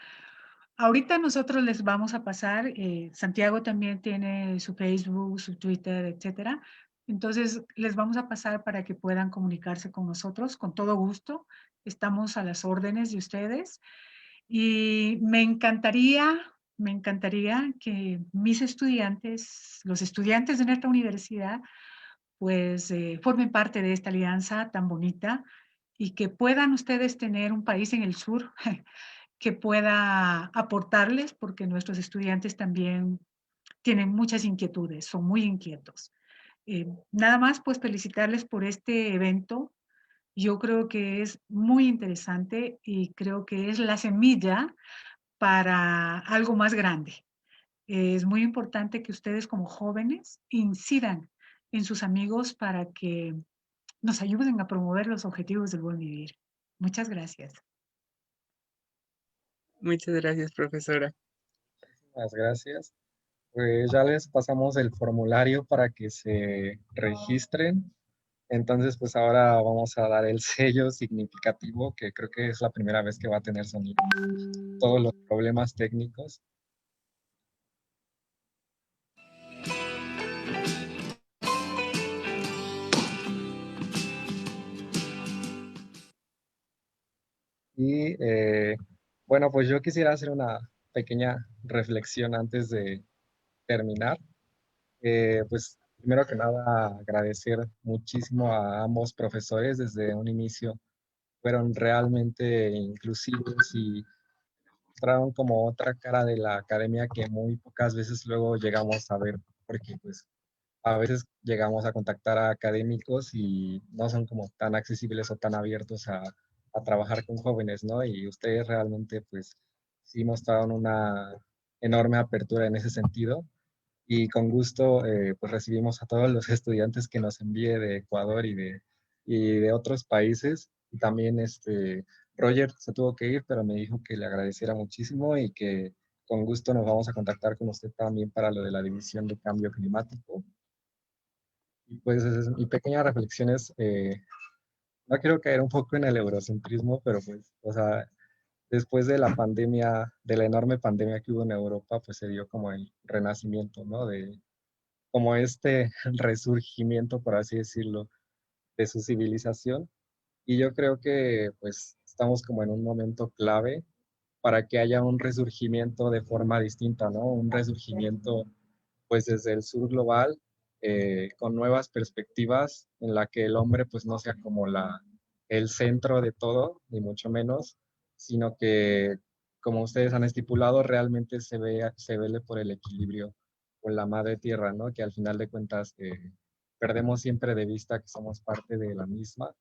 Ahorita nosotros les vamos a pasar, Santiago también tiene su Facebook, su Twitter, etcétera. Entonces les vamos a pasar para que puedan comunicarse con nosotros con todo gusto. Estamos a las órdenes de ustedes. Y me encantaría que mis estudiantes, los estudiantes de nuestra universidad, pues formen parte de esta alianza tan bonita y que puedan ustedes tener un país en el sur que pueda aportarles, porque nuestros estudiantes también tienen muchas inquietudes, son muy inquietos. Nada más, pues felicitarles por este evento. Yo creo que es muy interesante y creo que es la semilla para algo más grande. Es muy importante que ustedes como jóvenes incidan en sus amigos para que nos ayuden a promover los objetivos del buen vivir. Muchas gracias. Muchas gracias, profesora. Muchas gracias. Pues ya les pasamos el formulario para que se registren. Entonces, pues ahora vamos a dar el sello significativo, que creo que es la primera vez que va a tener sonido. Todos los problemas técnicos. Y bueno, pues yo quisiera hacer una pequeña reflexión antes de terminar. Pues primero que nada agradecer muchísimo a ambos profesores desde un inicio. Fueron realmente inclusivos y mostraron como otra cara de la academia que muy pocas veces luego llegamos a ver, porque pues a veces llegamos a contactar a académicos y no son como tan accesibles o tan abiertos a trabajar con jóvenes, ¿no? Y ustedes realmente, pues, sí mostraron una enorme apertura en ese sentido. Y con gusto, pues, recibimos a todos los estudiantes que nos envíe de Ecuador y de otros países. Y también, Roger se tuvo que ir, pero me dijo que le agradeciera muchísimo y que con gusto nos vamos a contactar con usted también para lo de la División de Cambio Climático. Y pues mi pequeña reflexión es, no quiero caer un poco en el eurocentrismo, pero pues, o sea, después de la pandemia, de la enorme pandemia que hubo en Europa, pues se dio como el renacimiento, ¿no? De como este resurgimiento, por así decirlo, de su civilización. Y yo creo que pues estamos como en un momento clave para que haya un resurgimiento de forma distinta, ¿no? Un resurgimiento pues desde el sur global, con nuevas perspectivas en la que el hombre pues no sea como el centro de todo, ni mucho menos, sino que, como ustedes han estipulado, realmente se vele por el equilibrio con la madre tierra, ¿no? Que al final de cuentas perdemos siempre de vista que somos parte de la misma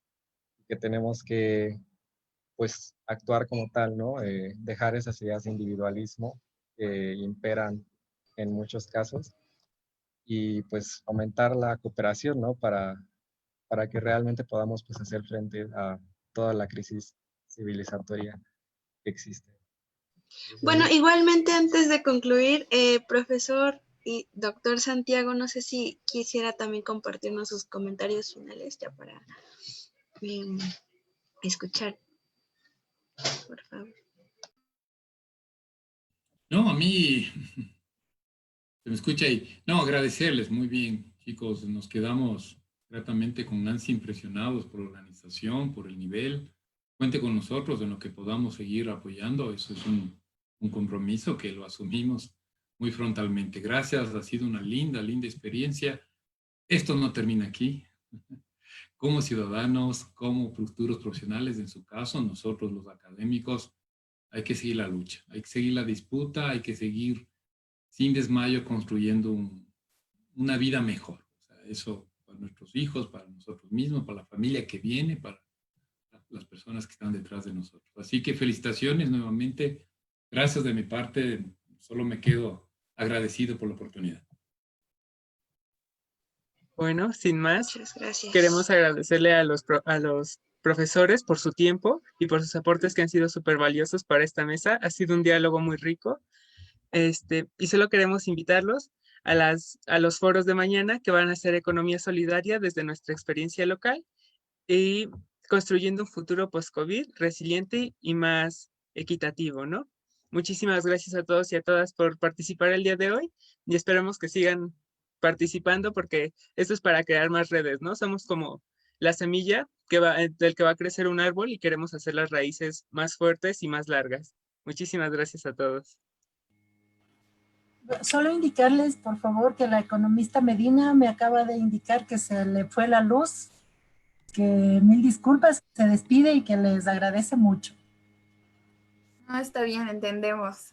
y que tenemos que pues actuar como tal, ¿no? Dejar esas ideas de individualismo que imperan en muchos casos y pues aumentar la cooperación, ¿no? Para que realmente podamos pues hacer frente a toda la crisis civilizatoria que existe. Bueno, igualmente antes de concluir, profesor y doctor Santiago, no sé si quisiera también compartirnos sus comentarios finales ya para escuchar, por favor. No, a mí, se me escucha ahí. No, agradecerles, muy bien, chicos, nos quedamos gratamente con Nancy impresionados por la organización, por el nivel. Cuente con nosotros en lo que podamos seguir apoyando, eso es un compromiso que lo asumimos muy frontalmente. Gracias, ha sido una linda, linda experiencia. Esto no termina aquí. Como ciudadanos, como futuros profesionales, en su caso, nosotros los académicos, hay que seguir la lucha, hay que seguir la disputa, hay que seguir sin desmayo construyendo una vida mejor. O sea, eso para nuestros hijos, para nosotros mismos, para la familia que viene, para las personas que están detrás de nosotros. Así que felicitaciones nuevamente. Gracias de mi parte. Solo me quedo agradecido por la oportunidad. Bueno, sin más, Muchas gracias. queremos agradecerle a los profesores por su tiempo y por sus aportes que han sido súper valiosos para esta mesa. Ha sido un diálogo muy rico. Y solo queremos invitarlos a los foros de mañana que van a ser economía solidaria desde nuestra experiencia local y construyendo un futuro post-COVID resiliente y más equitativo, ¿no? Muchísimas gracias a todos y a todas por participar el día de hoy y esperamos que sigan participando porque esto es para crear más redes, ¿no? Somos como la semilla del que va a crecer un árbol y queremos hacer las raíces más fuertes y más largas. Muchísimas gracias a todos. Solo indicarles, por favor, que la economista Medina me acaba de indicar que se le fue la luz, que mil disculpas, se despide y que les agradece mucho. No, está bien, entendemos.